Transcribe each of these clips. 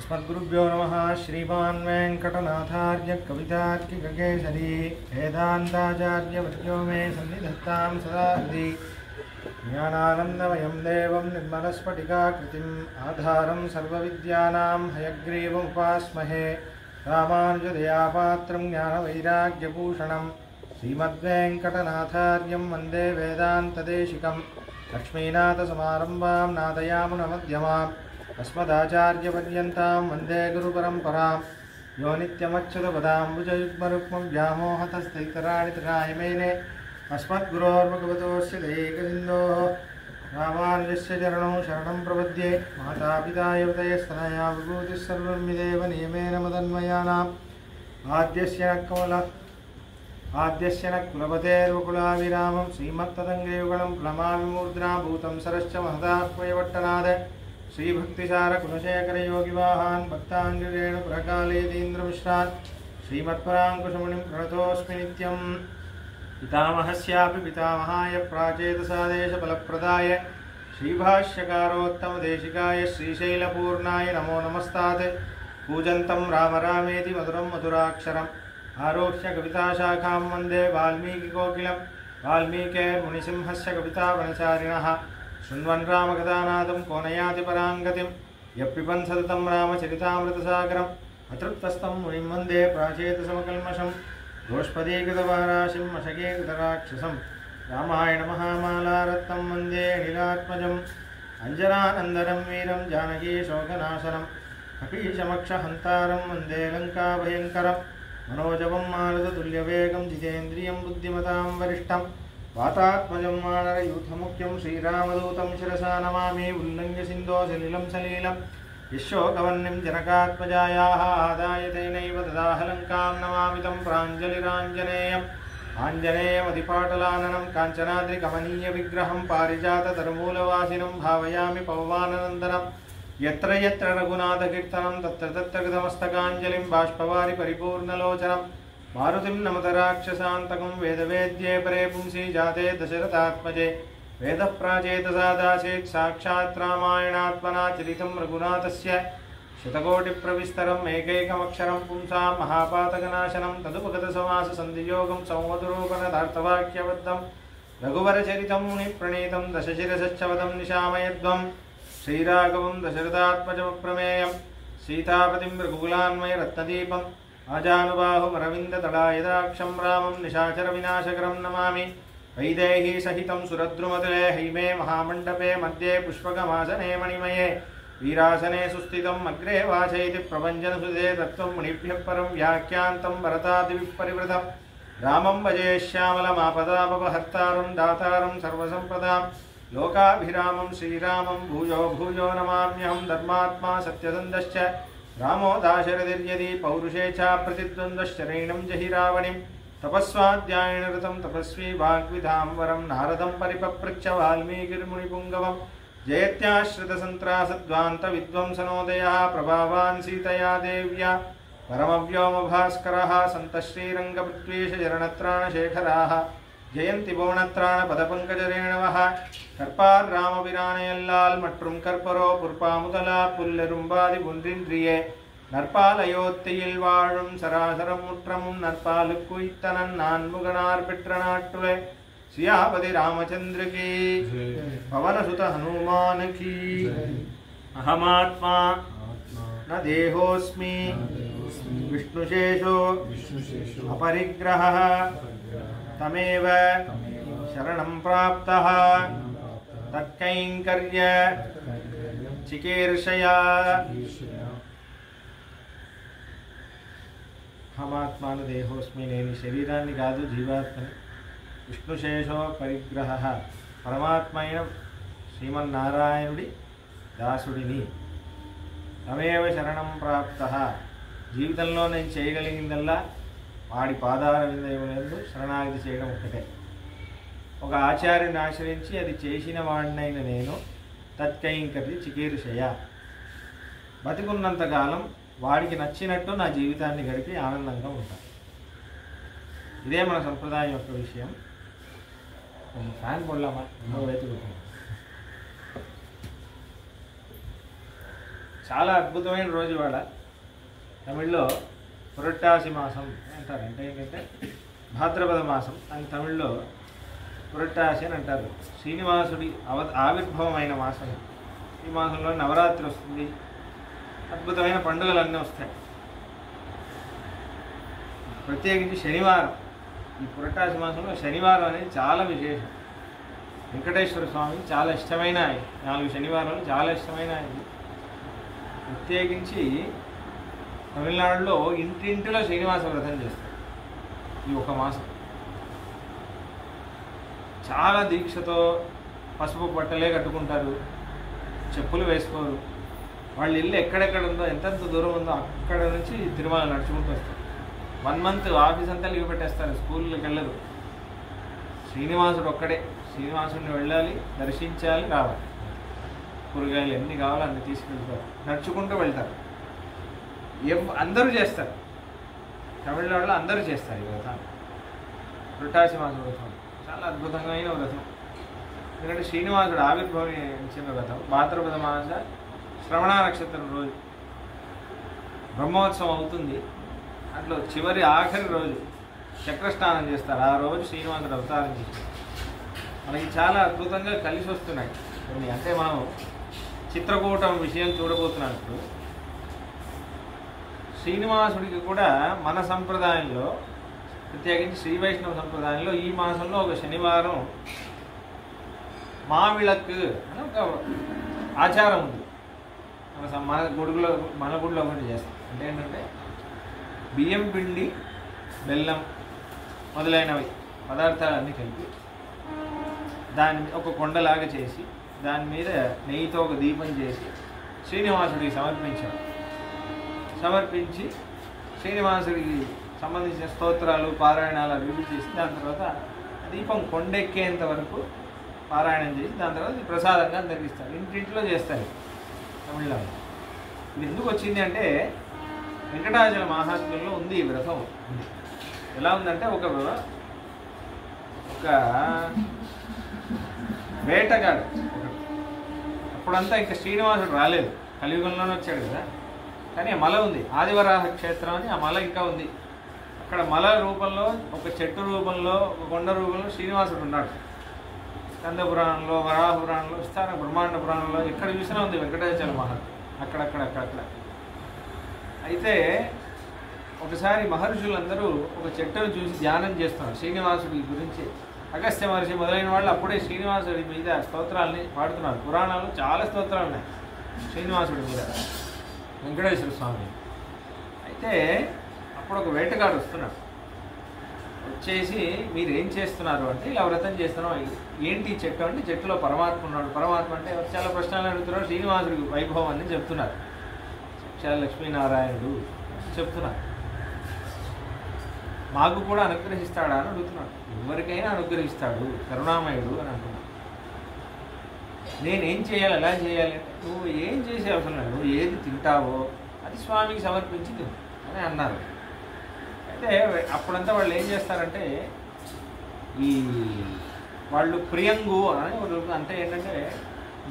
अस्मद्गुरुभ्यो नमः। श्रीमान् वेङ्कटनाथार्य कवितार्किककेसरी वेदान्ताचार्यवर्यो मे सन्निधत्तां सदा हृदि। ज्ञानानन्दमयं देवं निर्मलस्फटिकाकृतिम् आधारं सर्वविद्यानां हयग्रीवमुपास्महे। रामानुजदयापात्रं ज्ञानवैराग्यभूषणं श्रीमद्वेङ्कटनाथार्यं वन्दे वेदान्तदेशिकं। लक्ष्मीनाथसमारम्भां नादयामुनमध्यमाम् अस्मदाचार्यपर्यन्तां वन्दे गुरुपरम्परां। यो नित्यमच्युतपदाम्बुजयुग्मरुक्मं व्यामोहतस्तैतराणि तृणाय मेने अस्मद्गुरोर्भगवतोऽस्य दयैकसिन्धोः रामानुजस्य चरणौ शरणं प्रपद्ये। मातापिता युवतयस्तनया विभूतिः सर्वं विदेव नियमेन मदन्वयानाम् आद्यस्य न कुलपतेर्वकुलाभिरामं श्रीमत्तदङ्गयुगलं प्लमामि मूर्ध्ना भूतं सरश्च महदाह्वयवट्टनाद श्रीभक्तिसारकुलशेखर योगिवाहान् भक्ताङ्गिरेण प्रकालेतीन्द्रमिश्रान् श्रीमत्पराङ्कुशमुनिं प्रणतोऽस्मि नित्यम्। पितामहस्यापि पितामहाय प्राचेतसादेशफलप्रदाय श्रीभाष्यकारोत्तमदेशिकाय श्रीशैलपूर्णाय नमो नमस्तात्। पूजन्तं राम रामेति मधुरं मधुराक्षरम् आरोह्य कविताशाखां वन्दे वाल्मीकिकोकिलं। वाल्मीकेर्मुनिसिंहस्य कवितावनचारिणः शृण्वन् रामकथानादं को नयाति पराङ्गतिं। यः पिबन् सततं रामचरितामृतसागरम् अतृप्तस्तं मुनिं वन्दे प्राचेतसमकल्मषं। गोष्पदीकृतवाराशिं मशकीकृतराक्षसं रामायणमहामालारत्नं वन्दे अनिलात्मजम्। अञ्जनानन्दनं वीरं जानकीशोकनाशनं कपीशमक्षहन्तारं वन्दे लङ्काभयङ्करं। मनोजवं मारुततुल्यवेगं जितेन्द्रियं बुद्धिमतां वरिष्ठं वातात्मजं वानरयूथमुख्यं श्रीरामदूतं शिरसा नमामि। उल्लङ्घ्य सिन्धोसलिलं सलीलं यशोकवह्निं जनकात्मजायाः आदाय तेनैव ददाह लङ्कां नमामि तं प्राञ्जलिराञ्जनेयम्। आञ्जनेयमधिपाटलाननं काञ्चनाद्रिकमनीयविग्रहं पारिजाततरुमूलवासिनं भावयामि पवमाननन्दनं। यत्र यत्र रघुनाथकीर्तनं तत्र तत्र कृतमस्तकाञ्जलिं बाष्पवारि परिपूर्णलोचनं। मारुतिं नमत राक्षसान्तकं वेदवेद्ये परे पुंसि जाते दशरथात्मजे। वेदः प्राचेतसादासीत् साक्षात् रामायणात्मना चरितं रघुनाथस्य शतकोटिप्रविस्तरम् एकैकमक्षरं पुंसां महापातकनाशनं तदुपगतसमाससन्धियोगं सौमधुरोपनदार्थवाक्यबद्धं रघुवरचरितं मुनिप्रणीतं दशशिरसच्चवदं निशामयध्वम्। श्रीराघवं दशरथात्मजमप्रमेयं सीतापतिं रघुकुलान्वयरत्नदीपम् आजानुबाहुमरविन्दतडायदाक्षं रामं निशाचरविनाशकरं नमामि। वैदेही सहितं सुरद्रुमतले हैमे महामण्डपे मध्ये पुष्पकमासने मणिमये वीरासने सुस्थितम् अग्रे वाचयति प्रभञ्जनसुधे तत्त्वं मुनिभ्यः परं व्याख्यान्तं भरतादिविपरिवृतं। रामं भजे श्यामलमापदापहर्तारं दातारं सर्वसम्पदां लोकाभिरामं श्रीरामं भूयो भूयो नमाम्यहं। धर्मात्मा सत्यसन्धश्च रामो दाशरथिर्यदि पौरुषे च प्रतिद्वन्द्वश्चरैणं जहि रावणिं। तपस्वाध्यायनरतं तपस्वी वाग्विधाम्बरं नारदं परिपपृच्छ वाल्मीकिर्मुनिपुङ्गवं। जयत्याश्रितसन्त्रासध्वान्तविध्वंसनोदयः प्रभावान् सीतया देव्या परमव्योमभास्करः सन्तः श्रीरङ्गपृथ्वीशरणत्राणशेखराः जयन्ति भुवनत्राणपदपङ्कजरेणवः। கற்பார் ராமபிரானையல்லால் மற்றும் கற்பரோ புற்பாமுதலா புல்லெரும்பாதி ஒன்றின்றியே நற்பாலயோத்தியில் வாழும் சராசரம் முற்றமும் நற்பாலுக்குய்த்தனன் நான்முகனார் பெற்ற நாட்டுவே சியாபதி ராமச்சந்திரகி பவனசுத ஹனுமானகி। அஹமாத்மா ந தேஹோஸ்மி விஷ்ணுசேஷோ அபரிக்கிரஹः தமேவ शरणं प्राप्तः तत्कैंकर्य चिकीर्षया। हमात्मान देहोस्मि नेनि शरीराన్ని కాదు జీవాత్మని విష్ణుశేషో పరిగ్రహః పరమాత్మైన శ్రీమన్నారాయణుడి దాసుడిని తమేవ శరణం ప్రాప్తః జీవితంలో నేను చేయగలిగిందల్లా వాడి పాదాల విందములందు శరణాగతి చేయడం ఒక్కటే। ఒక ఆచార్యుని ఆశ్రయించి అది చేసిన వాడినైన నేను తత్కైంకర్య చికీర్షయ బతికున్నంతకాలం వాడికి నచ్చినట్టు నా జీవితాన్ని గడిపి ఆనందంగా ఉంటాను। ఇదే మన సంప్రదాయం యొక్క విషయం। ఫ్యాన్ పోడలామా? చాలా అద్భుతమైన రోజు ఇవాళ. తమిళ్లో పురట్టాసి మాసం అంటారు. అంటే ఏంటంటే భాద్రపద మాసం అని తమిళ్లో పురట్టాసి అని అంటారు. శ్రీనివాసుడి ఆవిర్భవమైన మాసం. ఈ మాసంలో నవరాత్రి వస్తుంది, అద్భుతమైన పండుగలన్నీ వస్తాయి. ప్రత్యేకించి శనివారం, ఈ పురట్టాసి మాసంలో శనివారం అనేది చాలా విశేషం. వెంకటేశ్వర స్వామికి చాలా ఇష్టమైన 4 శనివారాలు చాలా ఇష్టమైన ఆయనది. ప్రత్యేకించి తమిళనాడులో ఇంటింటిలో శ్రీనివాస వ్రతం చేస్తారు. ఈ ఒక మాసం చాలా దీక్షతో పసుపు బట్టలే కట్టుకుంటారు, చెప్పులు వేసుకోరు. వాళ్ళ ఇల్లు ఎక్కడెక్కడ ఉందో, ఎంతెంత దూరం ఉందో అక్కడ నుంచి తిరుమల నడుచుకుంటూ వస్తారు. 1 మంత్ ఆఫీస్ అంతా లీవ్ పెట్టేస్తారు, స్కూల్కి వెళ్ళరు. శ్రీనివాసుడు ఒక్కడే, శ్రీనివాసుడిని వెళ్ళాలి, దర్శించాలి, రావాలి. కూరగాయలు ఎన్ని కావాలో అన్ని తీసుకెళ్తారు, నడుచుకుంటూ వెళ్తారు. అందరూ చేస్తారు, తమిళనాడులో అందరూ చేస్తారు ఈ వ్రతాన్ని. పురటాసి మాస వ్రతం చాలా అద్భుతమైన వ్రతం. ఎందుకంటే శ్రీనివాసుడు ఆవిర్భవించిన వ్రతం. భాద్రపద మాస శ్రవణ నక్షత్రం రోజు బ్రహ్మోత్సవం అవుతుంది. అట్లా చివరి ఆఖరి రోజు చక్రస్నానం చేస్తారు. ఆ రోజు శ్రీనివాసుడు అవతారం చేస్తారు. మనకి చాలా అద్భుతంగా కలిసి వస్తున్నాయి కొన్ని. అంటే మనం చిత్రకూటం విషయం చూడబోతున్నాం ఇప్పుడు. శ్రీనివాసుడికి కూడా మన సంప్రదాయంలో, ప్రత్యేకించి శ్రీ వైష్ణవ సంప్రదాయంలో ఈ మాసంలో ఒక శనివారం మావిళక్కు అని ఒక ఆచారం ఉంది. మన గుడిలో ఒకటి చేస్తాం. అంటే ఏంటంటే బియ్యం పిండి, బెల్లం మొదలైనవి పదార్థాలన్నీ కలిపి దాన్ని ఒక కొండలాగా చేసి దాని మీద నెయ్యితో ఒక దీపం చేసి శ్రీనివాసుడికి సమర్పించి శ్రీనివాసుడికి సంబంధించిన స్తోత్రాలు, పారాయణాలు అభివృద్ధి చేసి దాని తర్వాత దీపం కొండెక్కేంత వరకు పారాయణం చేసి దాని తర్వాత ప్రసాదంగా అందరికి ఇస్తారు. ఇంటింట్లో చేస్తారు తమిళనాడు. ఇది ఎందుకు వచ్చింది అంటే వెంకటాచల మహాత్మ్యంలో ఉంది ఈ వ్రతం. ఉంది. ఎలా ఉందంటే ఒక వేటగాడు, అప్పుడంతా ఇంకా శ్రీనివాసుడు రాలేదు, కలియుగంలోనే వచ్చాడు కదా. కానీ ఆ మల ఉంది, ఆదివరాహ క్షేత్రం అని. ఆ మల ఇంకా ఉంది. అక్కడ మల రూపంలో, ఒక చెట్టు రూపంలో, ఒక కొండ రూపంలో శ్రీనివాసుడు ఉన్నాడు. స్కంద పురాణంలో, వరాహ పురాణంలో, విస్తార బ్రహ్మాండ పురాణంలో ఎక్కడ చూసినా ఉంది వెంకటాచల మహాత్మ్యం. అక్కడక్కడ. అయితే ఒకసారి మహర్షులందరూ ఒక చెట్టును చూసి ధ్యానం చేస్తున్నారు శ్రీనివాసుడి గురించి. అగస్త్య మహర్షి మొదలైన వాళ్ళు అప్పుడే శ్రీనివాసుడి మీద స్తోత్రాలని పాడుతున్నారు. పురాణాలు చాలా స్తోత్రాలు ఉన్నాయి శ్రీనివాసుడి మీద, వెంకటేశ్వర స్వామి. అయితే అప్పుడు ఒక వేటగాడు వస్తున్నాడు. వచ్చేసి మీరు ఏం చేస్తున్నారు అంటే, ఇలా వ్రతం చేస్తున్నాం. ఏంటి చెట్టు అంటే, చెట్టులో పరమాత్మ ఉన్నాడు. పరమాత్మ అంటే చాలా ప్రశ్నలు అడుగుతున్నారు. శ్రీనివాసుడి వైభవం అని చెప్తున్నారు. చాలా లక్ష్మీనారాయణుడు చెప్తున్నారు. మాకు కూడా అనుగ్రహిస్తాడా అని అడుగుతున్నాడు. ఎవరికైనా అనుగ్రహిస్తాడు, కరుణామయుడు అని అంటున్నాడు. నేనేం చేయాలి, ఎలా చేయాలి అంటే, నువ్వు ఏం చేసే అవసరం లేదు, నువ్వు ఏది తింటావో అది స్వామికి సమర్పించి తిను అని అన్నారు. అయితే అప్పుడంతా వాళ్ళు ఏం చేస్తారంటే, వాళ్ళు ప్రియంగు అని అంటే ఏంటంటే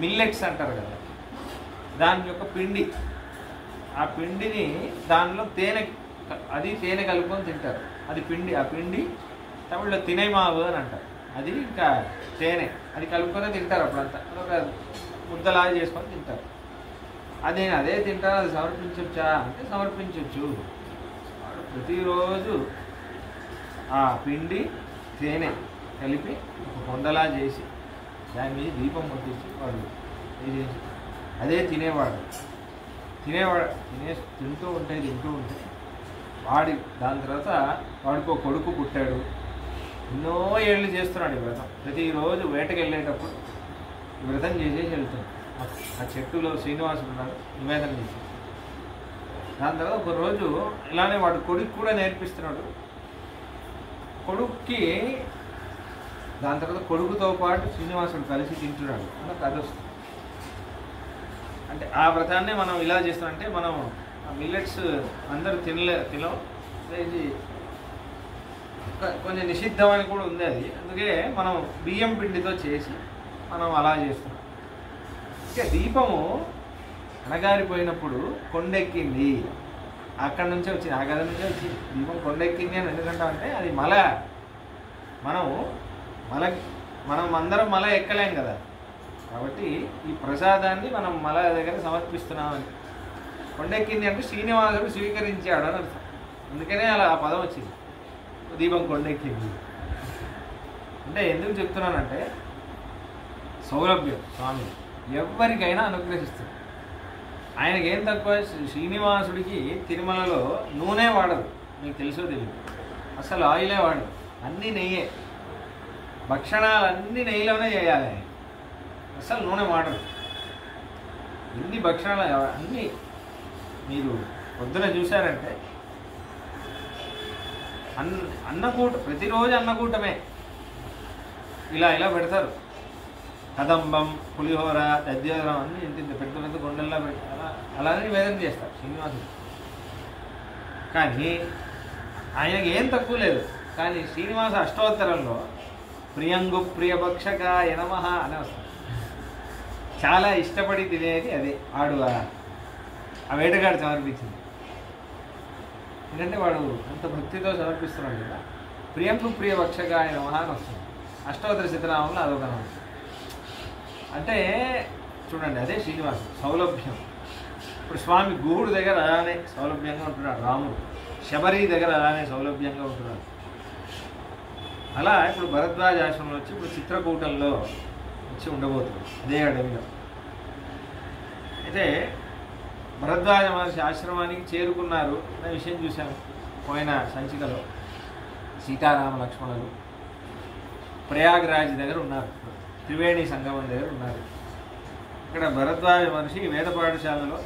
మిల్లెట్స్ అంటారు కదా, దాని యొక్క పిండి, ఆ పిండిని దానిలో తేనె కలుపుకొని తింటారు. అది పిండి, ఆ పిండి తమిళ్లో తినేమావు అని అంటారు. అది ఇంకా తేనె అది కలుపుకొని తింటారు. అప్పుడంతా ఒక ముద్దలాగా చేసుకొని తింటారు. అదే తింటారు. అది సమర్పించవచ్చా అంటే సమర్పించవచ్చు. వాడు ప్రతిరోజు ఆ పిండి తేనె కలిపి ఒక కొండలా చేసి దాని మీద దీపం ముట్టించి వాడు అదే తినేవాడు. తింటూ ఉంటే వాడి దాని తర్వాత వాడికి ఒక కొడుకు పుట్టాడు. ఎన్నో ఏళ్ళు చేస్తున్నాడు ఈ వ్రతం. ప్రతిరోజు వేటకి వెళ్ళేటప్పుడు ఈ వ్రతం చేసేసి వెళ్తున్నాడు. ఆ చెట్టులో శ్రీనివాసుడు ఉన్నాడు, నివేదన చేసి. దాని తర్వాత ఒకరోజు ఇలానే వాడు కొడుకు కూడా నేర్పిస్తున్నాడు. కొడుక్కి దాని తర్వాత కొడుకుతో పాటు శ్రీనివాసుడు కలిసి తింటున్నాడు అన్న కథ వస్తుంది. అంటే ఆ వ్రతాన్ని మనం ఇలా చేస్తామంటే, మనం మిల్లెట్స్ అందరూ తినం, ఇది కొంచెం నిషిద్ధం అని కూడా ఉంది అది. అందుకే మనం బియ్యం పిండితో చేసి మనం అలా చేస్తున్నాం. ఇంకా దీపము అణగారిపోయినప్పుడు కొండెక్కింది, అక్కడి నుంచే వచ్చింది, ఆ గది నుంచే వచ్చింది. దీపం కొండెక్కింది అని ఎందుకంటామంటే అది మల. మనం అందరం మల ఎక్కలేం కదా, కాబట్టి ఈ ప్రసాదాన్ని మనం మల దగ్గర సమర్పిస్తున్నామని. కొండెక్కింది అంటే శ్రీనివాసుడు స్వీకరించాడు అని అర్థం. అందుకనే అలా ఆ పదం వచ్చింది, దీపం కొండెక్కింది అంటే. ఎందుకు చెప్తున్నానంటే సౌలభ్యం స్వామి ఎవరికైనా అనుగ్రహిస్తుంది. ఆయనకి ఏం తక్కువ, శ్రీనివాసుడికి తిరుమలలో నూనె వాడదు, మీకు తెలుసో తెలియదు, అసలు ఆయిలే వాడదు, అన్నీ నెయ్యే, భక్షణాలన్నీ నెయ్యిలోనే చేయాలి ఆయన, అసలు నూనె వాడరు. ఇన్ని భక్షణాలు అన్నీ మీరు పొద్దున చూశారంటే అన్నకూట, ప్రతిరోజు అన్నకూటమే, ఇలా పెడతారు. కదంబం, పులిహోర, దద్యోదరం అన్నీ ఇంత పెద్ద పెద్ద గుండెల్లా పెట్టి అలానే నివేదన చేస్తారు శ్రీనివాసుడు. కానీ ఆయనకి ఏం తక్కువ లేదు. కానీ శ్రీనివాస అష్టోత్తరంలో ప్రియంగు ప్రియభక్షకాయ నమః అని వస్తుంది. చాలా ఇష్టపడి తినేది అదే, ఆడు ఆ వేటగాడు సమర్పించింది. ఎందుకంటే వాడు అంత భక్తితో సమర్పిస్తున్నాడు కదా. ప్రియంగు ప్రియభక్షకాయ నమః అని వస్తుంది అష్టోత్తర శతనామంలో, అదొక నామం. అంటే చూడండి, అదే శ్రీనివాసం సౌలభ్యం. ఇప్పుడు స్వామి గుహుడు దగ్గర అలానే సౌలభ్యంగా ఉంటున్నాడు, రాముడు శబరి దగ్గర అలానే సౌలభ్యంగా ఉంటున్నాడు. అలా ఇప్పుడు భరద్వాజ ఆశ్రమంలో వచ్చి ఇప్పుడు చిత్రకూటంలో వచ్చి ఉండబోతుంది, అదే అడవిలో. అయితే భరద్వాజ మహర్షి ఆశ్రమానికి చేరుకున్నారు అనే విషయం చూశాము పోయిన సంచికలో. సీతారామ లక్ష్మణులు ప్రయాగరాజ్ దగ్గర ఉన్నారు, త్రివేణి సంగమం దగ్గర ఉన్నారు. ఇక్కడ భరద్వాజ మహర్షి వేద పాఠశాలలో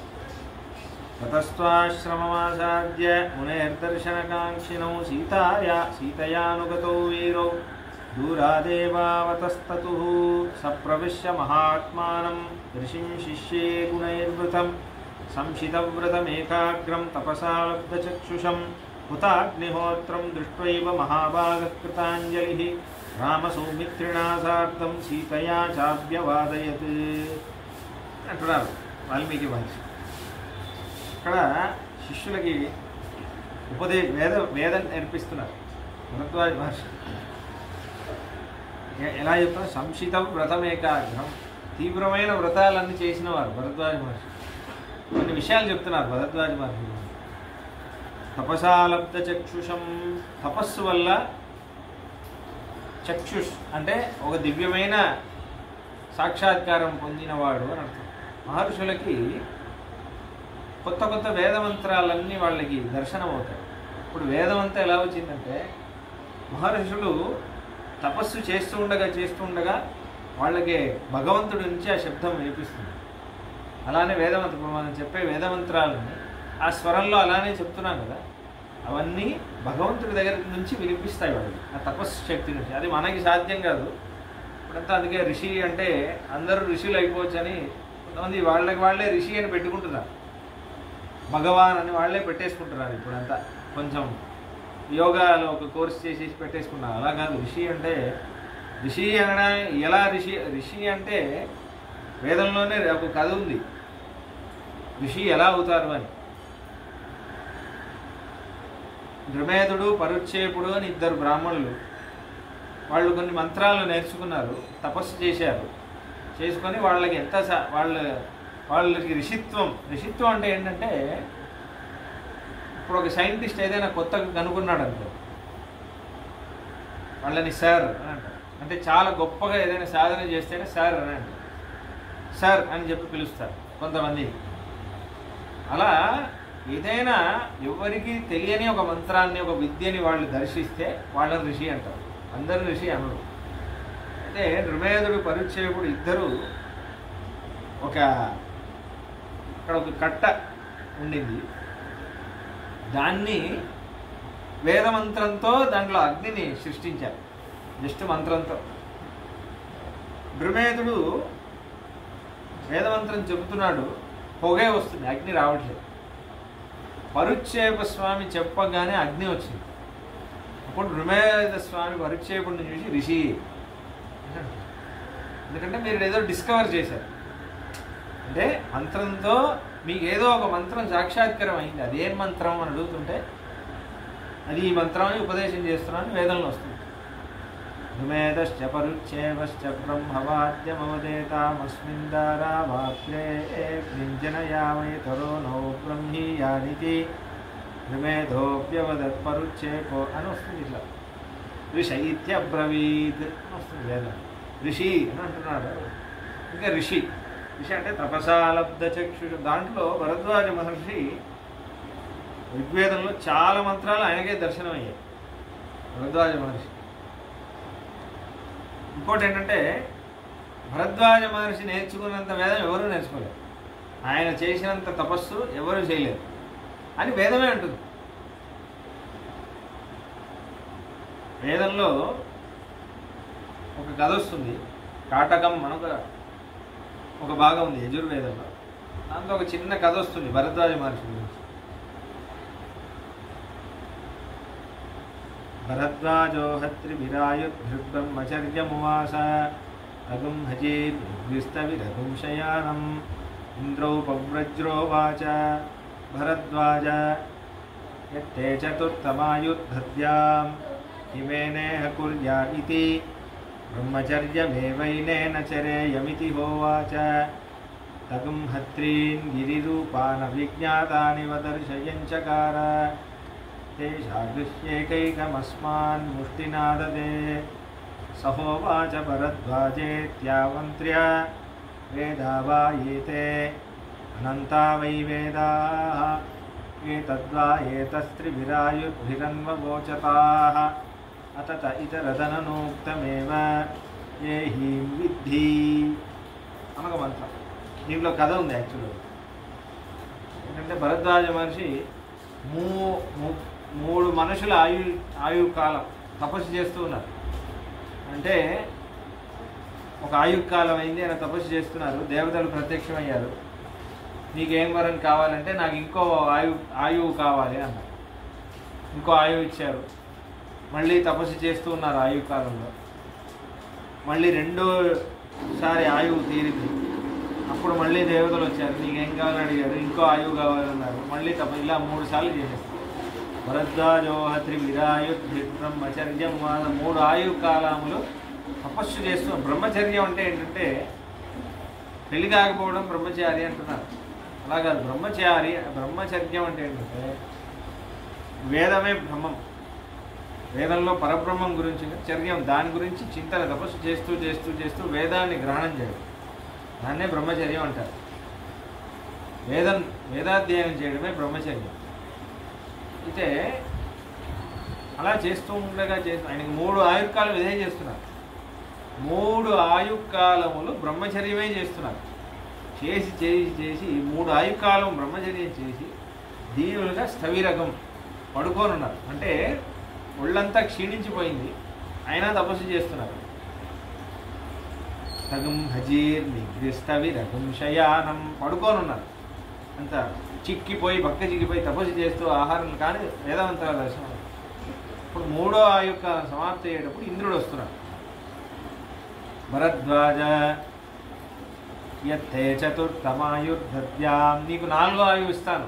తతస్త్వాశ్రమమాసాద్య మునేర్దర్శనకాంక్షిణౌ సీతయానుగతౌ వీరౌ దూరాదేవావతస్తతుః సప్రవిశ్య మహాత్మానం ఋషిం శిష్యే గుణైర్వృతం సంశితవ్రతమేకాగ్రం తపసా లబ్ధచక్షుషం హుతాగ్నిహోత్రం దృష్ట్వైవ మహాభాగకృతాంజలిః రామసౌమిత్రిణా సార్ధం సీతయా చాభ్యవాదయత్ అంటున్నారు వాల్మీకి మహర్షి. ఇక్కడ శిష్యులకి వేదం నేర్పిస్తున్నారు భరద్వాజ మహర్షి. ఎలా చెప్తున్నారు? సంశిత వ్రతమేకాగ్రం, తీవ్రమైన వ్రతాలన్నీ చేసిన వారు భరద్వాజ మహర్షి. కొన్ని విషయాలు చెప్తున్నారు భరద్వాజ మహర్షి. తపసాలబ్ధ చక్షుషం, తపస్సు వల్ల చక్షుష్ అంటే ఒక దివ్యమైన సాక్షాత్కారం పొందినవాడు అని అర్థం. మహర్షులకి కొత్త కొత్త వేదమంత్రాలన్నీ వాళ్ళకి దర్శనం అవుతాయి. ఇప్పుడు వేదమంతా ఎలా వచ్చిందంటే మహర్షులు తపస్సు చేస్తూ ఉండగా వాళ్ళకి భగవంతుడి నుంచి ఆ శబ్దం వినిపిస్తుంది. అలానే వేదమంత్రం మనం చెప్పే వేదమంత్రాలని ఆ స్వరంలో అలానే చెప్తున్నాం కదా, అవన్నీ భగవంతుడి దగ్గర నుంచి వినిపిస్తాయి వాళ్ళకి ఆ తపస్సు శక్తి నుంచి. అది మనకి సాధ్యం కాదు ఇప్పుడంతా. అందుకే ఋషి అంటే అందరూ ఋషులు అయిపోవచ్చు అని కొంతమంది వాళ్ళే ఋషి అని పెట్టుకుంటున్నారు, భగవాన్ అని వాళ్ళే పెట్టేసుకుంటున్నారు. ఇప్పుడంతా కొంచెం యోగాలో ఒక కోర్స్ చేసేసి పెట్టేసుకున్నారు. అలా కాదు. ఋషి అనడా ఎలా ఋషి అంటే వేదంలోనే ఒక కథ ఉంది, ఋషి ఎలా అవుతారు అని. ద్రుమేదుడు పరుచ్చేపుడు అని ఇద్దరు బ్రాహ్మణులు, వాళ్ళు కొన్ని మంత్రాలు నేర్చుకున్నారు, తపస్సు చేశారు. చేసుకొని వాళ్ళకి వాళ్ళకి ఋషిత్వం అంటే ఏంటంటే, ఇప్పుడు ఒక సైంటిస్ట్ ఏదైనా కొత్తగా కనుగొన్నాడు అనుకో, వాళ్ళని సార్ అని అంటారు. అంటే చాలా గొప్పగా ఏదైనా సాధన చేస్తేనే సార్ అని అంటారు. సార్ అని చెప్పి పిలుస్తారు కొంతమంది. అలా ఏదైనా ఎవరికి తెలియని ఒక మంత్రాన్ని, ఒక విద్యని వాళ్ళు దర్శిస్తే వాళ్ళని ఋషి అంటారు. అందరూ ఋషి అనరు. అయితే నృమేధుడు పరుచ్చేపుడు ఇద్దరు అక్కడ ఒక కట్ట ఉండింది, దాన్ని వేదమంత్రంతో దాంట్లో అగ్నిని సృష్టించారు. జస్ట్ మంత్రంతో. నృమేధుడు వేదమంత్రం చెబుతున్నాడు, పొగే వస్తుంది, అగ్ని రావట్లేదు. పరుచ్చేప స్వామి చెప్పగానే అగ్ని వచ్చింది. అప్పుడు నృమేధ స్వామి పరుచ్చేపుడిని చూసి ఋషి, ఎందుకంటే మీరు ఏదో డిస్కవర్ చేశారు, అంటే మంత్రంతో మీకు ఏదో ఒక మంత్రం సాక్షాత్కారం అయింది, అదేం మంత్రం అని అడుగుతుంటే అది ఈ మంత్రాన్ని ఉపదేశం చేస్తున్నాను వేదంలో వస్తుంది. రుమేదశ్చ పరుచ్ఛేవశ్చ బ్రహ్మవాద్యమవదేతామస్మిన్ దారావాప్యే నింజనయామై తరో నౌ బ్రహ్మీయానితి రుమేధోప్యవదత్ పరుచ్ఛేపో అని వస్తుంది. ఇట్లా ఋషైత్యబ్రవీత్ అని వస్తుంది వేదం. ఋషి అని అంటున్నాడు. ఇంకా ఋషి అంటే తపసాలబ్ధ చక్షుషు. దాంట్లో భరద్వాజ మహర్షి ఋగ్వేదంలో చాలా మంత్రాలు ఆయనకే దర్శనమయ్యాయి భరద్వాజ మహర్షి. ఇంకోటి ఏంటంటే భరద్వాజ మహర్షి నేర్చుకున్నంత వేదం ఎవరూ నేర్చుకోలేరు, ఆయన చేసినంత తపస్సు ఎవరూ చేయలేరు అని వేదమే అంటుంది. వేదంలో ఒక కథ వస్తుంది, కాటకం మనకు ఒక భాగం ఉంది యజుర్వేదంలో. దాంట్లో ఒక చిన్న కథ వస్తుంది భరద్వాజ మహర్షి గురించి. భరద్వాజో హత్రిభిరాయుర్బ్రహ్మచర్యమువాస రఘుం హజీర్విస్తవిరఘుం శయానం ఇంద్రౌపవ్రజ్రోవాచ భరద్వాజ యత్తే చతుర్థమాయుర్ధద్యాం హిమేనేహ కుర్యా ఇతి బ్రహ్మచర్యమేవైనేన చరేయమితి హోవాచ తగుం హత్రీన్ గిరిరూపాన విజ్ఞాతాని వదర్శయంచకార తేషాగృహ్యేకైకమస్మాన్ ముష్టినాదదే సహోవాచ భరద్వాజేత్యామంత్ర్య వేదా వా ఏతే అనంతా వై వేదాః ఏతద్వా ఏతస్త్రిభిరాయుర్భిరన్వవోచతాః అతత ఇతరదననోక్తమేవ ఏ హీం విద్ధి అనొక మంత్రం. దీంట్లో కథ ఉంది యాక్చువల్గా. ఏంటంటే భరద్వాజ మహర్షి మూడు మనుషుల ఆయువు కాలం తపస్సు చేస్తూ ఉన్నారు. అంటే ఒక ఆయుకాలం అయింది, ఆయన తపస్సు చేస్తున్నారు. దేవతలు ప్రత్యక్షమయ్యారు. నీకేం వరం కావాలంటే నాకు ఇంకో ఆయువు కావాలి అన్నారు. ఇంకో ఆయువు ఇచ్చారు. మళ్ళీ తపస్సు చేస్తూ ఉన్నారు ఆయువు కాలంలో. మళ్ళీ రెండోసారి ఆయువు తీరింది. అప్పుడు మళ్ళీ దేవతలు వచ్చారు, నీకేం కావాలని అడిగారు, ఇంకో ఆయువు కావాలన్నారు. మళ్ళీ ఇలా 3 సార్లు చేసేస్తారు. భరద్వాజోహ త్రివిరాయుర్బ్రహ్మచర్యం 3 ఆయువు కాలములు తపస్సు చేస్తూ. బ్రహ్మచర్యం అంటే ఏంటంటే పెళ్లి కాకపోవడం బ్రహ్మచారి అంటున్నారు. అలా కాదు, బ్రహ్మచర్యం అంటే ఏంటంటే వేదమే బ్రహ్మం. వేదంలో పరబ్రహ్మం గురించి చర్యం, దాని గురించి చింతన, తపస్సు చేస్తూ చేస్తూ చేస్తూ వేదాన్ని గ్రహణం చేయడం, దాన్నే బ్రహ్మచర్యం అంటారు. వేదాధ్యయనం చేయడమే బ్రహ్మచర్యం. అయితే అలా చేస్తూ ఉండగా ఆయనకి 3 ఆయుకాలం ఇదే చేస్తున్నారు. 3 ఆయుకాలములు బ్రహ్మచర్యమే చేస్తున్నారు. చేసి చేసి చేసి 3 ఆయుకాలం బ్రహ్మచర్యం చేసి దీవులుగా స్థవిరకం పడుకోనున్నారు. అంటే ఒళ్ళంతా క్షీణించిపోయింది, అయినా తపస్సు చేస్తున్నారు. తగం హజీర్ నిగ్రస్తవిరకం శయానం పడుకోనున్నారు. అంతా చిక్కిపోయి చిక్కిపోయి తపస్సు చేస్తూ ఆహారం కానీ వేదవంతాల దర్శనం. ఇప్పుడు 3వ ఆయుకాలం సమాప్తి అయ్యేటప్పుడు ఇంద్రుడు వస్తున్నాడు. భరద్వాజ యత్తే చతుర్థమాయుర్ధద్యాం, నీకు 4వ ఆయువు ఇస్తాను.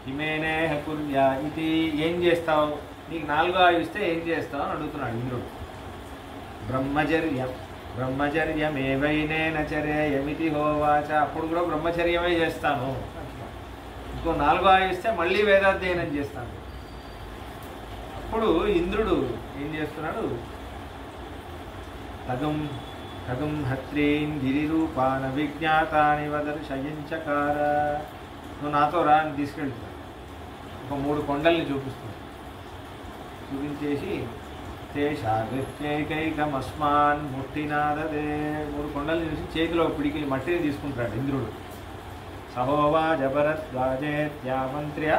హిమేనేహ కుర్యా ఇది, ఏం చేస్తావు, నీకు 4వ ఆయువు ఇస్తే ఏం చేస్తావు అని అడుగుతున్నాడు ఇంద్రుడు. బ్రహ్మచర్యమేవైనేన చరేయమితి హోవాచ, అప్పుడు కూడా బ్రహ్మచర్యమే చేస్తాను. ఇంకో 4వ ఆయువు ఇస్తే మళ్ళీ వేదాధ్యయనం చేస్తాను. అప్పుడు ఇంద్రుడు ఏం చేస్తున్నాడు, తగం హత్రీన్ గిరిరూపాన విజ్ఞాతాని వదర్శయించకార, నువ్వు నాతో రా అని తీసుకెళ్తున్నాడు. ఒక 3 కొండల్ని చూపిస్తున్నాడు. చూపించేసి తేషాగృహ్యేకైకమస్మాన్ ముష్టినాదదే, 3 కొండల్ని చూసి చేతిలో పిడికిలి మట్టిని తీసుకుంటాడు ఇంద్రుడు. సహోవాచ భరద్వాజేత్యామంత్ర్య,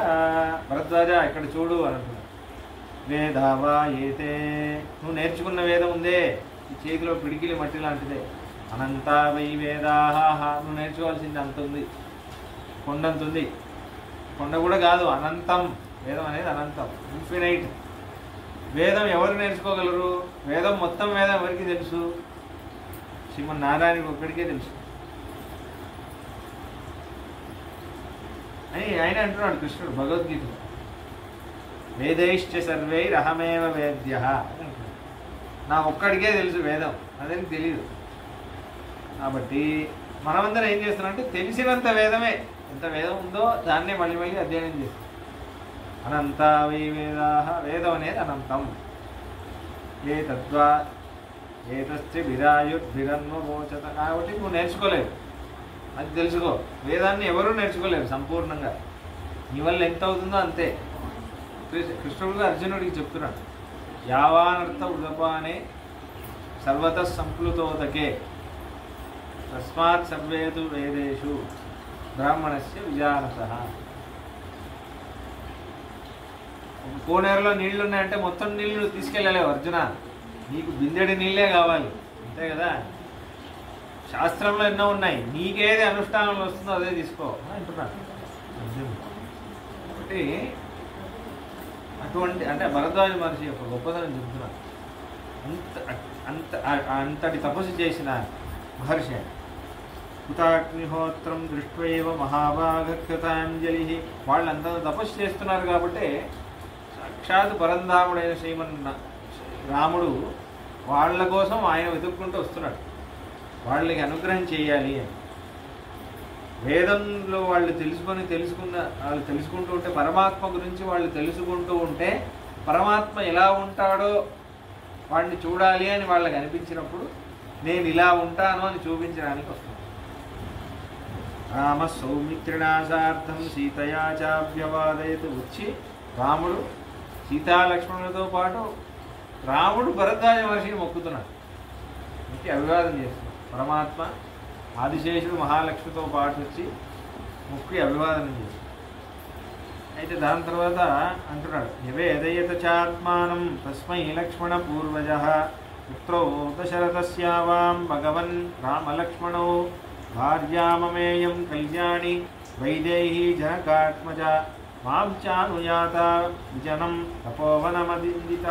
భరద్వాజ ఇక్కడ చూడు అని అంటున్నాడు. వేదా వా ఏతే, నువ్వు నేర్చుకున్న వేదం ఉందే ఈ చేతిలో పిడికిలి మట్టి లాంటిదే. అనంతా వై వేదాహ, నువ్వు నేర్చుకోవాల్సింది అంత ఉంది, కొండంత ఉంది. కొండ కూడా కాదు, అనంతం. వేదం అనేది అనంతం, ఇన్ఫినైట్. వేదం ఎవరు నేర్చుకోగలరు? వేదం మొత్తం వేదం ఎవరికి తెలుసు? శ్రీమన్నారాయణుడికి ఒక్కడికే తెలుసు. అని ఆయన అంటున్నాడు కృష్ణుడు భగవద్గీతలో. వేదైశ్చ సర్వైరహమేవ వేద్య అని అంటున్నాడు. నా ఒక్కడికే తెలుసు వేదం, అదేం తెలియదు. కాబట్టి మనమందరం ఏం చేస్తున్నామంటే తెలిసినంత వేదమే, ఎంత వేదం ఉందో దాన్నే మళ్ళీ మళ్ళీ అధ్యయనం చేస్తాం. అనంత వై వేదా, వేదం అనేది అనంతం. ఏ తద్వా ఏతస్య విరాయుర్భిరన్వమోచత. కాబట్టి నువ్వు నేర్చుకోలేవు, అది తెలుసుకో. వేదాన్ని ఎవరూ నేర్చుకోలేరు సంపూర్ణంగా, నీ వల్ల ఎంత అవుతుందో అంతే. కృష్ణుడు అర్జునుడికి చెప్తున్నాడు, యావానర్థ ఉదపానే సర్వత సంప్లుతోదకే తస్మాత్ సర్వేతు వేదేషు బ్రాహ్మణస్య విజానసః. కోనేరులో నీళ్లు ఉన్నాయంటే మొత్తం నీళ్లు తీసుకెళ్ళలేవు అర్జున, నీకు బిందెడి నీళ్ళే కావాలి, అంతే కదా. శాస్త్రంలో ఎన్నో ఉన్నాయి, నీకేది అనుష్ఠానంలో వస్తుందో అదే తీసుకో అంటున్నాడు అర్జునుడు. కాబట్టి అటువంటి అంటే భరద్వాజ మహర్షి యొక్క గొప్పదనం చెబుతున్నాడు. అంతటి తపస్సు చేసిన మహర్షి. కృతాగ్నిహోత్రం దృష్ట్వైవ మహాభాగకృతాంజలి. వాళ్ళంతా తపస్సు చేస్తున్నారు కాబట్టి సాక్షాత్ పరంధాముడైన రాముడు వాళ్ళ కోసం ఆయన వెతుక్కుంటూ వస్తున్నాడు, వాళ్ళకి అనుగ్రహం చేయాలి అని. వేదంలో వాళ్ళు తెలుసుకుంటూ ఉంటే, పరమాత్మ గురించి వాళ్ళు తెలుసుకుంటూ ఉంటే, పరమాత్మ ఎలా ఉంటాడో వాడిని చూడాలి అని వాళ్ళకి అనిపించినప్పుడు నేను ఇలా ఉంటాను అని చూపించడానికి వస్తున్నాను. రామ సౌమిత్రిణాసార్థం సీతయా చాభ్యవాదయతు. వచ్చి రాముడు సీతాలక్ష్మణులతో పాటు రాముడు భరద్వాజ మహర్షిని మొక్కుతున్నాడు, ఇంటి అభివాదం చేస్తున్నాడు. పరమాత్మ ఆదిశేషుడు మహాలక్ష్మితో పాటు వచ్చి మొక్కి అభివాదనం చేస్తాడు. అయితే దాని తర్వాత అంటున్నాడు, నివేదయత చాత్మానం తస్మై లక్ష్మణ పూర్వజ పుత్రో దశరథస్యావాం భగవన్ రామలక్ష్మణో భార్యామమేయం కళ్యాణి వైదేహీ జనకాత్మజ మాం చానుయాత విజనం తపోవనమదిందిత.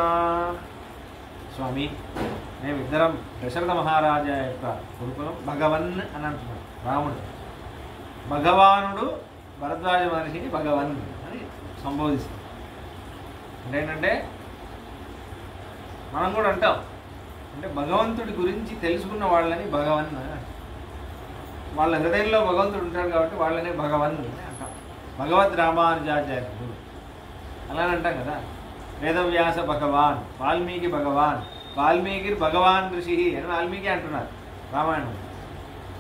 స్వామి, మేమిద్దరం దశరథ మహారాజా యొక్క కొడుకులం, భగవన్ అని అంటున్నాడు రాముడు. భగవానుడు భరద్వాజ మహర్షిని భగవన్ అని సంబోధిస్తాం. అంటే ఏంటంటే మనం కూడా అంటాం, అంటే భగవంతుడి గురించి తెలుసుకున్న వాళ్ళని భగవన్, వాళ్ళ హృదయంలో భగవంతుడు ఉంటాడు కాబట్టి వాళ్ళనే భగవన్ అని అంటాం. భగవద్ రామానుజాచార్యుడు అలానే అంటాం కదా. వేదవ్యాస భగవాన్, వాల్మీకి భగవాన్, వాల్మీకి భగవాన్ ఋషి అని వాల్మీకి అంటున్నారు రామాయణం.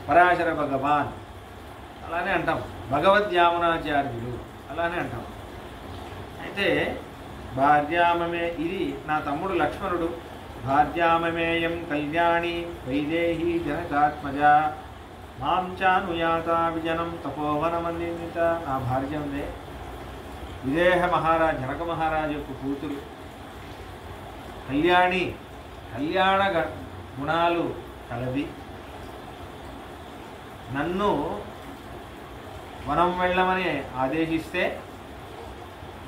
పరాశర భగవాన్ అలానే అంటాం. భగవద్యామునాచార్యుడు అలానే అంటాం. అయితే భార్యామమే, ఇది నా తమ్ముడు లక్ష్మణుడు. భార్యామమేయం కళ్యాణి వైదేహీ జనకాత్మజ మాం చానుయాత విజనం తపోవనమన్నిత. నా భార్య ఉందే విదేహ మహారాజ్, జనక మహారాజు యొక్క కూతురు. కళ్యాణి, కళ్యాణ గుణాలు కలది. నన్ను వనం వెళ్ళమని ఆదేశిస్తే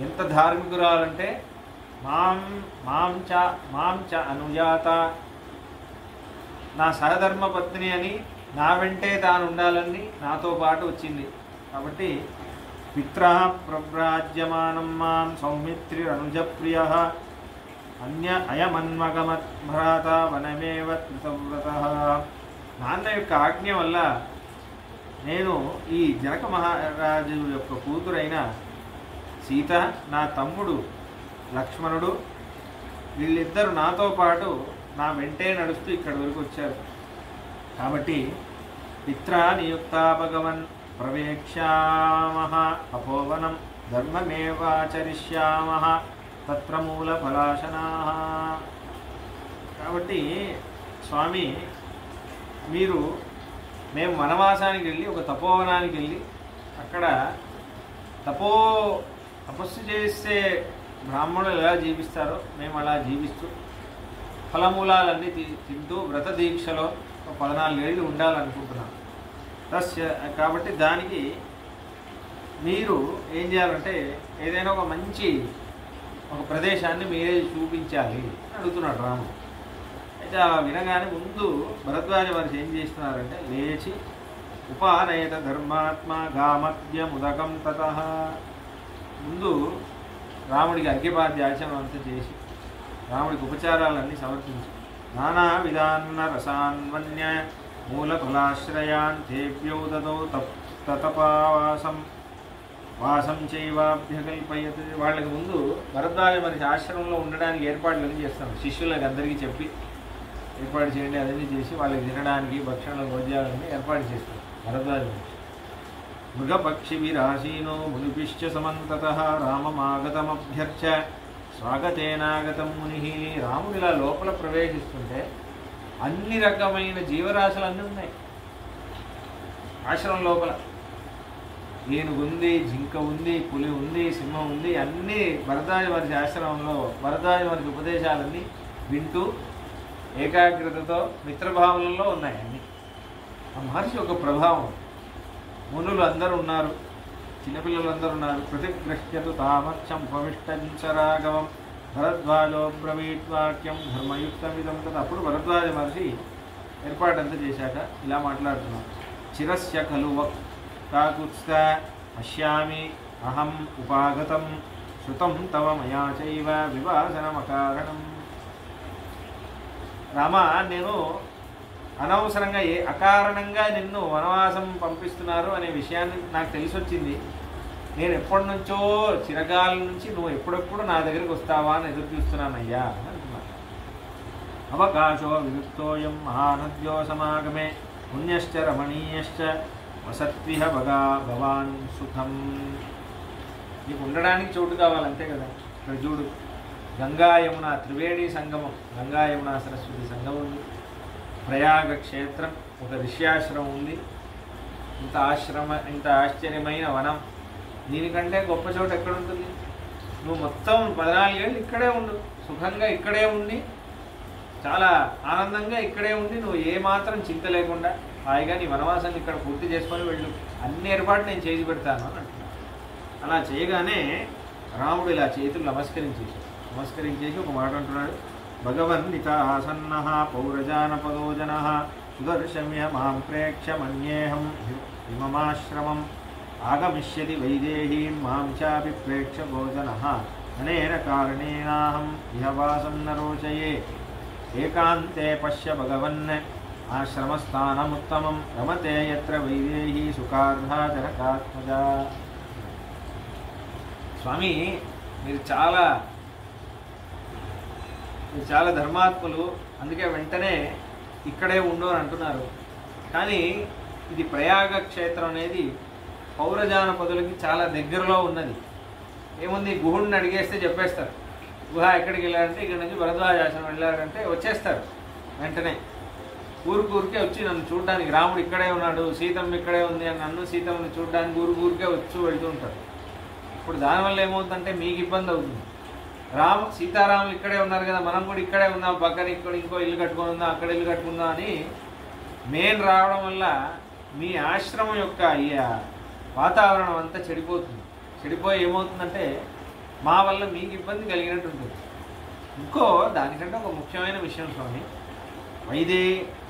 ఎంత ధార్మికురాలంటే మాం చ అనుజాత, నా సహధర్మ పత్ని అని, నా వెంటే తాను ఉండాలని నాతో పాటు వచ్చింది. కాబట్టి పిత్ర ప్రవ్రాజ్యమానం మాం సౌమిత్రి అనుజప్రియ అయమన్మగమద్భ్రాత వనమేవ కృతవ్రత. నాన్న యొక్క ఆజ్ఞ వల్ల నేను ఈ జనక మహారాజు యొక్క కూతురైన సీత, నా తమ్ముడు లక్ష్మణుడు, వీళ్ళిద్దరు నాతో పాటు నా వెంటే నడుస్తూ ఇక్కడి వరకు వచ్చారు. కాబట్టి పిత్ర నియుక్తా భగవన్ ప్రవేక్ష్యామః తపోవనం ధర్మమేవాచరిష్యామః తత్ర మూల ఫలాశనాః. కాబట్టి స్వామి, మేము వనవాసానికి వెళ్ళి ఒక తపోవనానికి వెళ్ళి అక్కడ తపస్సు చేసే బ్రాహ్మణులు ఎలా జీవిస్తారో మేము అలా జీవిస్తూ ఫలమూలాలన్నీ తింటూ వ్రత దీక్షలో 14 ఏళ్ళు ఉండాలనుకుంటున్నాం. కాబట్టి దానికి మీరు ఏం చేయాలంటే ఏదైనా ఒక మంచి ప్రదేశాన్ని మీరే చూపించాలి అడుగుతున్నాడు రాముడు. అయితే ఆ వినగానే ముందు భరద్వాజ మహర్షి ఏం చేస్తున్నారంటే లేచి ఉపానయత ధర్మాత్మ గామద్యముదకం తతః. ముందు రాముడికి అర్ఘ్యపాద్యాచనం అంతా చేసి రాముడికి ఉపచారాలన్నీ సమర్పించి నానా విధాన్న రసాన్వన్య మూలఫలాశ్రయాన్ తేభ్యో దదో తతపావాసం వాసం చైవాభ్యకల్పయత్. వాళ్ళకి ముందు భరద్వాజ మహర్షి ఆశ్రమంలో ఉండడానికి ఏర్పాట్లన్నీ చేస్తాం. శిష్యులకు అందరికీ చెప్పి ఏర్పాటు చేయండి, అదన్నీ చేసి వాళ్ళకి తినడానికి భక్షణ భోజ్యాలన్నీ ఏర్పాటు చేస్తాం భరద్వాజ మహర్షి. మృగపక్షి విరాసీనో మునిపిశ్చ సమంతతః రామమాగతమభ్యర్చ స్వాగతేనాగతం ముని. రాముడు ఇలా లోపల ప్రవేశిస్తుంటే అన్ని రకమైన జీవరాశులు అన్నీ ఉన్నాయి ఆశ్రమం లోపల. ఏనుగు ఉంది, జింక ఉంది, పులి ఉంది, సింహం ఉంది. అన్నీ భరద్వాజ మహర్షి ఆశ్రమంలో భరద్వాజ మహర్షి ఉపదేశాలన్నీ వింటూ ఏకాగ్రతతో మిత్రభావనలో ఉన్నాయి అన్నీ. ఆ మహర్షి ఒక ప్రభావం. మునులు అందరూ ఉన్నారు, చిన్నపిల్లలు అందరూ ఉన్నారు. ప్రతిగృహ్యతు తామర్చం ఉపవిష్టంచరాగవం భరద్వాజో బ్రవీట్వాక్యం ధర్మయుక్తమిదం కదా. అప్పుడు భరద్వాజ మహర్షి ఏర్పాటంతా చేశాక ఇలా మాట్లాడుతున్నాం. చిరస్య ఖలు వక్తాకుత్స్థ పశ్యామి అహం ఉపాగతం శృతం తవ మయా చైవ వివాసనమకారణం. రామ, నేను అనవసరంగా అకారణంగా నిన్ను వనవాసం పంపిస్తున్నారు అనే విషయాన్ని నాకు తెలిసొచ్చింది. నేను ఎప్పటి నుంచో చిరకాల నుంచి నువ్వు ఎప్పుడెప్పుడు నా దగ్గరికి వస్తావా అని ఎదురు చూస్తున్నానయ్యా అని అంటున్నాను. అవకాశో విముక్తోయం మహానద్యో సమాగమే పుణ్యశ్చ రమణీయశ్చ వసత్విహ భగవాన్ సుఖం. నీకు ఉండడానికి చోటు కావాలంతే కదా. ఇక్కడ చూడు, గంగా యమున త్రివేణి సంగమం, గంగా యమున సరస్వతి సంగమం ఉంది. ప్రయాగ క్షేత్రం, ఒక ఋష్యాశ్రమం ఉంది. ఇంత ఆశ్చర్యమైన వనం, దీనికంటే గొప్ప చోటు ఎక్కడ ఉంటుంది? నువ్వు మొత్తం 14 ఏళ్ళు ఇక్కడే ఉండు, సుఖంగా ఇక్కడే ఉండి చాలా ఆనందంగా ఇక్కడే ఉండి నువ్వు ఏమాత్రం చింత లేకుండా హాయిగా నీ వనవాసాన్ని ఇక్కడ పూర్తి చేసుకొని వెళ్ళు. అన్ని ఏర్పాట్లు నేను చేసి పెడతాను అని అంటున్నాను. అలా చేయగానే రాముడు ఇలా చేతులు నమస్కరించేసి ఒక మాట అంటున్నాడు. భగవన్నిత ఆసన్న పౌరజానపదో జన సుదర్శమ్య మాం ప్రేక్ష మన్యేహం ఇమమాశ్రమం ఆగమిష్యతి వైదేహీం మాం చాపి ప్రేక్ష భోజన అనేన కారణేనాహం ఇహవాసం నరోచయే ఏకాంతే పశ్య భగవన్ ఆశ్రమస్థానముత్తమం రమతే యత్ర వైదేహీ సుఖార్ధా జనకాత్మజ. స్వామి, మీరు చాలా ధర్మాత్ములు, అందుకే వెంటనే ఇక్కడే ఉండు అని అంటున్నారు. కానీ ఇది ప్రయాగ క్షేత్రం అనేది పౌరజానపదులకి చాలా దగ్గరలో ఉన్నది. ఏముంది, గుహుడిని అడిగేస్తే చెప్పేస్తారు. గుహ ఎక్కడికి వెళ్ళారంటే ఇక్కడ నుంచి భరద్వాజాశ్రమం వెళ్ళారంటే వచ్చేస్తారు వెంటనే. ఊరికే వచ్చి నన్ను చూడడానికి, రాముడు ఇక్కడే ఉన్నాడు, సీతమ్మ ఇక్కడే ఉంది అని నన్ను సీతమ్మని చూడడానికి ఊరికే వచ్చి వెళ్తూ ఉంటారు. ఇప్పుడు దానివల్ల ఏమవుతుందంటే మీకు ఇబ్బంది అవుతుంది. సీతారాములు ఇక్కడే ఉన్నారు కదా, మనం కూడా ఇక్కడే ఉందాం, పక్కన ఇక్కడ ఇంకో ఇల్లు కట్టుకొని ఉందాం, అక్కడ ఇల్లు కట్టుకుందాం అని మెయిన్ రావడం వల్ల మీ ఆశ్రమం యొక్క ఈ వాతావరణం అంతా చెడిపోతుంది. చెడిపోయి ఏమవుతుందంటే మా వల్ల మీకు ఇబ్బంది కలిగినట్టు ఉంటుంది. ఇంకో దానికంటే ఒక ముఖ్యమైన విషయం స్వామి,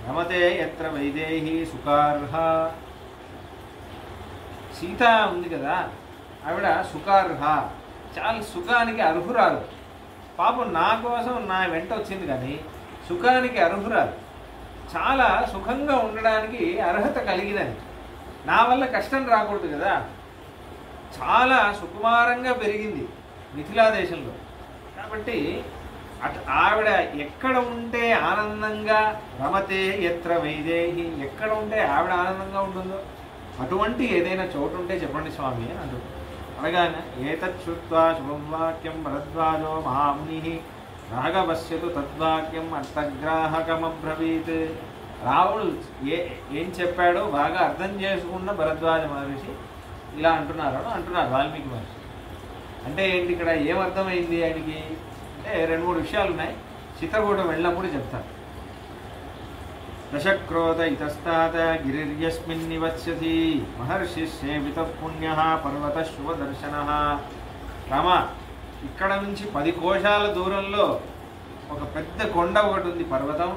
రమతే యత్ర వైదేహి సుఖార్హ. సీత ఉంది కదా, ఆవిడ సుఖార్హ, చాలా సుఖానికి అర్హురాలు. పాపం నా కోసం నా వెంట వచ్చింది కానీ సుఖానికి అర్హురాలు. చాలా సుఖంగా ఉండడానికి అర్హత కలిగినది. నా వల్ల కష్టం రాకూడదు కదా. చాలా సుకుమారంగా పెరిగింది మిథిలా దేశంలో. కాబట్టి ఆవిడ ఎక్కడ ఉంటే ఆనందంగా, రమతే యత్ర వైదేహి, ఎక్కడ ఉంటే ఆవిడ ఆనందంగా ఉంటుందో అటువంటి ఏదైనా చోటు ఉంటే చెప్పండి స్వామి అని అంటుంది. అనగానే ఏతచ్చుత్వా శుభం వాక్యం భరద్వాజో మహాముని రాఘవస్యతు తద్వాక్యం అర్థగ్రాహకమబ్రవీత్. రాముడు ఏం చెప్పాడో బాగా అర్థం చేసుకున్న భరద్వాజ మహర్షి ఇలా అంటున్నారు వాల్మీకి మహర్షి. అంటే ఏంటి, ఇక్కడ ఏమర్థమైంది ఆయనకి అంటే 2-3 విషయాలు ఉన్నాయి. చిత్రకూటం వెళ్ళినప్పుడు చెప్తాను. దశక్రోధ ఇతస్తాత గిరిర్యస్మిన్ నివత్స్యతి మహర్షి సేవిత పుణ్య పర్వత శుభదర్శన. రామ, ఇక్కడ నుంచి 10 కోశాల దూరంలో ఒక పెద్ద కొండ ఒకటి ఉంది, పర్వతం.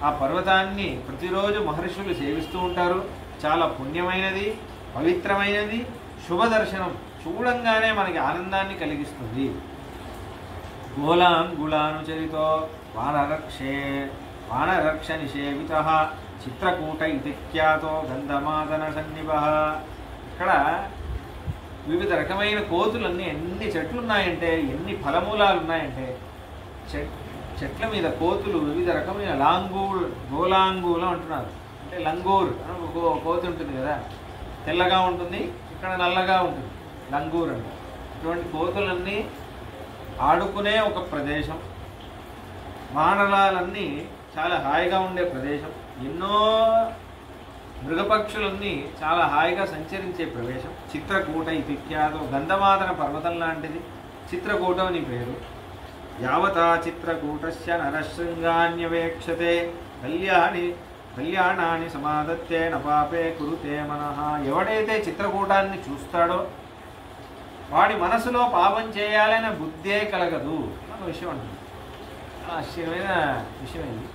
ఆ పర్వతాన్ని ప్రతిరోజు మహర్షులు సేవిస్తూ ఉంటారు. చాలా పుణ్యమైనది, పవిత్రమైనది, శుభదర్శనం, చూడంగానే మనకి ఆనందాన్ని కలిగిస్తుంది. గోలాంగుళానుచరితో వానరక్ష నిషేవిత చిత్రకూట ఇతి ఖ్యాతో గంధమాదన సన్నిభ. ఇక్కడ వివిధ రకమైన కోతులన్నీ, ఎన్ని చెట్లు ఉన్నాయంటే, ఎన్ని ఫలమూలాలు ఉన్నాయంటే, చెట్ల మీద కోతులు వివిధ రకమైన గోలాంగూలం అంటున్నారు. అంటే లంగూర్ అని ఒక కోతి ఉంటుంది కదా, తెల్లగా ఉంటుంది, ఇక్కడ నల్లగా ఉంటుంది, లంగూర్ అంటే. ఇటువంటి కోతులన్నీ ఆడుకునే ఒక ప్రదేశం, వానరాలన్నీ చాలా హాయిగా ఉండే ప్రదేశం, ఎన్నో మృగపక్షులన్నీ చాలా హాయిగా సంచరించే ప్రదేశం. చిత్రకూట ఇది ఖ్యాతం, గంధమాదన పర్వతం లాంటిది చిత్రకూటం అని పేరు. యావతా చిత్రకూటస్య నరశృంగాన్యవేక్షతే కళ్యాణాన్ని సమాదత్తే నపాపే కురుతే మనః. ఎవడైతే చిత్రకూటాన్ని చూస్తాడో వాడి మనసులో పాపం చేయాలనే బుద్ధే కలగదు అన్న విషయం అంటుంది. ఆశ్చర్యమైన విషయం ఇది.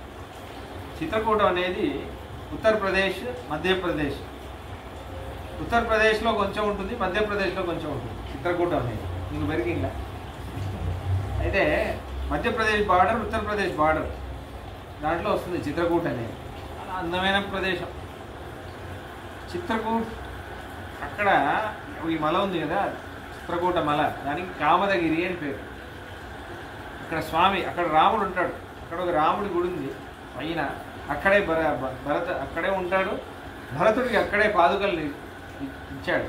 చిత్రకూటం అనేది ఉత్తరప్రదేశ్, మధ్యప్రదేశ్, ఉత్తరప్రదేశ్లో కొంచెం ఉంటుంది, మధ్యప్రదేశ్లో కొంచెం ఉంటుంది చిత్రకూటం అనేది. మీకు పెరిగిందా? అయితే మధ్యప్రదేశ్ బార్డర్, ఉత్తరప్రదేశ్ బార్డర్, దాంట్లో వస్తుంది చిత్రకూట అనేది. చాలా అందమైన ప్రదేశం చిత్రకూట్. అక్కడ ఈ మల ఉంది కదా, చిత్రకూట మల, దానికి కామదగిరి అని పేరు. అక్కడ స్వామి, అక్కడ రాముడు ఉంటాడు, అక్కడ ఒక రాముడి గుడి ఉంది పైన. అక్కడే భరత అక్కడే ఉంటాడు, భరతుడికి అక్కడే పాదుకలు ఇచ్చాడు.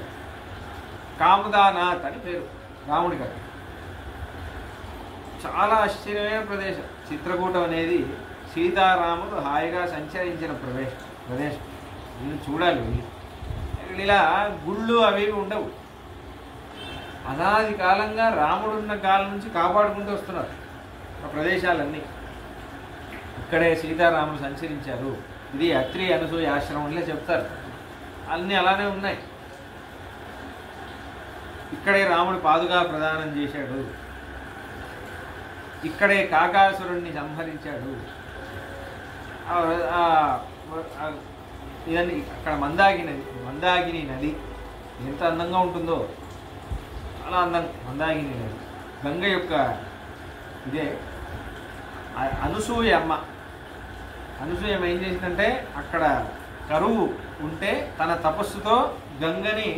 కామదానాథ్ అని పేరు రాముడికి. అక్కడ చాలా ఆశ్చర్యమైన ప్రదేశం చిత్రకూటం అనేది. సీతారాముడు హాయిగా సంచరించిన ప్రదేశం. నేను చూడాలి. ఇలా గుళ్ళు అవి ఉండవు. అనాది కాలంగా రాముడున్న కాలం నుంచి కాపాడుకుంటూ వస్తున్నారు ఆ ప్రదేశాలన్నీ. ఇక్కడే సీతారాములు సంచరించారు. ఇది అత్రి అనసూయ ఆశ్రమంలో చెప్తారు. అన్నీ అలానే ఉన్నాయి. ఇక్కడే రాముడు పాదుగా ప్రదానం చేశాడు, ఇక్కడే కాకాసురుణ్ణి సంహరించాడు. ఇవన్నీ అక్కడ మందాకిని నది ఎంత అందంగా ఉంటుందో, చాలా మందాకిని నది. గంగ యొక్క ఇదే. అనసూయ అమ్మ, అనసూయ ఏం చేసిందంటే, అక్కడ కరువు ఉంటే తన తపస్సుతో గంగని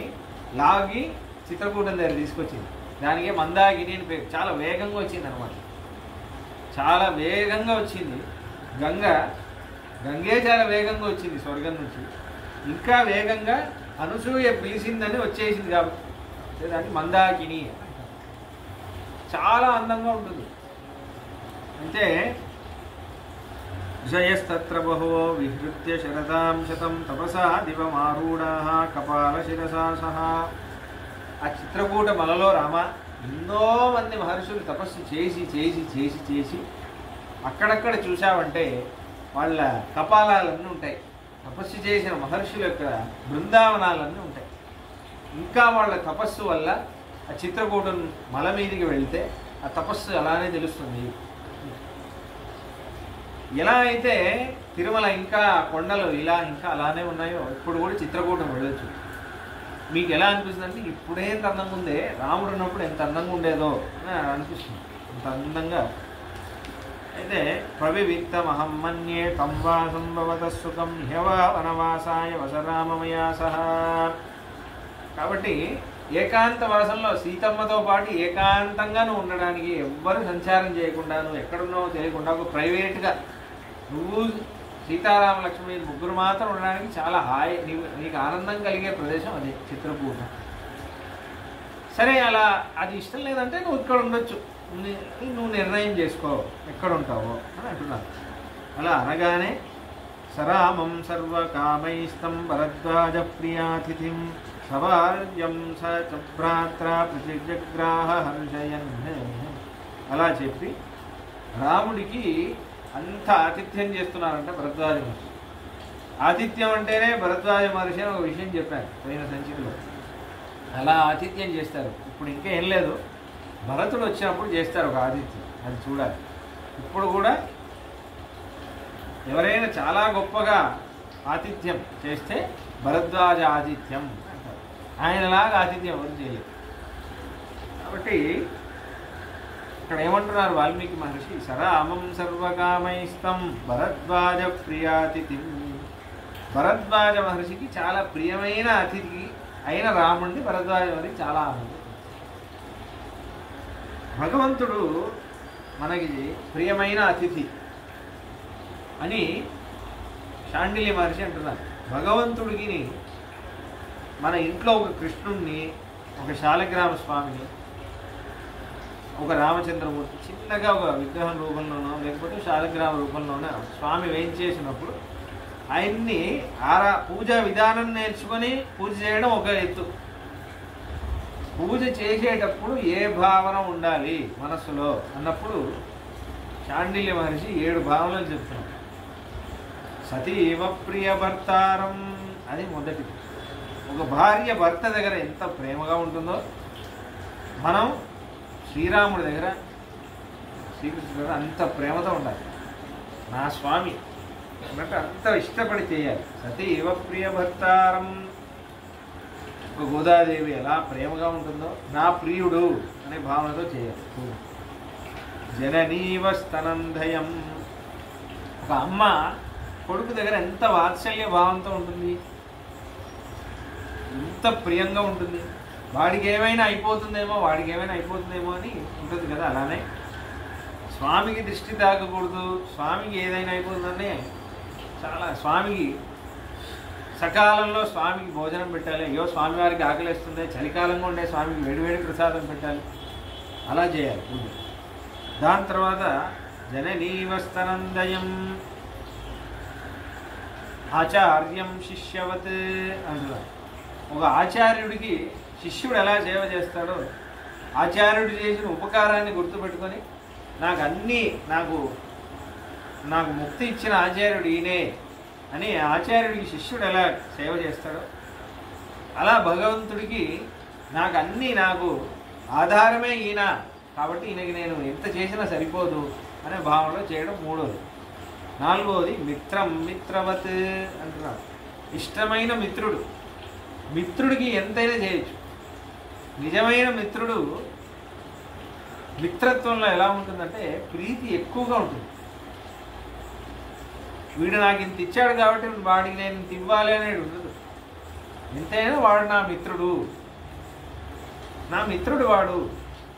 లాగి చిత్రకూటం దగ్గర తీసుకొచ్చింది. దానికే మందాకిని అని పేరు. చాలా వేగంగా వచ్చింది అనమాట, చాలా వేగంగా వచ్చింది. గంగే చాలా వేగంగా వచ్చింది స్వర్గం నుంచి. ఇంకా వేగంగా అనసూయ పిలిచిందని వచ్చేసింది కాబట్టి దాన్ని మందాకిని. చాలా అందంగా ఉంటుంది. అంటే విషయస్తత్ర బహువో విహృత్య శరదాం శతం తపసా దివమారూఢాః కపాల శిరసా సహా. ఆ చిత్రకూట మలలో రామ ఎన్నో మంది మహర్షులు తపస్సు చేసి చేసి చేసి చేసి అక్కడక్కడ చూసావంటే వాళ్ళ కపాలాలన్నీ ఉంటాయి. తపస్సు చేసిన మహర్షుల యొక్క బృందావనాలన్నీ ఉంటాయి. ఇంకా వాళ్ళ తపస్సు వల్ల ఆ చిత్రకూటం మల మీదికి వెళ్తే ఆ తపస్సు అలానే తెలుస్తుంది. ఎలా అయితే తిరుమల ఇంకా కొండలు ఇలా ఇంకా అలానే ఉన్నాయో, ఇప్పుడు కూడా చిత్రకూటం వెళ్ళొచ్చు. మీకు ఎలా అనిపిస్తుంది అంటే, ఇప్పుడే ఎంత అందంగా ఉందే, రాముడు ఉన్నప్పుడు ఎంత అందంగా ఉండేదో అని అనిపిస్తుంది. అంత అందంగా. అయితే ప్రవివిక్తమహం మన్యే తం వా సంభవత సుఖం హ్యవా వనవాసాయ వసరామమయా సహా. కాబట్టి ఏకాంత వాసంలో సీతమ్మతో పాటు ఏకాంతంగా నువ్వు ఉండడానికి, ఎవ్వరు సంచారం చేయకుండా, నువ్వు ఎక్కడున్నావో తెలియకుండా ఒక ప్రైవేట్గా నువ్వు సీతారామ లక్ష్మి ముగ్గురు మాత్రం ఉండడానికి చాలా హాయి, నీకు ఆనందం కలిగే ప్రదేశం అది చిత్రకూట. సరే, అలా అది ఇష్టం లేదంటే నువ్వు ఇక్కడ ఉండొచ్చు, నువ్వు నిర్ణయం చేసుకో ఎక్కడ ఉంటావో అని అంటున్నాను. అలా అనగానే సరామం సర్వకామైస్తం భరద్వాజ ప్రియాతిథిం సవార్యం సభ్రాత్ర ప్రతిజగ్రాహ హర్షయన్. అలా చెప్పి రాముడికి అంత ఆతిథ్యం చేస్తున్నారంట భరద్వాజ మహర్షి. ఆతిథ్యం అంటేనే భరద్వాజ మహర్షి అని ఒక విషయం చెప్పారు పోయిన సంచికలో. అలా ఆతిథ్యం చేస్తారు. ఇప్పుడు ఇంకా ఏం లేదు, భరతుడు వచ్చినప్పుడు చేస్తారు ఒక ఆతిథ్యం, అది చూడాలి. ఇప్పుడు కూడా ఎవరైనా చాలా గొప్పగా ఆతిథ్యం చేస్తే భరద్వాజ ఆతిథ్యం అంటారు. ఆయనలాగా ఆతిథ్యం ఎవరు చేయలేదు. కాబట్టి ఇక్కడ ఏమంటున్నారు వాల్మీకి మహర్షి, సరామం సర్వకామైస్తం భరద్వాజ ప్రియాతిథి. భరద్వాజ మహర్షికి చాలా ప్రియమైన అతిథి అయిన రాముడిని భరద్వాజ మహర్షి చాలా ఆనందం. భగవంతుడు మనకి ప్రియమైన అతిథి అని శాండిల్య మహర్షి అంటున్నారు. భగవంతుడికి మన ఇంట్లో ఒక కృష్ణుణ్ణి, ఒక శాలగ్రామ స్వామిని, ఒక రామచంద్రమూర్తి చిన్నగా ఒక విగ్రహం రూపంలోనో లేకపోతే శాలగ్రామ రూపంలోనో స్వామి వేయించేసినప్పుడు ఆయన్ని పూజా విధానం నేర్చుకొని పూజ చేయడం ఒక ఎత్తు. పూజ చేసేటప్పుడు ఏ భావన ఉండాలి మనస్సులో అన్నప్పుడు శాండిల్య మహర్షి 7 భావనలు చెప్తున్నాడు. సతీవ ప్రియ భర్తారం, అది మొదటిది. ఒక భార్య భర్త దగ్గర ఎంత ప్రేమగా ఉంటుందో మనం శ్రీరాముడి దగ్గర, శ్రీకృష్ణుడి దగ్గర అంత ప్రేమతో ఉండాలి. నా స్వామి అన్నట్టు అంత ఇష్టపడి చేయాలి. సతీవ ప్రియ భర్తారం, ఒక గోదాదేవి ఎలా ప్రేమగా ఉంటుందో నా ప్రియుడు అనే భావనతో చేయాలి. జననీవ స్తనందయం, ఒక అమ్మ కొడుకు దగ్గర ఎంత వాత్సల్య భావంతో ఉంటుంది, ఎంత ప్రియంగా ఉంటుంది. వాడికి ఏమైనా అయిపోతుందేమో అని ఉంటుంది కదా. అలానే స్వామికి దృష్టి తాకకూడదు, స్వామికి ఏదైనా అయిపోతుందని చాలా స్వామికి సకాలంలో స్వామికి భోజనం పెట్టాలి. అయ్యో స్వామివారికి ఆకలిస్తుంది, చలికాలంగా ఉండే స్వామికి వేడివేడి ప్రసాదం పెట్టాలి, అలా చేయాలి పూజ. దాని తర్వాత జననీవస్తనందయం ఆచార్యం శిష్యవత్ అంటున్నారు. ఒక ఆచార్యుడికి శిష్యుడు ఎలా సేవ చేస్తాడో ఆచార్యుడు చేసిన ఉపకారాన్ని గుర్తుపెట్టుకొని నాకు ముక్తి ఇచ్చిన ఆచార్యుడు ఈయనే అని ఆచార్యుడికి శిష్యుడు ఎలా సేవ చేస్తాడో అలా భగవంతుడికి నాకు ఆధారమే ఈయన, కాబట్టి ఈయనకి నేను ఎంత చేసినా సరిపోదు అనే భావనలో చేయడం 3వది. 4వది మిత్రం మిత్రవత్ అంటున్నారు. ఇష్టమైన మిత్రుడికి ఎంతైనా చేయొచ్చు. నిజమైన మిత్రుడు మిత్రత్వంలో ఎలా ఉంటుందంటే ప్రీతి ఎక్కువగా ఉంటుంది. వీడు నాకు ఇంత ఇచ్చాడు కాబట్టి వాడికి నేను ఇంత ఇవ్వాలి అనేది ఉండదు. ఎంతైనా వాడు నా మిత్రుడు వాడు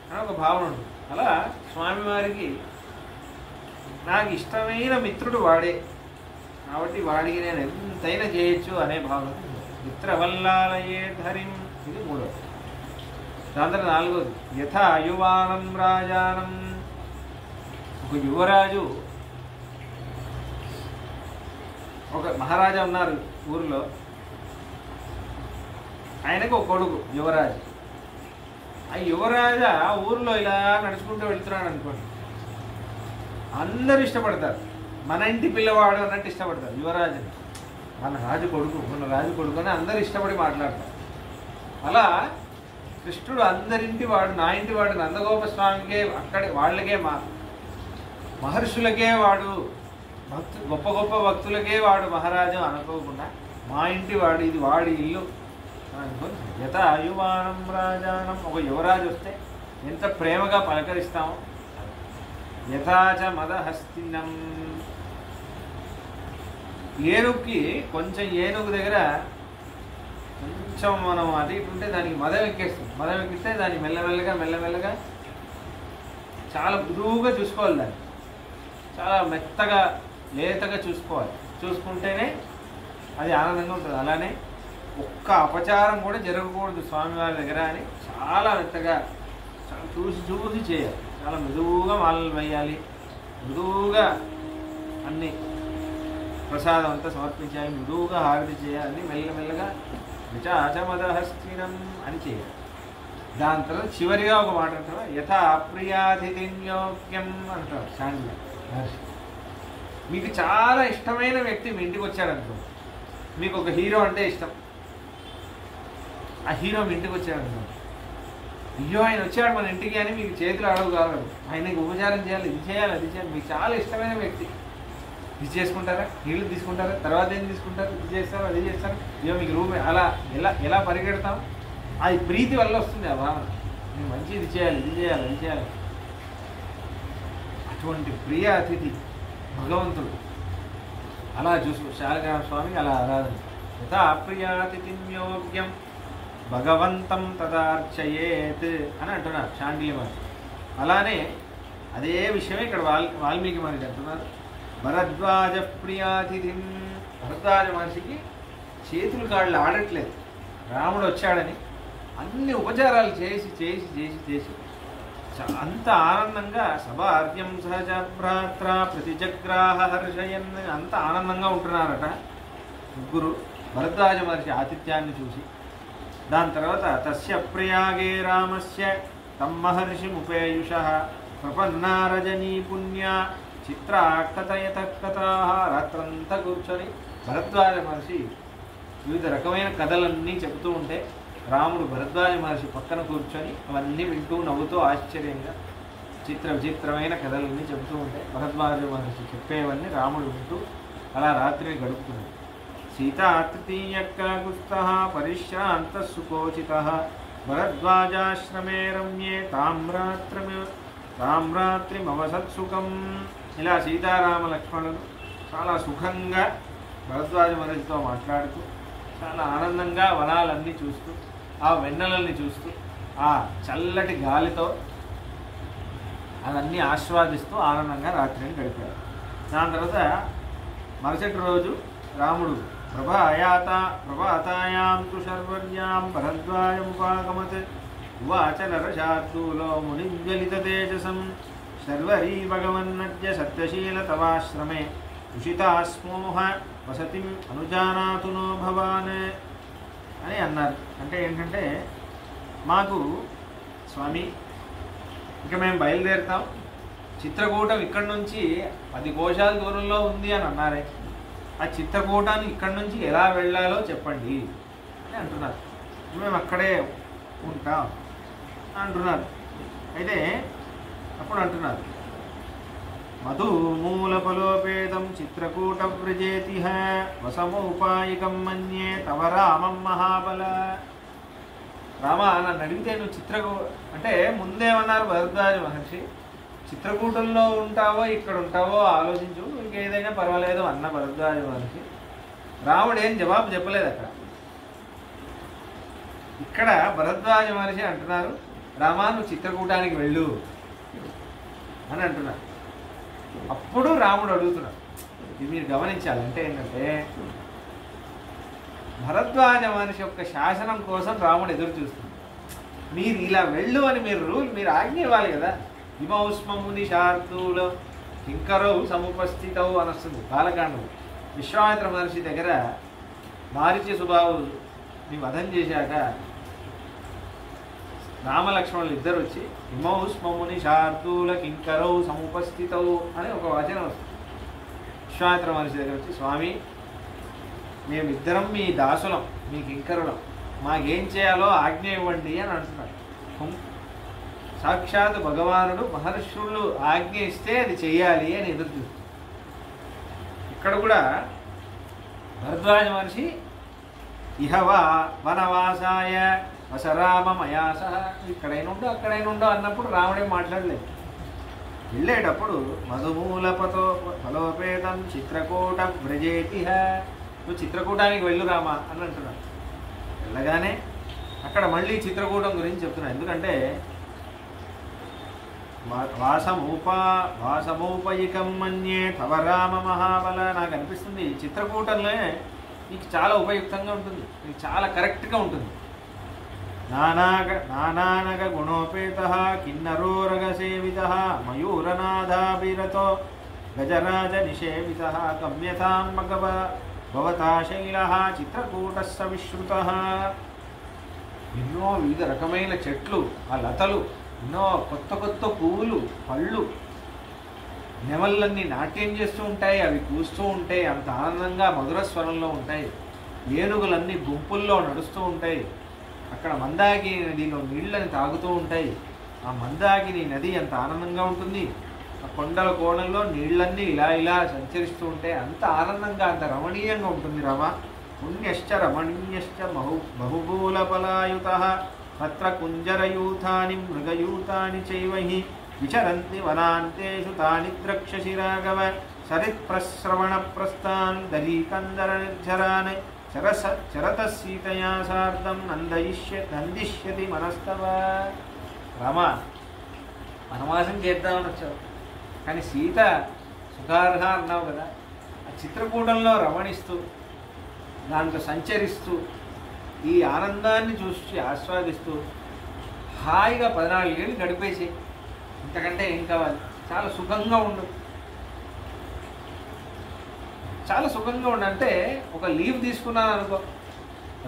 అని ఒక భావన ఉంటుంది. అలా స్వామివారికి నాకు ఇష్టమైన మిత్రుడు వాడే కాబట్టి వాడికి నేను ఎంతైనా చేయొచ్చు అనే భావన. మిత్రవల్లాలయే ధరిం, ఇది 3వది. దాని తర్వాత 4వది యథా యువానం రాజానం. ఒక యువరాజు, ఒక మహారాజా ఉన్నారు ఊరిలో, ఆయనకు ఒక కొడుకు యువరాజు. ఆ యువరాజా ఊరిలో ఇలా నడుచుకుంటూ వెళ్తున్నాడు అనుకోండి, అందరూ ఇష్టపడతారు. మన ఇంటి పిల్లవాడు అన్నట్టు ఇష్టపడతారు యువరాజుని. మన రాజు కొడుకు అని అందరూ ఇష్టపడి మాట్లాడతారు. అలా కృష్ణుడు అందరింటి వాడు, నా ఇంటి వాడు, నందగోప స్వామికే, వాళ్ళకే మహర్షులకే వాడు, గొప్ప గొప్ప భక్తులకే వాడు మహారాజు అనుకోకుండా మా ఇంటి వాడు, ఇది వాడి ఇల్లు అనుకోని యథా యువానం రాజానం. ఒక యువరాజు వస్తే ఎంత ప్రేమగా పలకరిస్తామో. యథాచ మదహస్తినం, ఏనుగు దగ్గర కొంచెం మనం అటు ఇటు ఉంటే దానికి మదం ఎక్కిస్తే దాన్ని మెల్లమెల్లగా చాలా మృదువుగా చూసుకోవాలి. దాన్ని చాలా మెత్తగా లేతగా చూసుకుంటేనే అది ఆనందంగా ఉంటుంది. అలానే ఒక్క అపచారం కూడా జరగకూడదు స్వామివారి దగ్గర అని చాలా మెత్తగా చాలా చూసి చేయాలి. చాలా మృదువుగా మాలలు వేయాలి, మృదువుగా అన్ని ప్రసాదం అంతా సమర్పించాలి, మృదువుగా హారతి చేయాలి, మెల్లమెల్లగా విచాచమదహస్తినం అని చేయాలి. దాని తర్వాత చివరిగా ఒక మాట అంటారు, యథా అప్రియాతిథిన్యోక్యం అంటారు శాండిల్య మహర్షి. మీకు చాలా ఇష్టమైన వ్యక్తి మీ ఇంటికి వచ్చాడనుకో, మీకు ఒక హీరో అంటే ఇష్టం, ఆ హీరో మీ ఇంటికి వచ్చాడనుకో, అయ్యో ఆయన వచ్చాడు మన ఇంటికి అని మీకు చేతులు అడవు కావాలి, ఆయనకి ఉపచారం చేయాలి, ఇది చేయాలి, అది చేయాలి. మీకు చాలా ఇష్టమైన వ్యక్తి ఇది చేసుకుంటారా, నీళ్ళు తీసుకుంటారా, తర్వాత ఏం తీసుకుంటారు, ఇది చేస్తారు, అది చేస్తారు, ఇవో మీకు రూమ్ అలా ఎలా ఎలా పరిగెడతాం. అది ప్రీతి వల్ల వస్తుంది ఆ భావన. నేను మంచి ఇది చేయాలి, ఇది చేయాలి, అది చేయాలి. అటువంటి ప్రియ అతిథి భగవంతుడు. అలా చూసు శాలిగ్రామ స్వామికి అలా ఆరాధన. యథా ప్రియాతిథిం యోగ్యం భగవంతం తదార్చయేత్ అని అంటున్నారు శాండిల్య మహర్షి. అలానే అదే విషయమే ఇక్కడ వాల్మీకి మహర్షి అంటున్నారు. భరద్వాజ ప్రియాతిథిం. భరద్వాజ మహర్షికి చేతులు కాళ్ళు ఆడట్లేదు, రాముడు వచ్చాడని అన్ని ఉపచారాలు చేసి చేసి చేసి చేసి అంత ఆనందంగా సభార్యం సహజ భ్రాత్ర ప్రతిజగ్రాహ హర్షయన్ అంత ఆనందంగా ఉంటున్నారట ముగ్గురు భరద్వాజ మహర్షి ఆతిథ్యాన్ని చూసి. దాని తర్వాత తస్య ప్రయాగే రామస్య తం మహర్షిముపేయుష ప్రపన్నా రజనీ పుణ్య చిత్రాకథయత కథా. రాత్రంతా కూర్చొని భరద్వాజ మహర్షి వివిధ రకమైన కథలన్నీ చెబుతూ ఉంటే రాముడు భరద్వాజ మహర్షి పక్కన కూర్చొని అవన్నీ వింటూ నవ్వుతూ ఆశ్చర్యంగా విచిత్రమైన కథలన్నీ చెబుతూ ఉంటే భరద్వాజ మహర్షి చెప్పేవన్నీ రాముడు వింటూ అలా రాత్రిని గడుపుతున్నాడు. సీతా తృతీయకాగుస్థ పరిశ్రాంత సుకోచిత భరద్వాజాశ్రమే రమ్యే తామ్రాత్రిమవసత్సుఖం. ఇలా సీతారామ లక్ష్మణులు చాలా సుఖంగా భరద్వాజ మహర్షితో మాట్లాడుతూ చాలా ఆనందంగా వనాలన్నీ చూస్తూ ఆ వెన్నెలల్ని చూస్తూ ఆ చల్లటి గాలితో అవన్నీ ఆస్వాదిస్తూ ఆనందంగా రాత్రిని గడిపారు. దాని తర్వాత మరుసటి రోజు రాముడు ప్రభాతాయాం తు శర్వర్యాం భరద్వాజముపాగమత్ ఉవాచ నరశార్దూలో మునిజ్వలిత తేజసం శర్వరీ భగవన్నద్య సత్యశీల తవాశ్రమే ఉషితాస్మోహ వసతిం అనుజానాతు నో భవాన్ అని అన్నారు. అంటే ఏంటంటే మాకు స్వామి ఇక మేము బయలుదేరుతాం, చిత్రకూటం ఇక్కడి నుంచి 10 కోశాల దూరంలో ఉంది అని అన్నారే, ఆ చిత్రకూటాన్ని ఇక్కడి నుంచి ఎలా వెళ్ళాలో చెప్పండి అని అంటున్నారు. మేము అక్కడే ఉంటాం అంటున్నారు. అయితే అప్పుడు అంటున్నారు మధుమూలఫలోపేతం చిత్రకూట వ్రజేతిహ వసమోపాయికం మన్యే తవ రామం మహాబల. రామ నన్ను అడిగితే నువ్వు అంటే ముందేమన్నారు భరద్వాజ మహర్షి, చిత్రకూటంలో ఉంటావో ఇక్కడ ఉంటావో ఆలోచించు, ఇంకేదైనా పర్వాలేదు అన్న భరద్వాజ మహర్షి. రాముడు ఏం జవాబు చెప్పలేదు అక్కడ. ఇక్కడ భరద్వాజ మహర్షి అంటున్నారు రామా నువ్వు చిత్రకూటానికి వెళ్ళు అని అంటున్నారు. అప్పుడు రాముడు అడుగుతున్నాడు. ఇది మీరు గమనించాలి. అంటే ఏంటంటే భరద్వాజ మహర్షి యొక్క శాసనం కోసం రాముడు ఎదురు చూస్తుంది. మీరు ఇలా వెళ్ళు అని మీరు ఆజ్ఞ ఇవ్వాలి కదా. హిమౌష్మముని శార్దూలో కింకరౌ సముపస్థితవు అని వస్తుంది బాలకాండం. విశ్వామిత్ర మహర్షి దగ్గర మారీచి సుబాహుని వధం చేశాక రామలక్ష్మణులు ఇద్దరు వచ్చి హిమౌష్మముని శార్దూల కింకరౌ సముపస్థితవు అని ఒక వచనం వస్తుంది. విశ్వామిత్ర మహర్షి దగ్గర వచ్చి స్వామి మేమిద్దరం మీ దాసులం, మీ కింకరులం, మాకేం చేయాలో ఆజ్ఞ ఇవ్వండి అని అంటున్నాడు. సాక్షాత్ భగవానుడు మహర్షులు ఆజ్ఞ ఇస్తే అది చెయ్యాలి అని ఎదురు చూస్తుంది. ఇక్కడ కూడా భరద్వాజ మహర్షి ఇహవా వనవాసాయ వసరామమయాస ఇక్కడైనా అక్కడైనా అన్నప్పుడు రాముడే మాట్లాడలేదు. వెళ్ళేటప్పుడు మధుమూలపతో ఫలోపేతం చిత్రకూట వ్రజేతిహ నువ్వు చిత్రకూటానికి వెళ్ళు రామా అని అంటున్నాడు. వెళ్ళగానే అక్కడ మళ్ళీ చిత్రకూటం గురించి చెప్తున్నాడు. ఎందుకంటే వాసమోపయికం మన్యే తవ రామ మహాబల. నాకు అనిపిస్తుంది చిత్రకూటంలో నీకు చాలా ఉపయుక్తంగా ఉంటుంది, నీకు చాలా కరెక్ట్గా ఉంటుంది. నానానగ గుణోపేత కిన్నరోరగ సేవిత మయూరనాథాభిరతో గజరాజ నిషేవిత గమ్యతాం భవతా శైల చిత్రకూటస్స విశ్రుత. ఎన్నో వివిధ రకమైన చెట్లు, ఆ లతలు, ఎన్నో కొత్త కొత్త పువ్వులు, పళ్ళు, నెమళ్ళన్నీ నాట్యం చేస్తూ ఉంటాయి, అవి కూస్తూ ఉంటాయి, అంత ఆనందంగా మధుర స్వరంలో ఉంటాయి. ఏనుగులన్నీ గుంపుల్లో నడుస్తూ ఉంటాయి. అక్కడ మందాకిని నదిలో నీళ్ళని తాగుతూ ఉంటాయి. ఆ మందాకిని నది ఎంత ఆనందంగా ఉంటుంది. ఆ కొండల కోణంలో నీళ్ళన్నీ ఇలా ఇలా సంచరిస్తూ ఉంటే అంత ఆనందంగా అంత రమణీయంగా ఉంటుంది రమ. పుణ్యశ్చ రమణీయశ్చ బహుబూలఫలాయుత తత్ర కుంజరయూథాని మృగయూథాని చైవహి విచరంతి వనాంతేషు తాని ద్రక్షసి రాఘవ సరిత్ప్రశ్రవణ ప్రస్థాన్ దలీకందర నిర్జరాన్ చరత సీతయా సార్ధం నందిష్యతి మనస్తవ. రామ, వనవాసం చేద్దామని వచ్చావు, కానీ సీత సుఖార్హ అన్నావు కదా. ఆ చిత్రకూటంలో రమణిస్తూ దాంట్లో సంచరిస్తూ ఈ ఆనందాన్ని చూసి ఆస్వాదిస్తూ హాయిగా 14 ఏళ్ళు గడిపేసి ఇంతకంటే ఏం కావాలి? చాలా సుఖంగా ఉండు, చాలా సుఖంగా ఉండు. అంటే ఒక లీవ్ తీసుకున్నాను అనుకో,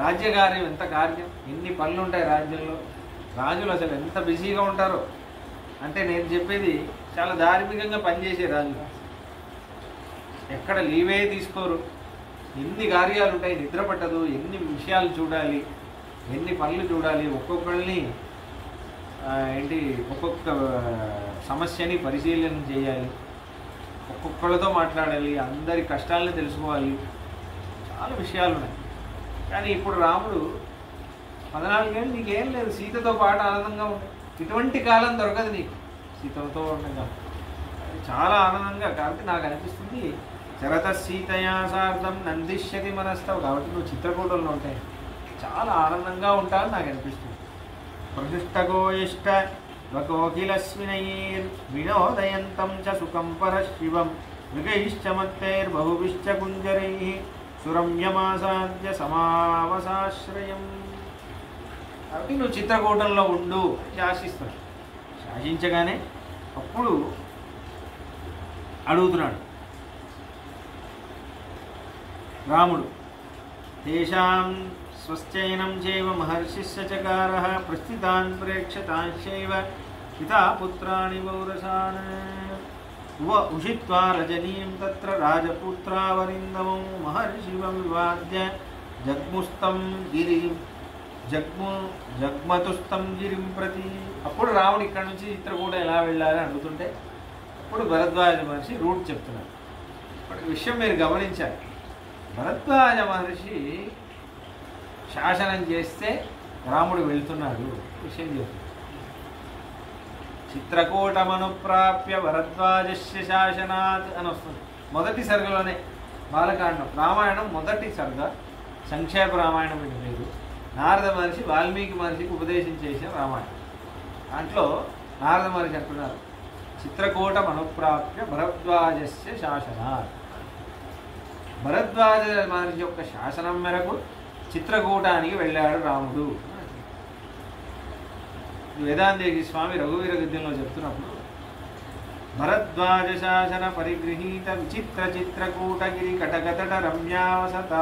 రాజ్యకార్యం ఎంత కార్యం, ఎన్ని పనులు ఉంటాయి రాజ్యంలో, రాజులు అసలు ఎంత బిజీగా ఉంటారో. అంటే నేను చెప్పేది చాలా ధార్మికంగా పనిచేసే రాజులు, ఎక్కడ లీవే తీసుకోరు, ఎన్ని కార్యాలు ఉంటాయి, నిద్ర పట్టదు, ఎన్ని విషయాలు చూడాలి, ఎన్ని పనులు చూడాలి, ఒక్కొక్కరిని ఒక్కొక్క సమస్యని పరిశీలన చేయాలి, ఒక్కొక్కళ్ళతో మాట్లాడాలి, అందరి కష్టాలను తెలుసుకోవాలి, చాలా విషయాలు ఉన్నాయి. కానీ ఇప్పుడు రాముడు 14 ఏళ్ళు నీకేం లేదు, సీతతో పాటు ఆనందంగా ఉంది. ఇటువంటి కాలం దొరకదు నీకు సీతతో ఉండగా, చాలా ఆనందంగా. కాబట్టి నాకు అనిపిస్తుంది చరత సీతయా సార్ధం నందిష్యతి మనస్తవ. కాబట్టి నువ్వు చిత్రకూటంలో ఉంటాయి చాలా ఆనందంగా ఉంటావు నాకు అనిపిస్తుంది. ప్రతిష్టగోయిష్ట వకోకిలస్వినైర్ వినోదయంతం చ సుఖం పరశివం మృగైశ్చ మత్తైర్బహుభిశ్చ కుంజరైః సురమ్యమాసాద్య సమావసాశ్రయం. కాబట్టి నువ్వు చిత్రకూటంలో ఉండు శాసిస్తాడు. శాసించగానే అప్పుడు అడుగుతున్నాడు రాముడు, తేషాం స్వశ్చయనం చైవ మహర్షిశ్చ చకారః ప్రస్థితాన్ ప్రేక్షతాంశైవ పితా పుత్రాణి పౌరసాన్ ఉషిత్వా రజనీం తత్ర రాజపుత్రావరిందమం మహర్షివం వివాద్య జగ్ముస్తం గిరిం జగ్మతుస్తం గిరిం ప్రతి. అప్పుడు రాముడు ఇక్కడ నుంచి చిత్రకూట ఎలా వెళ్ళాలి అడుగుతుంటే అప్పుడు భరద్వాజ మహర్షి రూట్ చెప్తున్నాడు. ఇప్పటి విషయం మీరు గమనించాలి, భరద్వాజ మహర్షి శాసనం చేస్తే రాముడు వెళ్తున్నాడు విషయం చెప్తున్నాడు. చిత్రకూటమనుప్రాప్య భరద్వాజస్య శాసనాత్ అని వస్తుంది మొదటి సర్గలోనే. బాలకాండం రామాయణం మొదటి సర్గ, సంక్షేప రామాయణం ఇది లేదు. నారద మహర్షి వాల్మీకి మహర్షికి ఉపదేశం చేసిన రామాయణం. దాంట్లో నారద మహర్షి అంటున్నారు చిత్రకూటమనుప్రాప్య భరద్వాజస్య శాసనాత్. భరద్వాజ మహర్షి యొక్క శాసనం మేరకు చిత్రకూటానికి వెళ్ళాడు రాముడు. వేదాంతేకి స్వామి రఘువీర గద్యంలో చెప్తున్నప్పుడు భరద్వాజ శాసన పరిగృహీత విచిత్ర చిత్రకూటగిరి కటకతట రమ్యావసత.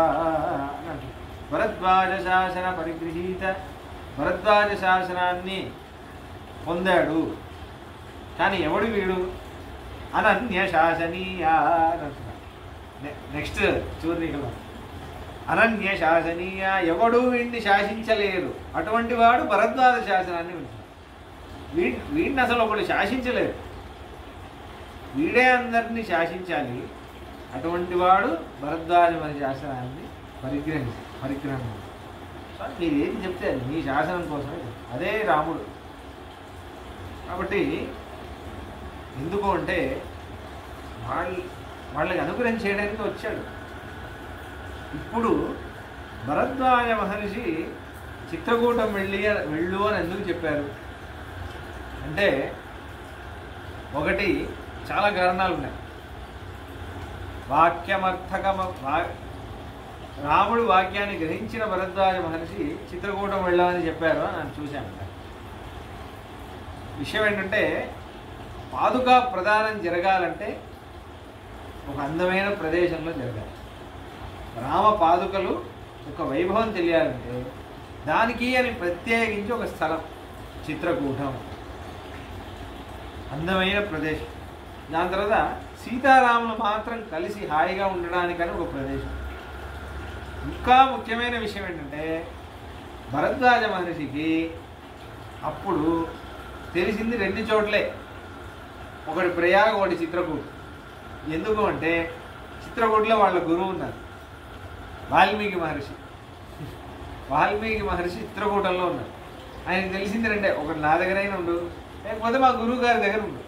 భరద్వాజ శాసన పరిగృహీత, భరద్వాజ శాసనాన్ని పొందాడు. కానీ ఎవడు వీడు? అనన్య శాసనీయ అంటున్నాడు. నెక్స్ట్ చూర్ణికలో అనన్య శాసనీయ, ఎవడు వీడిని శాసించలేరు, అటువంటి వాడు భరద్వాజ శాసనాన్ని వింటున్నాడు. వీడిని అసలు ఒకడు శాసించలేరు, వీడే అందరినీ శాసించాలి. అటువంటి వాడు భరద్వాజ మన శాసనాన్ని పరిగ్రహం. మీరు ఏది చెప్తే అది నీ శాసనం కోసమే, అదే రాముడు. కాబట్టి ఎందుకు అంటే వాళ్ళకి అనుగ్రహం చేయడానికి వచ్చాడు. ఇప్పుడు భరద్వాజ మహర్షి చిత్రకూటం వెళ్ళు అని ఎందుకు చెప్పారు అంటే ఒకటి చాలా కారణాలు ఉన్నాయి. రాముడు వాక్యాన్ని గ్రహించిన భరద్వాజ మహర్షి చిత్రకూటం వెళ్ళామని చెప్పారు అని నేను చూశాను. విషయం ఏంటంటే పాదుకా ప్రదానం జరగాలంటే ఒక అందమైన ప్రదేశంలో జరగాలి. రామ పాదుకలు ఒక వైభవం తెలియాలంటే దానికి అని ప్రత్యేకించి ఒక స్థలం చిత్రకూటం, అందమైన ప్రదేశం. దాని తర్వాత సీతారాములు మాత్రం కలిసి హాయిగా ఉండడానికని ఒక ప్రదేశం. ఇంకా ముఖ్యమైన విషయం ఏంటంటే భరద్వాజ మహర్షికి అప్పుడు తెలిసింది 2 చోట్లే. ఒకటి ప్రయాగ, ఒకటి చిత్రకూట. ఎందుకు అంటే చిత్రకూటలో వాళ్ళ గురువు ఉన్నారు, వాల్మీకి మహర్షి. వాల్మీకి మహర్షి చిత్రకూటంలో ఉన్నారు. ఆయనకు తెలిసింది రెండే, ఒకటి నా దగ్గరైనా ఉండు, లేకపోతే మా గురువు గారి దగ్గర ఉండు,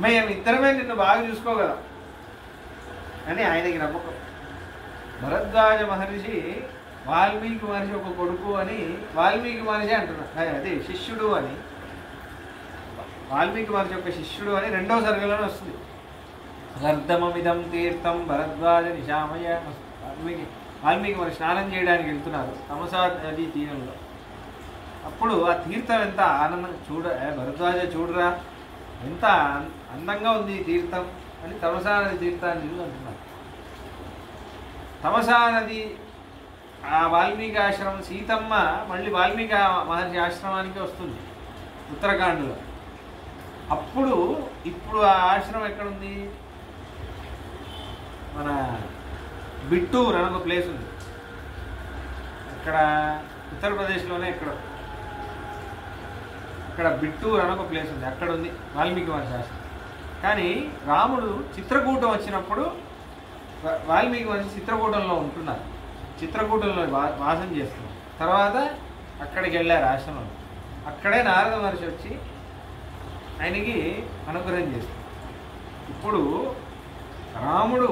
మేము ఇద్దరమే నిన్ను బాగా చూసుకోగలం అని ఆయనకి నమ్మకం. భరద్వాజ మహర్షి వాల్మీకి మహర్షి ఒక కొడుకు అని వాల్మీకి మహర్షి అంటున్నారు, అదే శిష్యుడు అని. వాల్మీకి మహర్షి యొక్క శిష్యుడు అని 2వ సర్గలోనే వస్తుంది. గర్ధమమిదం తీర్థం భరద్వాజ నిశామయ. వాల్మీకి మహర్షి స్నానం చేయడానికి వెళ్తున్నారు తమసా నది తీరంలో. అప్పుడు ఆ తీర్థం ఎంత ఆనందం భరద్వాజ చూడరా ఎంత అందంగా ఉంది ఈ తీర్థం అని తమసా నది తీర్థాన్ని అంటున్నారు. తమసా నది ఆ వాల్మీకి ఆశ్రమం, సీతమ్మ మళ్ళీ వాల్మీకి మహర్షి ఆశ్రమానికి వస్తుంది ఉత్తరాఖండ్లో. అప్పుడు ఇప్పుడు ఆ ఆశ్రమం ఎక్కడుంది, మన బిట్టూర్ అని ఒక ప్లేస్ ఉంది, అక్కడ ఉత్తరప్రదేశ్లోనే అక్కడ బిట్టూర్ అని ఒక ప్లేస్ ఉంది, అక్కడ ఉంది వాల్మీకి మహర్షి ఆశ్రమం. కానీ రాముడు చిత్రకూటం వచ్చినప్పుడు వాల్మీకి మహర్షి చిత్రకూటంలో ఉంటున్నారు, చిత్రకూటంలో వాసం చేస్తున్నారు. తర్వాత అక్కడికి వెళ్ళారు ఆశ్రమం. అక్కడే నారద మహర్షి వచ్చి ఆయనకి అనుగ్రహం చేస్తారు. ఇప్పుడు రాముడు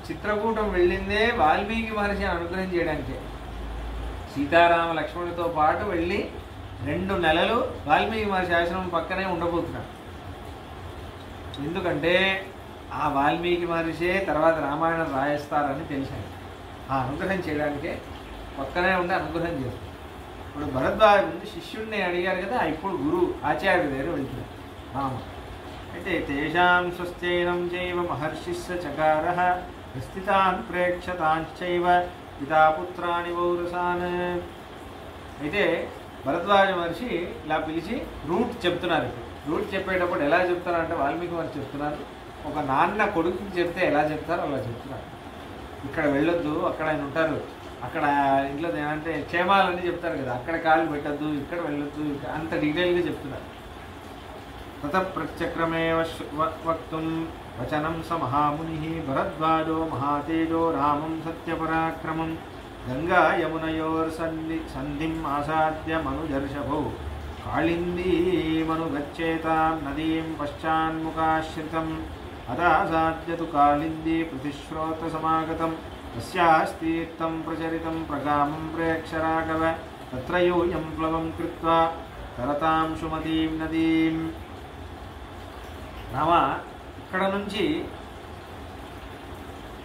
చిత్రకూటం వెళ్ళిందే వాల్మీకి మహర్షి అనుగ్రహం చేయడానికే. సీతారామ లక్ష్మణుడితో పాటు వెళ్ళి 2 నెలలు వాల్మీకి మహర్షి ఆశ్రమం పక్కనే ఉండబోతున్నాడు. ఎందుకంటే ఆ వాల్మీకి మహర్షే తర్వాత రామాయణం రాయేస్తారని తెలిసాను. ఆ అనుగ్రహం చేయడానికే పక్కనే ఉండి అనుగ్రహం చేస్తారు. ఇప్పుడు భరద్వాజ ముందు శిష్యుడిని అడిగారు కదా, ఇప్పుడు గురువు ఆచార్యుడి దగ్గర వెళ్తున్నారు రాముడు. అయితే తేషాం స్వస్థైనం చైవ మహర్షిస్స చకారః స్థితాన్ ప్రేక్షతాంశ్చైవ పితాపుత్రాణి పౌరసాన్. అయితే భరద్వాజ మహర్షి ఇలా పిలిచి రూట్ చెప్తున్నారు. రూట్ చెప్పేటప్పుడు ఎలా చెప్తారంటే వాల్మీకి మహర్షి చెప్తున్నారు, ఒక నాన్న కొడుకుకి చెప్తే ఎలా చెప్తారో అలా చెప్తున్నారు. ఇక్కడ వెళ్ళొద్దు, అక్కడ ఆయన ఉంటారు, అక్కడ ఇంట్లో అంటే క్షేమాలన్నీ చెప్తారు కదా, అక్కడ కాళ్ళు పెట్టద్దు, ఇక్కడ వెళ్ళొద్దు, అంత డీటెయిల్గా చెప్తున్నారు. తత ప్రత్యక్రమే వక్తుం వచనం స మహాముని భరద్వాజో మహాతేజో రామం సత్యపరాక్రమం గంగా యమునయోర్ సంధిం ఆసాద్య మనుజర్షభౌ కాళిందీమనుగచ్చేతాం నదీం పశ్చాన్ముఖాశ్రితం అదాసాద్యతు కాళిందీ ప్రతిశ్రోత సమాగతం తస్యాస్తీర్థం ప్రచరితం ప్రగామం ప్రేక్షరాఘవ తత్ర యూయం ప్లవం కృత్వా తరతాం సుమతీం నదీం. రామ ఇక్కడ నుంచి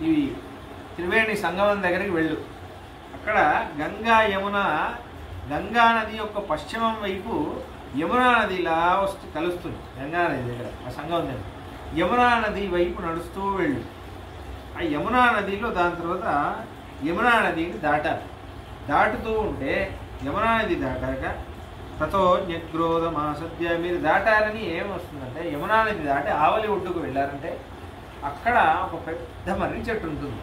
ఈ త్రివేణి సంగమం దగ్గరికి వెళ్ళు. అక్కడ గంగా యమున, గంగా నది యొక్క పశ్చిమం వైపు యమునా నది ఇలా వస్తూ కలుస్తుంది. గంగా నది దగ్గర ఆ సంగమం దగ్గర యమునా నది వైపు నడుస్తూ వెళ్ళు. ఆ యమునా నదిలో దాని తర్వాత యమునా నదిని దాటాలి. దాటుతూ ఉంటే యమునా నది దాటాక తతో న్యగ్రోధమాసద్య, మీరు దాటాలని ఏమొస్తుందంటే యమునా నది దాటి ఆవలి ఒడ్డుకు వెళ్ళారంటే అక్కడ ఒక పెద్ద మర్రి చెట్టు ఉంటుంది.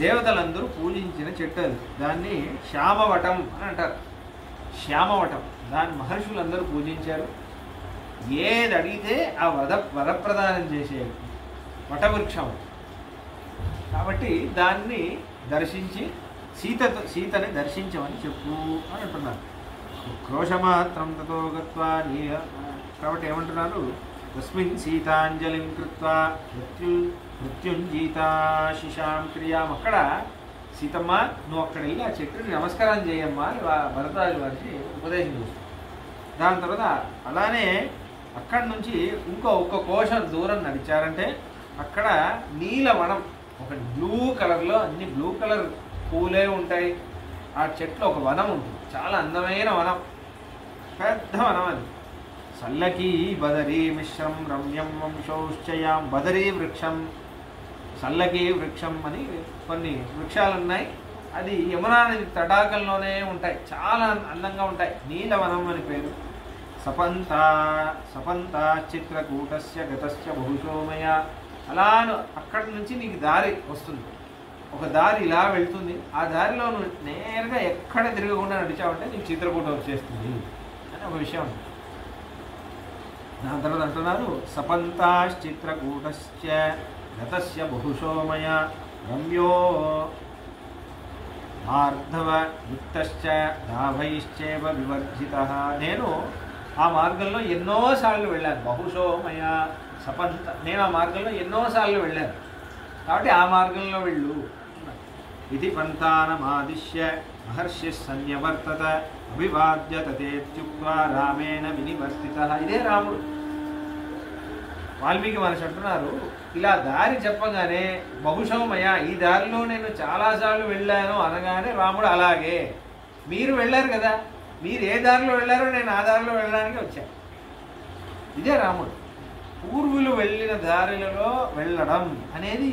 దేవతలందరూ పూజించిన చెట్టు అది. దాన్ని శ్యామవటం అని అంటారు. శ్యామవటం దాన్ని మహర్షులందరూ పూజించారు. ఏది అడిగితే ఆ వరప్రదానం చేసే వటవృక్షం. కాబట్టి దాన్ని దర్శించి సీతని దర్శించమని చెప్పు అని అంటున్నారు. క్రోశమాత్రం తతో గత్వా కాబట్టి ఏమంటున్నారు, తస్మిన్ సీతాంజలిం కృత్వా మృత్యుంజీతాశిషాం క్రియాం. అక్కడ సీతమ్మ నువ్వు అక్కడ వెళ్ళి ఆ చెట్టుని నమస్కారం చేయమ్మా అని భరద్వాజ మహర్షి ఉపదేశం చేస్తుంది. దాని తర్వాత అలానే అక్కడి నుంచి ఒక్క కోశం దూరం నడిచారంటే అక్కడ నీలవనం, ఒక బ్లూ కలర్లో అన్ని బ్లూ కలర్ పూలే ఉంటాయి. ఆ చెట్లు ఒక వనం ఉంటుంది, చాలా అందమైన వనం, పెద్ద వనం అది. సల్లకీ బదరీ మిశ్రం రమ్యం వంశౌశ్చయాం. బదరీ వృక్షం, సల్లకీ వృక్షం అని కొన్ని వృక్షాలు ఉన్నాయి. అది యమునా నది తటాకంలోనే ఉంటాయి, చాలా అందంగా ఉంటాయి. నీలవనం అని పేరు. సపంతా చిత్రకూటస్య గతస్య బహుశోమయ. అలా అక్కడి నుంచి నీకు దారి వస్తుంది, ఒక దారి ఇలా వెళ్తుంది. ఆ దారిలో నువ్వు నేరుగా ఎక్కడ తిరగకుండా నడిచావంటే నీకు చిత్రకూటం వచ్చేస్తుంది అని ఒక విషయం ఉంది. దాని తర్వాత అంటున్నారు సపంతాశ్చిత్రకూటశ్చ గతస్య బహుశోమయ రమ్యో మార్ధవ యుక్తశ్చ దాభైశ్చేవ వివర్జితః. నేను ఆ మార్గంలో ఎన్నోసార్లు వెళ్ళాను. బహుశోమయ సపంత, నేను ఆ మార్గంలో ఎన్నోసార్లు వెళ్ళాను కాబట్టి ఆ మార్గంలో వెళ్ళు. ఇది పంతానమాదిశ్య మహర్షి సన్యవర్తత అభివాద్య తతేత్యుక్త్వా రామేణ వినివర్తితః. ఇదే రాముడు. వాల్మీకి మహర్షి అంటున్నారు, ఇలా దారి చెప్పగానే బహుశోమయ, ఈ దారిలో నేను చాలాసార్లు వెళ్ళాను అనగానే రాముడు అలాగే. మీరు వెళ్ళారు కదా, మీరు ఏ దారిలో వెళ్ళారో నేను ఆ దారిలో వెళ్ళడానికి వచ్చాను. ఇదే రాముడు. పూర్వులు వెళ్ళిన దారిలలో వెళ్ళడం అనేది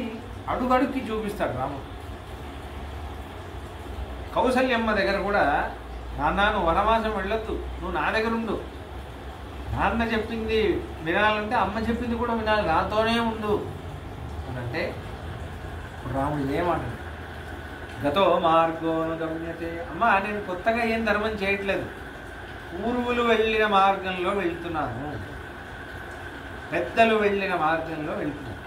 అడుగడుక్కి చూపిస్తాడు రాముడు. కౌసల్యమ్మ దగ్గర కూడా, నాన్న నువ్వు వనవాసం వెళ్ళొద్దు, నువ్వు నా దగ్గర ఉండు. నాన్న చెప్పింది వినాలంటే అమ్మ చెప్పింది కూడా వినాలి, నాతోనే ఉండు అని అంటే రాముడు ఇదేమంటాడు, గతో మార్గోనుగమ్యతే. అమ్మ నేను కొత్తగా ఏం ధర్మం చేయట్లేదు, పూర్వులు వెళ్ళిన మార్గంలో వెళ్తున్నాను, పెద్దలు వెళ్ళిన మార్గంలో వెళ్తున్నాను,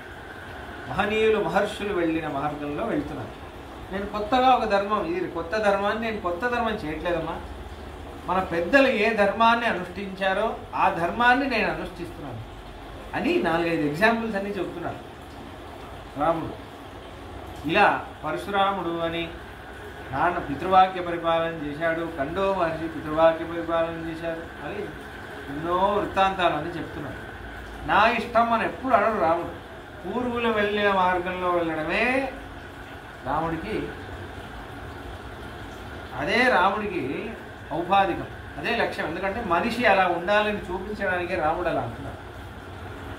మహనీయులు మహర్షులు వెళ్ళిన మార్గంలో వెళ్తున్నాను. నేను కొత్తగా ఒక ధర్మం, ఇది కొత్త ధర్మాన్ని నేను కొత్త ధర్మం చేయట్లేదమ్మా. మన పెద్దలు ఏ ధర్మాన్ని అనుష్ఠించారో ఆ ధర్మాన్ని నేను అనుష్ఠిస్తున్నాను అని 4-5 ఎగ్జాంపుల్స్ అన్నీ చెప్తున్నాడు రాముడు. ఇలా పరశురాముడు అని నాన్న పితృవాక్య పరిపాలన చేశాడు, కండో మహర్షి పితృవాక్య పరిపాలన చేశారు అని ఎన్నో వృత్తాంతాలని చెప్తున్నాడు. నా ఇష్టం అని ఎప్పుడు అడడు రాముడు. పూర్వులు వెళ్ళిన మార్గంలో వెళ్ళడమే రాముడికి, అదే రాముడికి ఔపాధికం, అదే లక్ష్యం. ఎందుకంటే మనిషి అలా ఉండాలని చూపించడానికే రాముడు అలా అంటున్నాడు.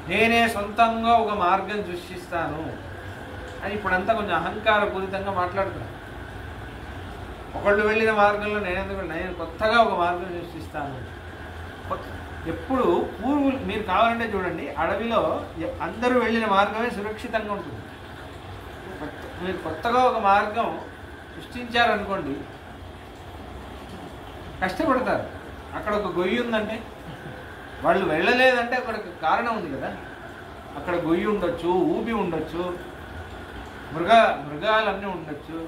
నేనే సొంతంగా ఒక మార్గం సృష్టిస్తాను అని ఇప్పుడంతా కొంచెం అహంకారపూరితంగా మాట్లాడుతున్నాను. ఒకళ్ళు వెళ్ళిన మార్గంలో నేను కొత్తగా ఒక మార్గం సృష్టిస్తాను. ఎప్పుడు పూర్వులు, మీరు కావాలంటే చూడండి, అడవిలో అందరూ వెళ్ళిన మార్గమే సురక్షితంగా ఉంటుంది. మీరు కొత్తగా ఒక మార్గం సృష్టించారనుకోండి, కష్టపడతారు. అక్కడ ఒక గొయ్యి ఉందంటే, వాళ్ళు వెళ్ళలేదంటే అక్కడ ఒక కారణం ఉంది కదా. అక్కడ గొయ్యి ఉండొచ్చు, ఊపి ఉండొచ్చు, మృగాలన్నీ ఉండొచ్చు.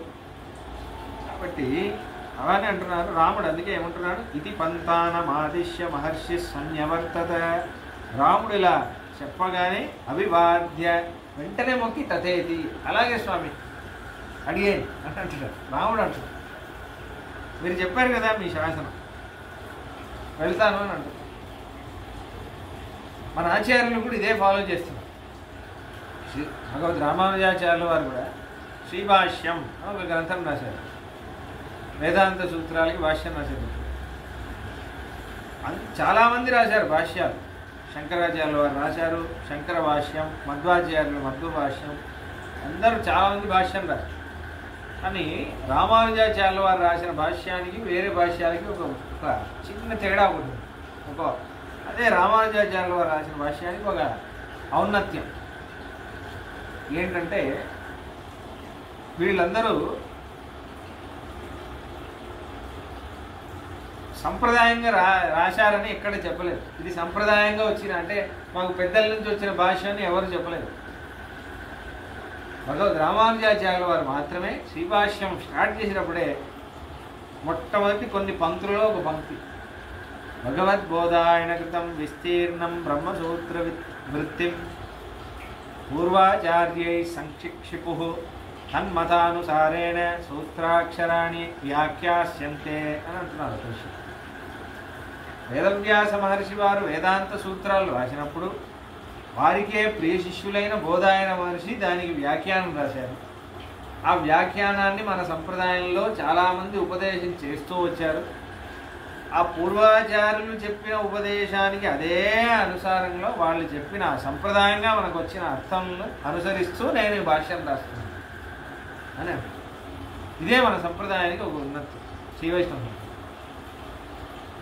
కాబట్టి అలానే అంటున్నారు రాముడు. అందుకే ఏమంటున్నాడు, ఇది పంతానమాదిశ్య మహర్షి సన్యవర్తత. రాముడు ఇలా చెప్పగానే అభివాద్య, వెంటనే మొక్కి తథేతి, అలాగే స్వామి అడిగేయండి అని అంటున్నాడు రాముడు. అంటున్నాడు, మీరు చెప్పారు కదా మీ శాసనం, వెళ్తాను అని అంటున్నారు. మన ఆచార్యులు కూడా ఇదే ఫాలో చేస్తున్నారు. భగవద్ రామానుజాచార్యుల వారు కూడా శ్రీభాష్యం అని ఒక గ్రంథం రాశారు. వేదాంత సూత్రాలకి భాష్యం రాశారు. చాలామంది రాశారు భాష్యాలు. శంకరాచార్యుల వారు రాశారు శంకర భాష్యం, మధ్వాచార్యులు మధ్వ భాష్యం, అందరూ చాలామంది భాష్యం రాశారు. కానీ రామానుజాచార్యుల వారు రాసిన భాష్యానికి వేరే భాష్యాలకి ఒక చిన్న తేడా ఉంటుంది. అదే రామానుజాచార్యుల వారు రాసిన భాష్యానికి ఒక ఔన్నత్యం ఏంటంటే, వీళ్ళందరూ సంప్రదాయంగా రాశారని ఎక్కడ చెప్పలేదు. ఇది సంప్రదాయంగా వచ్చిన, అంటే మాకు పెద్దల నుంచి వచ్చిన భాష అని ఎవరు చెప్పలేదు. భగవద్ రామానుజాచార్యుల వారు మాత్రమే శ్రీభాష్యం స్టార్ట్ చేసినప్పుడే మొట్టమొదటి కొన్ని పంక్తులలో ఒక పంక్తి, భగవద్బోధాయన కృతం విస్తీర్ణం బ్రహ్మసూత్ర వృత్తిం పూర్వాచార్యై సంక్షిక్షిపు తన్మతానుసారేణ సూత్రాక్షరాణి వ్యాఖ్యాస్యంతే అని అంటున్నారు ఋషి. వేదవ్యాస మహర్షి వారు వేదాంత సూత్రాలు రాసినప్పుడు వారికే ప్రియ శిష్యులైన బోధాయన మహర్షి దానికి వ్యాఖ్యానం రాశారు. ఆ వ్యాఖ్యానాన్ని మన సంప్రదాయంలో చాలామంది ఉపదేశం చేస్తూ వచ్చారు. ఆ పూర్వాచార్యులు చెప్పిన ఉపదేశానికి అదే అనుసారంలో వాళ్ళు చెప్పిన సంప్రదాయంగా మనకు వచ్చిన అర్థంను అనుసరిస్తూ నేను ఈ భాష్యం రాస్తున్నాను అని. ఇదే మన సంప్రదాయానికి ఒక ఉన్నతి శ్రీ వైష్ణవం.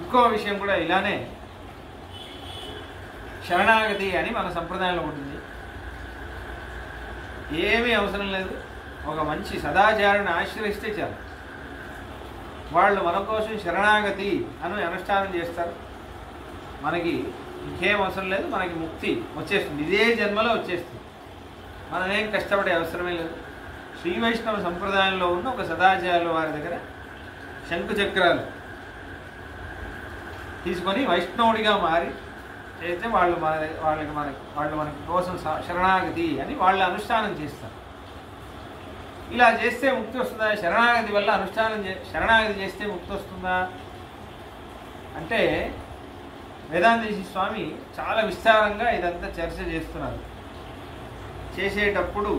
ఇంకో విషయం కూడా ఇలానే, శరణాగతి అని మన సంప్రదాయంలో ఉంటుంది. ఏమీ అవసరం లేదు, ఒక మంచి సదాచారాన్ని ఆశ్రయిస్తే చాలు. వాళ్ళు మన కోసం శరణాగతి అని అనుష్ఠానం చేస్తారు. మనకి ఇంకేం అవసరం లేదు, మనకి ముక్తి వచ్చేస్తుంది, ఇదే జన్మలో వచ్చేస్తుంది, మనమేం కష్టపడే అవసరమే లేదు. శ్రీ వైష్ణవ సంప్రదాయంలో ఉన్న ఒక సదాచార్యుల వారి దగ్గర శంకు చక్రాలు తీసుకొని వైష్ణవుడిగా మారి చేస్తే వాళ్ళు మనకి కోసం శరణాగతి అని వాళ్ళు అనుష్ఠానం చేస్తారు. ఇలా చేస్తే ముక్తి వస్తుందా? శరణాగతి వల్ల శరణాగతి చేస్తే ముక్తి వస్తుందా అంటే వేదాంతేశి స్వామి చాలా విస్తారంగా ఇదంతా చర్చ చేస్తున్నారు. చేసేటప్పుడు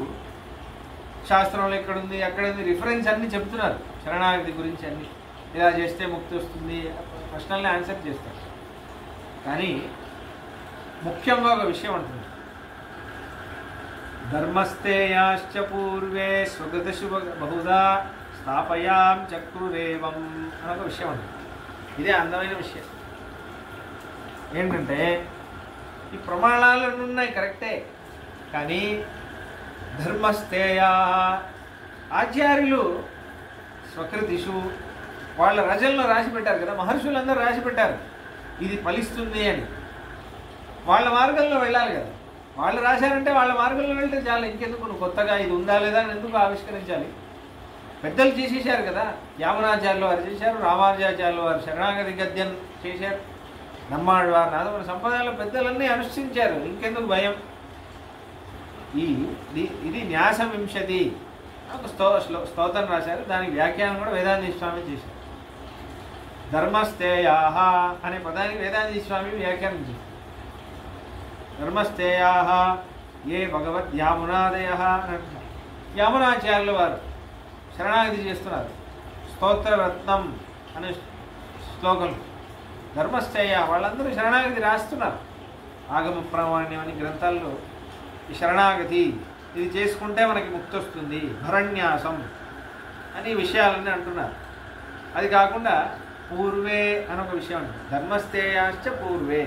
శాస్త్రంలో ఎక్కడుంది అక్కడుంది రిఫరెన్స్ అన్నీ చెప్తున్నారు, శరణాగతి గురించి అన్నీ, ఇలా చేస్తే ముక్తి వస్తుంది, ప్రశ్నల్ని ఆన్సర్ చేస్తారు. కానీ ముఖ్యంగా ఒక విషయం అంటుంది, ధర్మస్థేయాశ్చ పూర్వే స్వగత శుభ బహుదా స్థాపయాం చక్రురేవం అని ఒక విషయం అంటుంది. ఇదే అందమైన విషయం. ఏంటంటే ఈ ప్రమాణాలు ఉన్నాయి కరెక్టే, కానీ ధర్మస్థేయా ఆచార్యులు స్వకృతిషు వాళ్ళ రచనలో రాసి పెట్టారు కదా, మహర్షులందరూ రాసి పెట్టారు ఇది ఫలిస్తుంది అని. వాళ్ళ మార్గంలో వెళ్ళాలి కదా, వాళ్ళు రాశారంటే వాళ్ళ మార్గంలో వెళ్తే చాలు, ఇంకెందుకు నువ్వు కొత్తగా ఇది ఉందా లేదా అని ఎందుకు ఆవిష్కరించాలి? పెద్దలు చేసేసారు కదా, యామునాచార్యులు వారు చేశారు, రామానుజాచార్యులు వారు శరణాగతి గద్యం చేశారు, నమ్మాడు వారు నాదముల సంప్రదాయంలో పెద్దలన్నీ అనుష్ఠించారు, ఇంకెందుకు భయం? ఇది న్యాస వింశతి ఒక స్తోత్రం రాశారు, దానికి వ్యాఖ్యానం కూడా వేదాంతేశి స్వామి చేశారు. ధర్మస్థేయా అనే పదానికి వేదాంతేశి స్వామి వ్యాఖ్యానం చేశారు. ధర్మస్థేయా ఏ భగవద్ యామునాదయ అని అంటున్నారు. యామునాచార్యుల వారు శరణాగతి చేస్తున్నారు, స్తోత్రరత్నం అనే శ్లోకం. ధర్మస్థేయ వాళ్ళందరూ శరణాగతి రాస్తున్నారు, ఆగమ ప్రామాణ్యం అని గ్రంథాల్లో ఈ శరణాగతి ఇది చేసుకుంటే మనకి ముక్తి వస్తుంది, భరణ్యాసం అని విషయాలన్నీ అంటున్నారు. అది కాకుండా పూర్వే అని ఒక విషయం ఉంటుంది, ధర్మస్థేయాశ్చ పూర్వే.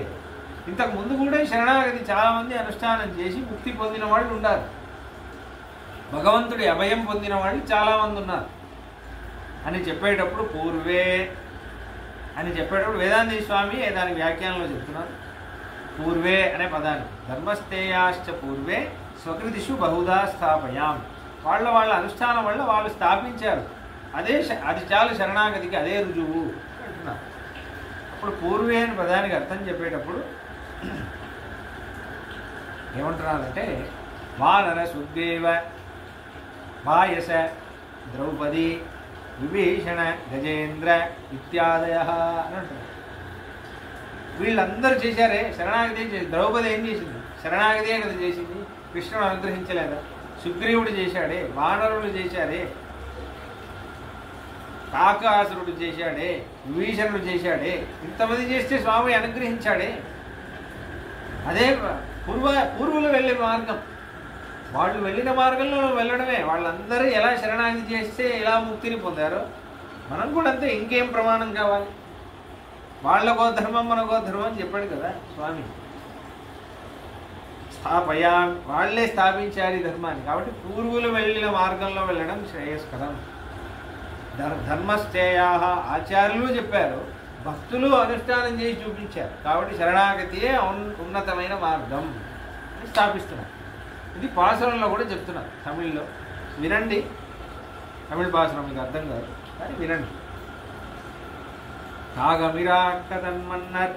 ఇంతకు ముందు కూడా శరణాగతి చాలామంది అనుష్ఠానం చేసి ముక్తి పొందిన వాళ్ళు ఉన్నారు, భగవంతుడి అభయం పొందిన వాళ్ళు చాలామంది ఉన్నారు అని చెప్పేటప్పుడు పూర్వే అని చెప్పేటప్పుడు వేదాంతేశి స్వామి దానికి వ్యాఖ్యానంలో చెప్తున్నారు. పూర్వే అనే పదాన్ని ధర్మస్థేయాశ్చ పూర్వే స్వకృతిషు బహుదా స్థాపయాం, వాళ్ళ అనుష్ఠానం వల్ల వాళ్ళు స్థాపించారు, అది చాలు శరణాగతికి, అదే రుజువు అంటున్నారు. అప్పుడు పూర్వే అని పదానికి అర్థం చెప్పేటప్పుడు ఏమంటున్నారంటే వానర సుగ్రీవ వాయస ద్రౌపది విభీషణ గజేంద్ర ఇత్యాదయ అని అంటున్నారు. వీళ్ళందరూ చేశారే శరణాగతి. ద్రౌపది ఏం చేసింది? శరణాగతియే కదా చేసింది, కృష్ణుడు అనుగ్రహించలేదా? సుగ్రీవుడు చేశాడే, వానరులు చేశాడే, కాకాసురుడు చేశాడే, విభీషణుడు చేశాడే, ఇంతమంది చేస్తే స్వామి అనుగ్రహించాడే. అదే పూర్వులు వెళ్ళే మార్గం, వాళ్ళు వెళ్ళిన మార్గంలో వెళ్ళడమే. వాళ్ళందరూ ఎలా శరణాగతి చేస్తే ఎలా ముక్తిని పొందారో మనం కూడా అంతే. ఇంకేం ప్రమాణం కావాలి? వాళ్ళకో ధర్మం మనకో ధర్మం అని చెప్పాడు కదా స్వామి. స్థాపయా, వాళ్లే స్థాపించారు ఈ ధర్మాన్ని. కాబట్టి పూర్వులు వెళ్ళిన మార్గంలో వెళ్ళడం శ్రేయస్కరం. ధర్మస్థేయా ఆచార్యులు చెప్పారు, భక్తులు అనుష్ఠానం చేసి చూపించారు. కాబట్టి శరణాగతియే ఉన్నతమైన మార్గం అని స్థాపిస్తున్నారు. ఇది పాసురంలో కూడా చెప్తున్నారు, తమిళ్లో వినండి. తమిళ పాసురం మీకు అర్థం కాదు కానీ వినండి. కాగమిరాక్కదన్మన్నర్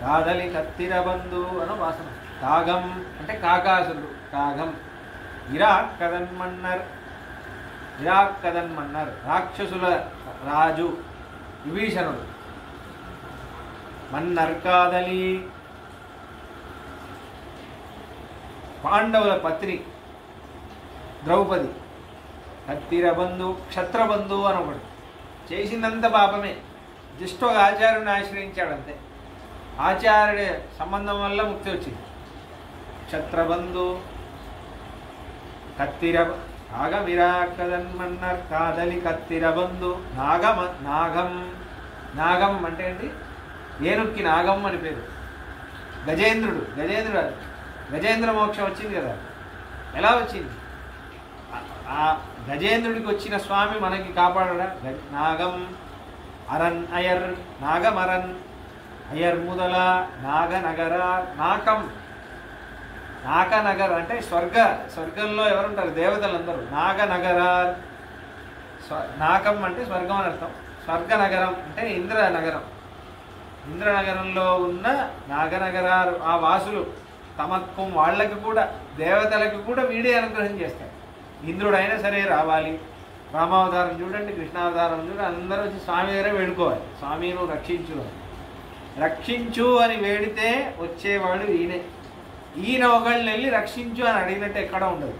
కాదలి కత్తిరబంధు అన్న పాసురం. కాగం అంటే కాకాసురుడు, కాగం. ఇరాక్కదన్మన్నర్, ఇరాక్కదన్మన్నర్ రాక్షసుల రాజు విభీషణుడు. మన్నర్ కాదలి పాండవుల పత్ని ద్రౌపది. కత్తిరబంధు క్షత్రబంధు అని ఒకడు. చేసిందంత పాపమే, జస్ట్ ఒక ఆచార్యుని ఆశ్రయించాడు అంతే. ఆచార్యుడి సంబంధం వల్ల ముక్తి వచ్చింది. క్షత్రబంధు నాగమిరాకదన్మన్నర్ కాదలి కత్తిరబంధు. నాగం అంటే ఏంటి? ఏనుక్కి నాగం అని పేరు. గజేంద్రుడు గజేంద్ర మోక్షం వచ్చింది కదా. ఎలా వచ్చింది? ఆ గజేంద్రుడికి వచ్చిన స్వామి మనకి కాపాడడా? నాగం అరన్ అయర్ నాగమరన్ అయర్ముదల నాగనగర నాకం. నాకనగర్ అంటే స్వర్గంలో ఎవరుంటారు? దేవతలందరూ. నాగనగరార్ నాకం అంటే స్వర్గం అని అర్థం. స్వర్గనగరం అంటే ఇంద్రనగరం. ఇంద్రనగరంలో ఉన్న నాగనగరారు ఆ వాసులు తమకు వాళ్ళకి కూడా దేవతలకు కూడా వీడే అనుగ్రహం చేస్తాడు. ఇంద్రుడైనా సరే రావాలి. రామావతారం చూడండి, కృష్ణావతారం చూడండి, అందరూ వచ్చి స్వామి దగ్గర వేడుకోవాలి. స్వామి నువ్వు రక్షించు రక్షించు అని వేడితే వచ్చేవాడు ఈయనే. ఈయన ఒకళ్ళని వెళ్ళి రక్షించు అని అడిగినట్టు ఎక్కడ ఉండదు.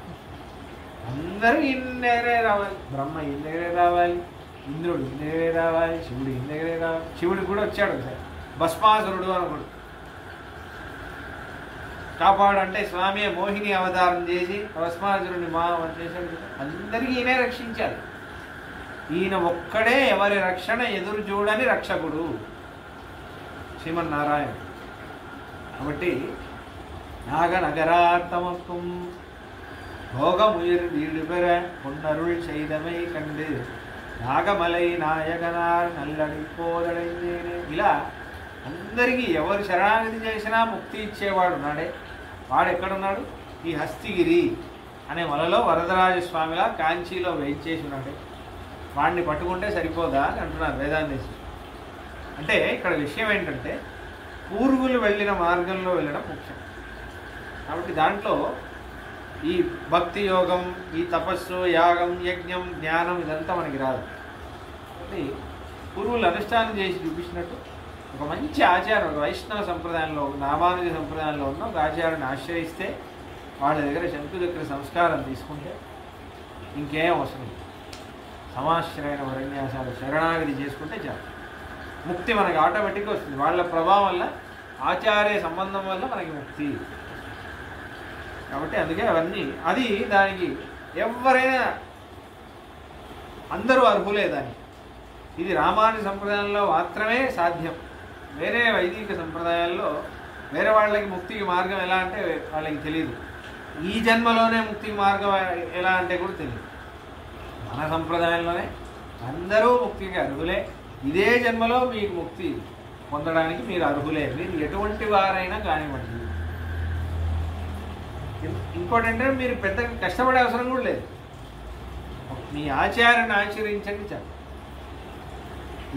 అందరూ ఈయన దగ్గరే రావాలి. బ్రహ్మ ఈయన దగ్గరే రావాలి, ఇంద్రుడు ఈయన దగ్గరే రావాలి, శివుడు ఈయన దగ్గరే రావాలి. శివుడికి కూడా వచ్చాడు ఒకసారి భస్మాసురుడు అనుకోడు. కాపాడంటే స్వామి మోహిని అవతారం చేసి భస్మాసురుడిని చేశాడు. అందరికీ ఈయనే రక్షించాలి. ఈయన ఒక్కడే ఎవరి రక్షణ ఎదురు చూడని రక్షకుడు శ్రీమన్నారాయణ. కాబట్టి నాగనగరార్తమக்கும் భోగముయిర్ వీడుపెర పొన్నరుள் செய்தமை కండు నాగమలై నాయకనార్ నల్లడి పోదడైందేనే. ఇలా అందరికీ ఎవరు శరణాగతి చేసినా ముక్తి ఇచ్చేవాడు ఉన్నాడే. వాడు ఎక్కడున్నాడు? ఈ హస్తిగిరి అనే మలలో వరదరాజస్వామిలా కాంచీలో వేయించేసి ఉన్నాడే. వాడిని పట్టుకుంటే సరిపోదా అని అంటున్నారు వేదాంతేశ్వరు. అంటే ఇక్కడ విషయం ఏంటంటే పూర్వులు వెళ్ళిన మార్గంలో వెళ్ళడం ముఖ్యం. కాబట్టి దాంట్లో ఈ భక్తి యోగం, ఈ తపస్సు, యాగం, యజ్ఞం, జ్ఞానం ఇదంతా మనకి రాదు. కాబట్టి పూర్వులు అనుష్ఠానం చేసి చూపించినట్టు ఒక మంచి ఆచారం, ఒక వైష్ణవ సంప్రదాయంలో, నామానుజ సంప్రదాయంలో ఉన్న ఒక ఆచారాన్ని ఆశ్రయిస్తే, వాళ్ళ దగ్గర శంకుచక్ర సంస్కారం తీసుకుంటే ఇంకేం అవసరం లేదు. సమాశ్రయణ వరణ్యాసాలు శరణాగతి చేసుకుంటే చాలు. ముక్తి మనకి ఆటోమేటిక్గా వస్తుంది. వాళ్ళ ప్రభావం వల్ల, ఆచార్య సంబంధం వల్ల మనకి ముక్తి. కాబట్టి అందుకే అవన్నీ అది దానికి ఎవరైనా అందరూ అర్హులే దానికి. ఇది రామానుజ సంప్రదాయంలో మాత్రమే సాధ్యం. వేరే వైదిక సంప్రదాయాల్లో వేరే వాళ్ళకి ముక్తికి మార్గం ఎలా అంటే వాళ్ళకి తెలియదు. ఈ జన్మలోనే ముక్తికి మార్గం ఎలా అంటే కూడా తెలియదు. మన సంప్రదాయంలోనే అందరూ ముక్తికి అర్హులే. ఇదే జన్మలో మీకు ముక్తి పొందడానికి మీరు అర్హులే. మీరు ఎటువంటి వారైనా కానివ్వండి. ఇంకోటి ఏంటంటే మీరు పెద్దగా కష్టపడే అవసరం కూడా లేదు. మీ ఆచార్యుని ఆచరించండి చాలు.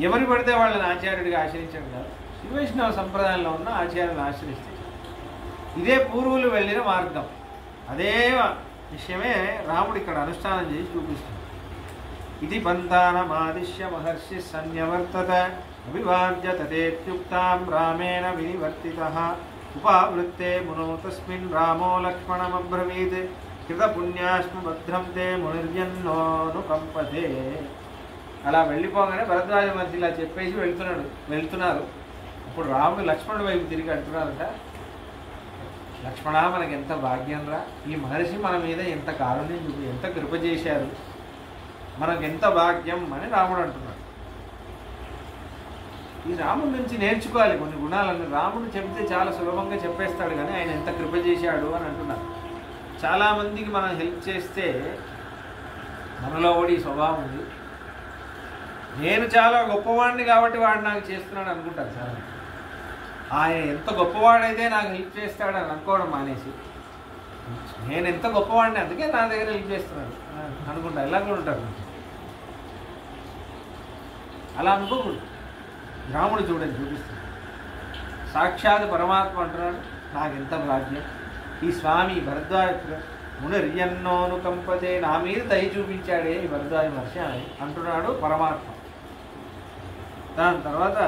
ఎవరు పడితే వాళ్ళని ఆచార్యుడిగా ఆచరించండి కాదు. శ్రీవైష్ణవ సంప్రదాయంలో ఉన్న ఆచార్యులను ఆచరిస్తే ఇదే పూర్వులు వెళ్ళిన మార్గం. అదే విషయమే రాముడు ఇక్కడ అనుష్ఠానం చేసి చూపిస్తుంది. ఇది పంతానమాదిశ్య మహర్షి సన్యవర్తత అభివాద్య తదేత్యుక్తాం రామేణ వినివర్తితః ఉపావృత్తే మునో తస్మిన్ రామో లక్ష్మణమబ్రవీత్ కృతపుణ్యాశ్మ భద్రం తే మునిర్యన్నోనుకంపతే. అలా వెళ్ళిపోగానే భరద్వాజ మహర్షి ఇలా చెప్పేసి వెళ్తున్నారు. అప్పుడు రాముడు లక్ష్మణుడి వైపు తిరిగి అంటున్నారట, లక్ష్మణ మనకి ఎంత భాగ్యం రా, ఈ మహర్షి మన మీద ఎంత కారుణ్యం చూపి ఎంత కృప చేశారు, మనకు ఎంత భాగ్యం అని రాముడు అంటున్నాడు. ఈ రాముడి నుంచి నేర్చుకోవాలి కొన్ని గుణాలను. రాముడు చెప్తే చాలా సులభంగా చెప్పేస్తాడు, కానీ ఆయన ఎంత కృప చేశాడు అని అంటున్నారు. చాలామందికి మనం హెల్ప్ చేస్తే మనలో కూడా ఈ స్వభావం ఉంది. నేను చాలా గొప్పవాడిని కాబట్టి వాడు నాకు చేస్తున్నాడు అనుకుంటారు చాలా. ఆయన ఎంత గొప్పవాడైతే నాకు హెల్ప్ చేస్తాడు అని అనుకోవడం మానేసి, నేను ఎంత గొప్పవాడిని అందుకే నా దగ్గర హెల్ప్ చేస్తున్నాడు అనుకుంటా. ఇలా కూడా ఉంటారు. అలా అనుకోకూడదు. రాముడు చూడండి చూపిస్తుంది. సాక్షాత్ పరమాత్మ అంటున్నాడు, నాకు ఎంత భాగ్యం, ఈ స్వామి భరద్వాజ మునిర్యన్నోనుకంపతే, నా మీద దయ చూపించాడే ఈ భరద్వాజ మహర్షి అని అంటున్నాడు పరమాత్మ. దాని తర్వాత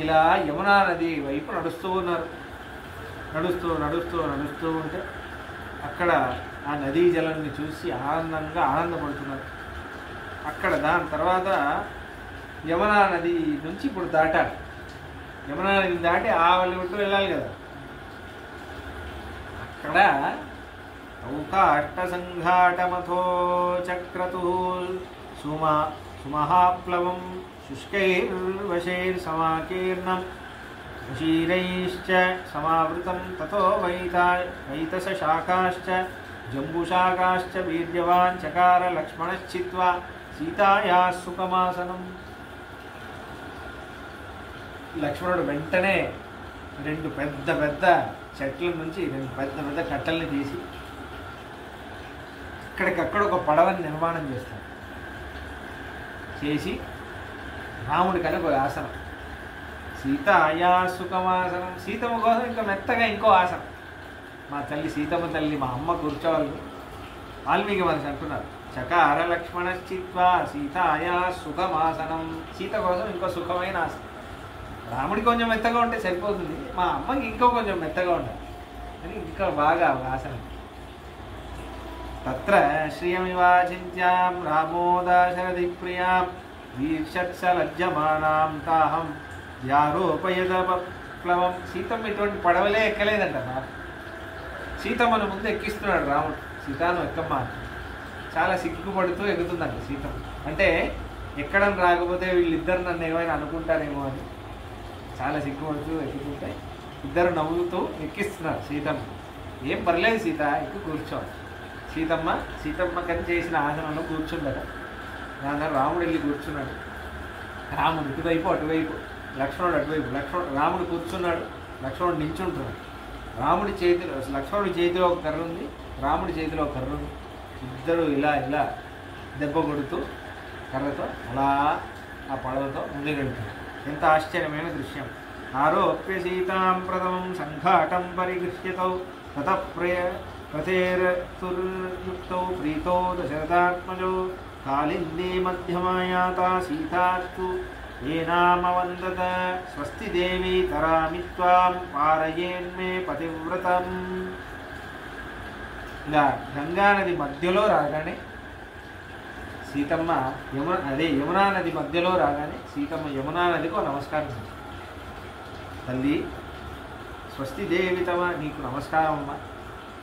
ఇలా యమునా నది వైపు నడుస్తూ ఉన్నారు. నడుస్తూ ఉంటే అక్కడ ఆ నదీ జలాన్ని చూసి ఆనందపడుతున్నారు. అక్కడ దాని తర్వాత యమునా నది నుంచి ఇప్పుడు దాటాలి. యమునా నది దాటి ఆవలి విట్టు వెళ్ళాలి కదా. అక్కడ ఔకాష్టసంఘాటమథో చక్రతు సుమహాప్లవం శుష్కైర్వశైర్సమాకీర్ణం క్షీరైశ్చ సమావృతం తతో వైతసశాఖాశ్చ జంబుశాఖాశ్చ వీర్యవాన్ చకార లక్ష్మణశ్చిత్వా సీతాయాః సుఖమాసనం. లక్ష్మణుడు వెంటనే రెండు పెద్ద పెద్ద చెట్ల నుంచి రెండు పెద్ద పెద్ద కట్టెల్ని తీసి ఇక్కడికక్కడ ఒక పడవని నిర్మాణం చేస్తాడు. చేసి రాముడి కనుక ఒక ఆసనం, సీతాయా సుఖమాసనం, సీతమ్మ కోసం ఇంకా మెత్తగా ఇంకో ఆసనం. మా తల్లి సీతమ్మ తల్లి మా అమ్మ కూర్చోవాలి. వాల్మీకి మనిషి అంటున్నారు, చకార లక్ష్మణశ్చిత్వా సీతాయా సుఖమాసనం, సీత కోసం ఇంకో సుఖమైన ఆసనం. రాముడికి కొంచెం మెత్తగా ఉంటే సరిపోతుంది, మా అమ్మకి ఇంకో కొంచెం మెత్తగా ఉండాలి అని ఇంకా బాగా ఆసనం. తత్ర శ్రియమివాచింత్యాం రామో దాశరథి ప్రియాం వీర్షత్సలజ్జమానాం తాహం యారోపయద ప్లవం. సీతమ్మ ఇటువంటి పడవలే ఎక్కలేదంట. సీతమ్మను ముందు ఎక్కిస్తున్నాడు రాముడు, సీతాను ఎక్కమ్మ. చాలా సిగ్గుపడుతూ ఎక్కుతుందంట సీతమ్మ. అంటే ఎక్కడం రాకపోతే వీళ్ళిద్దరు నన్ను ఏమైనా అనుకుంటారేమో అని చాలా సిగ్గుపడుతూ ఎక్కుతుంటే ఇద్దరు నవ్వుతూ ఎక్కిస్తున్నారు సీతమ్మ. ఏం పర్లేదు సీత, ఎక్కువ కూర్చోవాలి. సీతమ్మ కని చేసిన ఆసనంలో కూర్చుందట. దాని రాముడు వెళ్ళి కూర్చున్నాడు. రాముడు ఇటువైపు అటువైపు, లక్ష్మణుడు అటువైపు. రాముడు కూర్చున్నాడు, లక్ష్మణుడు నించుంటున్నాడు. రాముడి చేతిలో, లక్ష్మణుడి చేతిలో ఒక కర్ర ఉంది, రాముడి చేతిలో ఒక కర్ర ఉంది. ఇద్దరు ఇలా ఇలా దెబ్బ కొడుతూ కర్రతో అలా ఆ పడవతో ముందుకెళ్తున్నారు. ఎంత ఆశ్చర్యమైన దృశ్యం. ఆరోప్య సీతాం ప్రథమం సంఘాటం పరిగృహ్యతౌ తతఃప్రతేర్తుర్యుక్తౌ ప్రీతో దశరథాత్మజో కాళిందీ మధ్యమాయాతా సీతాస్తు ఏనామవందత స్వస్తి దేవి తరామి త్వాం పారయేన్మే పతివ్రతం. ఇలా గంగానది మధ్యలో రాగానే సీతమ్మ యమునా నది మధ్యలో రాగానే సీతమ్మ యమునా నదికి నమస్కారం చేసింది. తల్లి స్వస్తి దేవి తమ, నీకు నమస్కారం అమ్మ.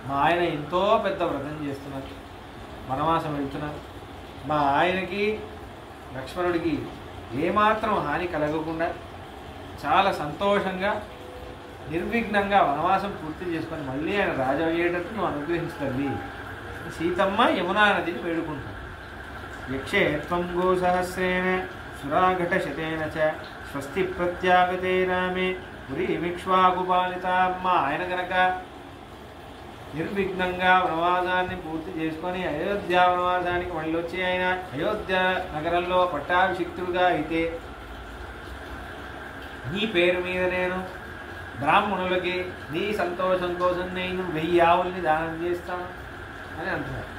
మా ఆయన ఎంతో పెద్ద వ్రతం చేస్తున్నారు, వనవాసం వెళ్తున్నారు. మా ఆయనకి లక్ష్మణుడికి ఏమాత్రం హాని కలగకుండా చాలా సంతోషంగా నిర్విఘ్నంగా వనవాసం పూర్తి చేసుకొని మళ్ళీ ఆయన రాజు అయ్యేటట్టు నువ్వు అనుగ్రహించతల్లి. సీతమ్మ యమునా నదిని వేడుకుంటాను. యక్షే త్వం గోసహస్రేణ సురాఘటశతేన చ స్వస్తి ప్రత్యాగతేన మే పురీమిక్ష్వాకుపాలిత. అమ్మ ఆయన కనుక నిర్విఘ్నంగా వనవాసాన్ని పూర్తి చేసుకొని అయోధ్య వనవాసానికి మళ్ళీ వచ్చి ఆయన అయోధ్య నగరంలో పట్టాభిషిక్తుడుగా అయితే నీ పేరు మీద నేను బ్రాహ్మణులకి నీ సంతోషం కోసం నేను 1000 ఆవుల్ని దానం చేస్తాను అని అంటున్నారు.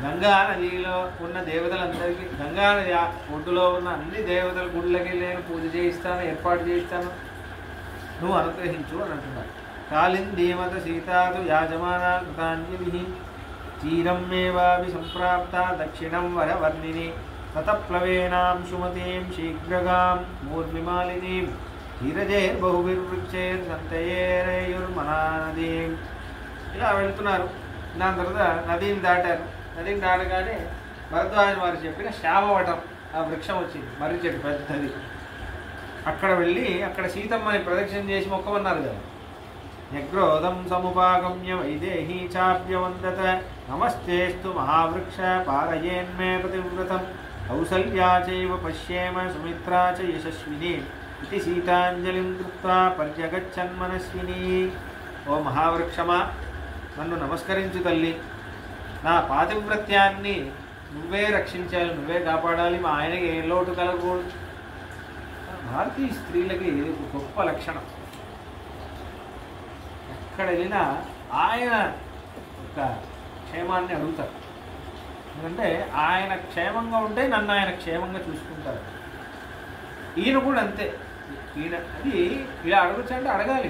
గంగా నదిలో ఉన్న దేవతలందరికీ, గంగా నది ఒడ్డులో ఉన్న అన్ని దేవతల గుళ్ళకి నేను పూజ చేయిస్తాను, ఏర్పాటు చేయిస్తాను, నువ్వు అనుగ్రహించు అని అంటున్నారు. కాళిందీమత సీతాదు యాజమానా కృతాంజలి చీరం మేవాభి సంప్రాప్త దక్షిణం వరవర్ణిని తతప్లవేనాం సుమతీం శీఘ్రగాం మూర్మిమాలినీం ధీరజే బహుభిర్వృక్షేర్ సంతయేరయుర్మనానదీం. ఇలా వెళ్తున్నారు. దాని తర్వాత నదిని దాటారు. నదిని దాటగానే భరద్వాజ వారు చెప్పిన శావవటం ఆ వృక్షం వచ్చింది, మర్రి చెట్టు పెద్దది. అక్కడ వెళ్ళి అక్కడ సీతమ్మని ప్రదక్షిణ చేసి మొక్కమన్నారు కదా. యగ్రోధం సముపాగమ్య వైదేహీ చాప్యవందత నమస్తేస్తు మహావృక్ష పారయేన్మే పతివ్రతం కౌసల్యా చైవ పశ్యేమ సుమిత్రా చ యశస్విని ఇది సీతాంజలిం కృత్వా పర్యగచ్చన్మనస్విని. ఓ మహావృక్షమా, నన్ను నమస్కరించు తల్లి. నా పాతివ్రత్యాన్ని నువ్వే రక్షించాలి, నువ్వే కాపాడాలి, మా ఆయనకి ఏ లోటు కలగకూడదు. భారతీయ స్త్రీలకి ఇది ఒక గొప్ప లక్షణం. ఎక్కడ వెళ్ళినా ఆయన ఒక క్షేమాన్ని అడుగుతారు. ఎందుకంటే ఆయన క్షేమంగా ఉంటే నన్ను ఆయన క్షేమంగా చూసుకుంటారు. ఈయన కూడా అంతే. ఈయన అది ఇలా అడగచ్చు అంటే అడగాలి.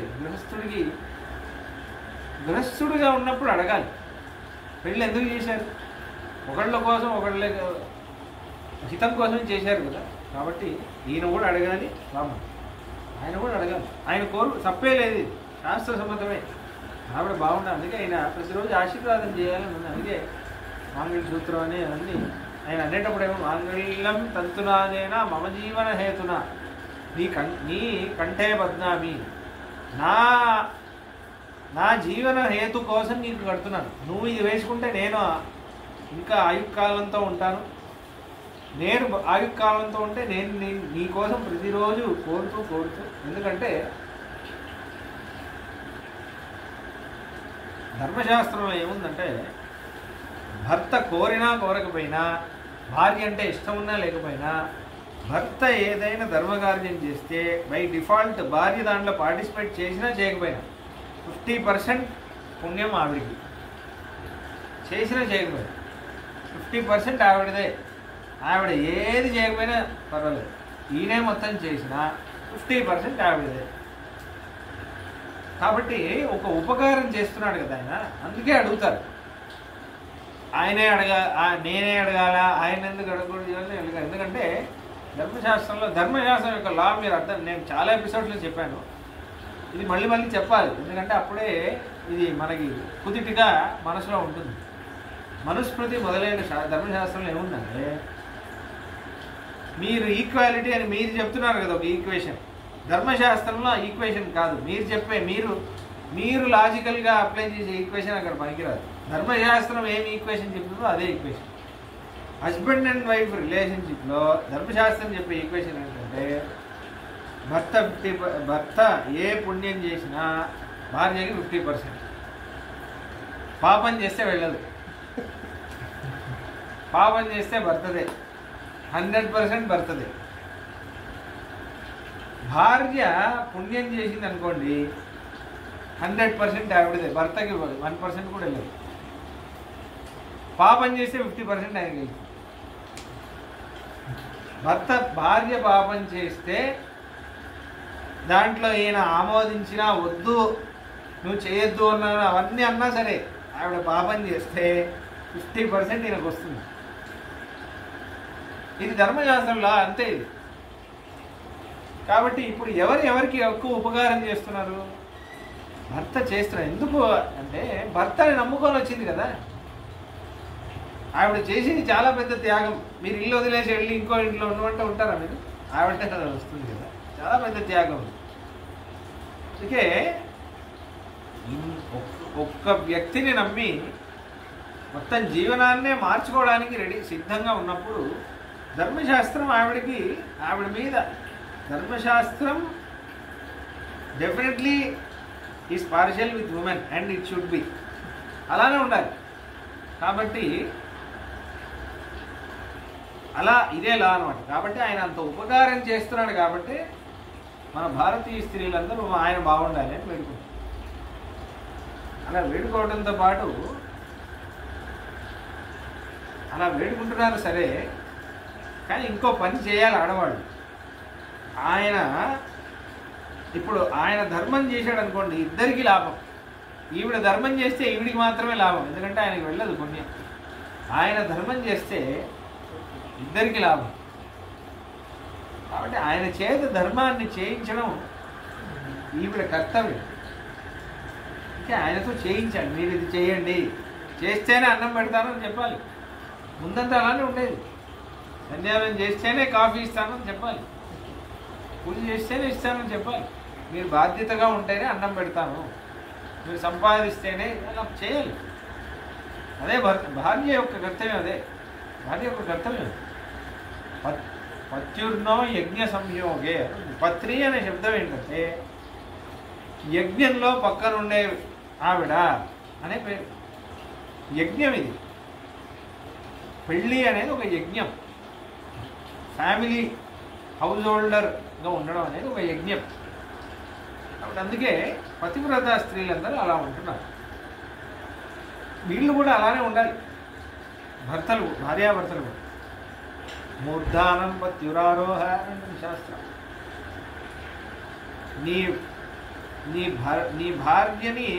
గృహస్థుడిగా ఉన్నప్పుడు అడగాలి. పెళ్ళి ఎందుకు చేశారు? ఒకళ్ళ కోసం, ఒకళ్ళ హితం కోసం చేశారు కదా. కాబట్టి ఈయన కూడా అడగాలి, ఆయన కూడా అడగాలి. ఆయన తప్పే లేదు, శాస్త్ర సమ్మతమే. ఆవిడ బాగుండాలి. అందుకే ఆయన ప్రతిరోజు ఆశీర్వాదం చేయాలని ఉంది. అందుకే మాంగళ్య సూత్రం అని అన్నీ ఆయన అనేటప్పుడు ఏమో మాంగళ్యం తంతునాదేనా మమ జీవన హేతున నీ కంఠే బద్నామి, నా జీవన హేతు కోసం నీకు కడుతున్నాను. నువ్వు ఇది వేసుకుంటే నేను ఇంకా ఆయుకాలంతో ఉంటాను, నేను ఆయుకాలంతో ఉంటే నేను నీ కోసం ప్రతిరోజు కోరుతూ ఎందుకంటే ధర్మశాస్త్రంలో ఏముందంటే భర్త కోరినా కోరకపోయినా, భార్య అంటే ఇష్టం ఉన్నా లేకపోయినా, భర్త ఏదైనా ధర్మకార్యం చేస్తే బై డిఫాల్ట్ భార్య దాంట్లో పార్టిసిపేట్ చేసినా చేయకపోయినా 50% పుణ్యం ఆవిడికి, చేసినా చేయకపోయినా 50% ఆవిడదే. ఆవిడ ఏది చేయకపోయినా పర్వాలేదు, ఈయనే మొత్తం చేసినా 50% ఆవిడదే. కాబట్టి ఒక ఉపకారం చేస్తున్నాడు కదా ఆయన, అందుకే అడుగుతారు. నేనే అడగాల, ఆయన ఎందుకు అడగకూడదు? ఎందుకంటే ధర్మశాస్త్రం యొక్క లా మీరు అర్థం, నేను చాలా ఎపిసోడ్లో చెప్పాను, ఇది మళ్ళీ చెప్పాలి. ఎందుకంటే అప్పుడే ఇది మనకి కుదిటిగా మనసులో ఉంటుంది. మనుస్మృతి మొదలైన ధర్మశాస్త్రంలో ఏముందంటే, మీరు ఈక్వాలిటీ అని మీరు చెప్తున్నారు కదా ఒక ఈక్వేషన్, ధర్మశాస్త్రంలో ఈక్వేషన్ కాదు, మీరు చెప్పే మీరు లాజికల్గా అప్లై చేసే ఈక్వేషన్ అక్కడ పనికిరాదు. ధర్మశాస్త్రం ఏమి ఈక్వేషన్ చెప్తుందో అదే ఈక్వేషన్. హస్బెండ్ అండ్ వైఫ్ రిలేషన్షిప్లో ధర్మశాస్త్రం చెప్పే ఈక్వేషన్ ఏంటంటే, భర్త ఏ పుణ్యం చేసినా భార్యకి 50%, పాపం చేస్తే వెళ్ళదు, పాపం చేస్తే భర్తదే, 100% భర్తదే. భార్య పుణ్యం చేసింది అనుకోండి 100% ఆవిడదే, భర్తకి 1% కూడా వెళ్ళదు. పాపం చేస్తే 50% ఆయనకి వెళ్తుంది. భార్య పాపం చేస్తే దాంట్లో ఈయన ఆమోదించినా వద్దు నువ్వు చేయొద్దు అన్నా అవన్నీ అన్నా సరే, ఆవిడ పాపం చేస్తే 50% ఈయనకు వస్తుంది. ఇది ధర్మశాస్త్రంలో అంతే ఇది. కాబట్టి ఇప్పుడు ఎవరికి ఎక్కువ ఉపకారం చేస్తున్నారు? భర్త చేస్తున్నారు. ఎందుకు అంటే భర్తని నమ్ముకొని వచ్చింది కదా, ఆవిడ చేసింది చాలా పెద్ద త్యాగం. మీరు ఇల్లు వదిలేసి వెళ్ళి ఇంకో ఇంట్లో ఉండమంటే ఉంటారా మీరు? ఆవిడే కదా వస్తుంది కదా, చాలా పెద్ద త్యాగం. అందుకే ఒక్క వ్యక్తిని నమ్మి మొత్తం జీవనాన్నే మార్చుకోవడానికి సిద్ధంగా ఉన్నప్పుడు ధర్మశాస్త్రం ఆవిడ మీద ధర్మశాస్త్రం definitely is partial with women and it should be, అలానే ఉండాలి. కాబట్టి అలా ఇదే లా అనమాట. కాబట్టి ఆయన అంత ఉపకారం చేస్తున్నాడు కాబట్టి మన భారతీయ స్త్రీలందరూ ఆయన బాగుండాలి అని వేడుకుంటారు. అలా వేడుకోవడంతో పాటు అలా వేడుకుంటున్నారు సరే, కానీ ఇంకో పని చేయాలి ఆడవాళ్ళు. ఇప్పుడు ఆయన ధర్మం చేశాడు అనుకోండి, ఇద్దరికి లాభం. ఈవిడ ధర్మం చేస్తే ఈవిడికి మాత్రమే లాభం, ఎందుకంటే ఆయనకి వెళ్ళదు పుణ్యం. ఆయన ధర్మం చేస్తే ఇద్దరికి లాభం. కాబట్టి ఆయన చేత ధర్మాన్ని చేయించడం ఈవిడ కర్తవ్యం. అంటే ఆయనతో చేయించాలి, మీరు ఇది చేయండి, చేస్తేనే అన్నం పెడతానని చెప్పాలి. ముందంతా అలానే ఉండేది. సంధ్యావనం చేస్తేనే కాఫీ ఇస్తానని చెప్పాలి, పూజ చేస్తేనే ఇస్తానని చెప్పాలి. మీరు బాధ్యతగా ఉంటేనే అన్నం పెడతాను, మీరు సంపాదిస్తేనే అలా చేయాలి. అదే భార్య యొక్క కర్తవ్యం, అదే భార్య యొక్క కర్తవ్యం. పత్యుర్నో యజ్ఞ సంయోగే. పత్రి అనే శబ్దం ఏంటంటే యజ్ఞంలో పక్కనుండే ఆవిడ అనే పేరు. యజ్ఞం ఇది. పెళ్ళి అనేది ఒక యజ్ఞం. ఫ్యామిలీ హౌస్ హోల్డర్గా ఉండడం అనేది ఒక యజ్ఞం. కాబట్టి అందుకే పతివ్రత స్త్రీలందరూ అలా ఉంటున్నారు. వీళ్ళు కూడా అలానే ఉండాలి, భర్తలు, భార్యాభర్తలు కూడా. మూర్ధానం పత్యురారోహ అని శాస్త్రం. నీ భార్యని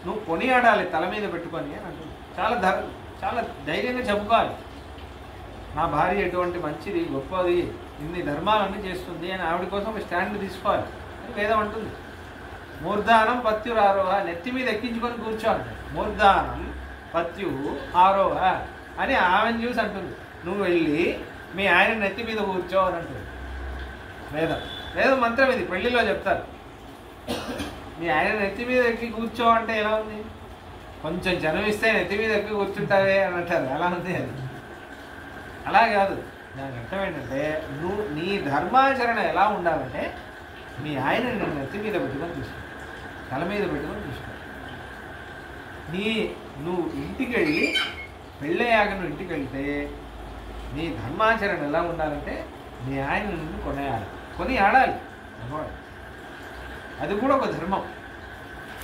నువ్వు కొనియాడాలి తల మీద పెట్టుకొని అని అంటుంది. చాలా ధైర్యంగా చెప్పుకోవాలి, నా భార్య ఎటువంటి మంచిది, గొప్పది, ఇన్ని ధర్మాలన్నీ చేస్తుంది అని ఆవిడ కోసం ఒక స్టాండ్ తీసుకోవాలి అని వేదం అంటుంది. మూర్ధానం పత్యురు ఆరోహ, నెత్తి మీద ఎక్కించుకొని కూర్చోండి. మూర్ధానం పత్యు ఆరోహ అని ఆమెను చూసి అంటుంది. నువ్వు వెళ్ళి మీ ఆయన నెత్తి మీద కూర్చో అని అంటుంది వేదం మంత్రం ఇది. పెళ్లిలో చెప్తారు, మీ ఆయన నెత్తి మీద ఎక్కి కూర్చో అంటే ఎలా ఉంది? కొంచెం జనం ఇస్తే నెత్తి మీద ఎక్కి కూర్చుంటావే అని అంటారు, అలా ఉంది అది. అలా కాదు, దాని అర్థం ఏంటంటే నీ ధర్మాచరణ ఎలా ఉండాలంటే మీ ఆయన నిన్ను నెత్తి మీద పెట్టుకొని చూసుకో, తల మీద పెట్టుకొని చూసుకో. నువ్వు ఇంటికి వెళ్ళి పెళ్ళయ్యాక నువ్వు ఇంటికి వెళ్తే నీ ధర్మాచరణ ఎలా ఉండాలంటే మీ ఆయన నిన్ను కొని ఆడాలి. అది కూడా ఒక ధర్మం.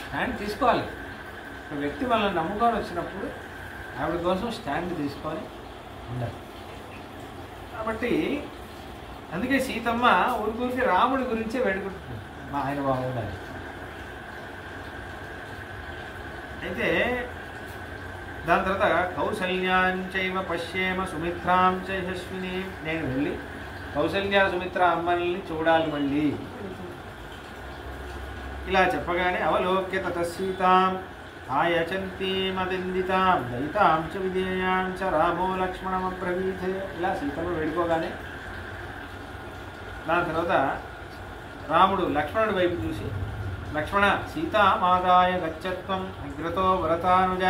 స్టాండ్ తీసుకోవాలి. ఒక వ్యక్తి మనల్ని నమ్ముకొని వచ్చినప్పుడు ఆవిడ కోసం స్టాండ్ తీసుకొని ఉండాలి. కాబట్టి అందుకే సీతమ్మ ఊరికి రాముడి గురించే వేడుకుంటుంది, మా ఆయన బాగుండాలి. అయితే దాని తర్వాత కౌసల్యాంచైవ పశ్యేమ సుమిత్రాం చ యశస్విని, నేను వెళ్ళి కౌసల్య సుమిత్ర అమ్మల్ని చూడాలి మళ్ళీ ఇలా చెప్పగానే అవలోక్య తతసీతాం ఆయచంతీమదిందితాం దయితాం చ విధేయాం చ రామో లక్ష్మణమబ్రవీత్. ఇలా సీతమ్మ వేడుకోగానే దాని తర్వాత రాముడు లక్ష్మణుడి వైపు చూసి, లక్ష్మణ సీతామాదాయ గచ్చత్వం అగ్రతో వరతానుజ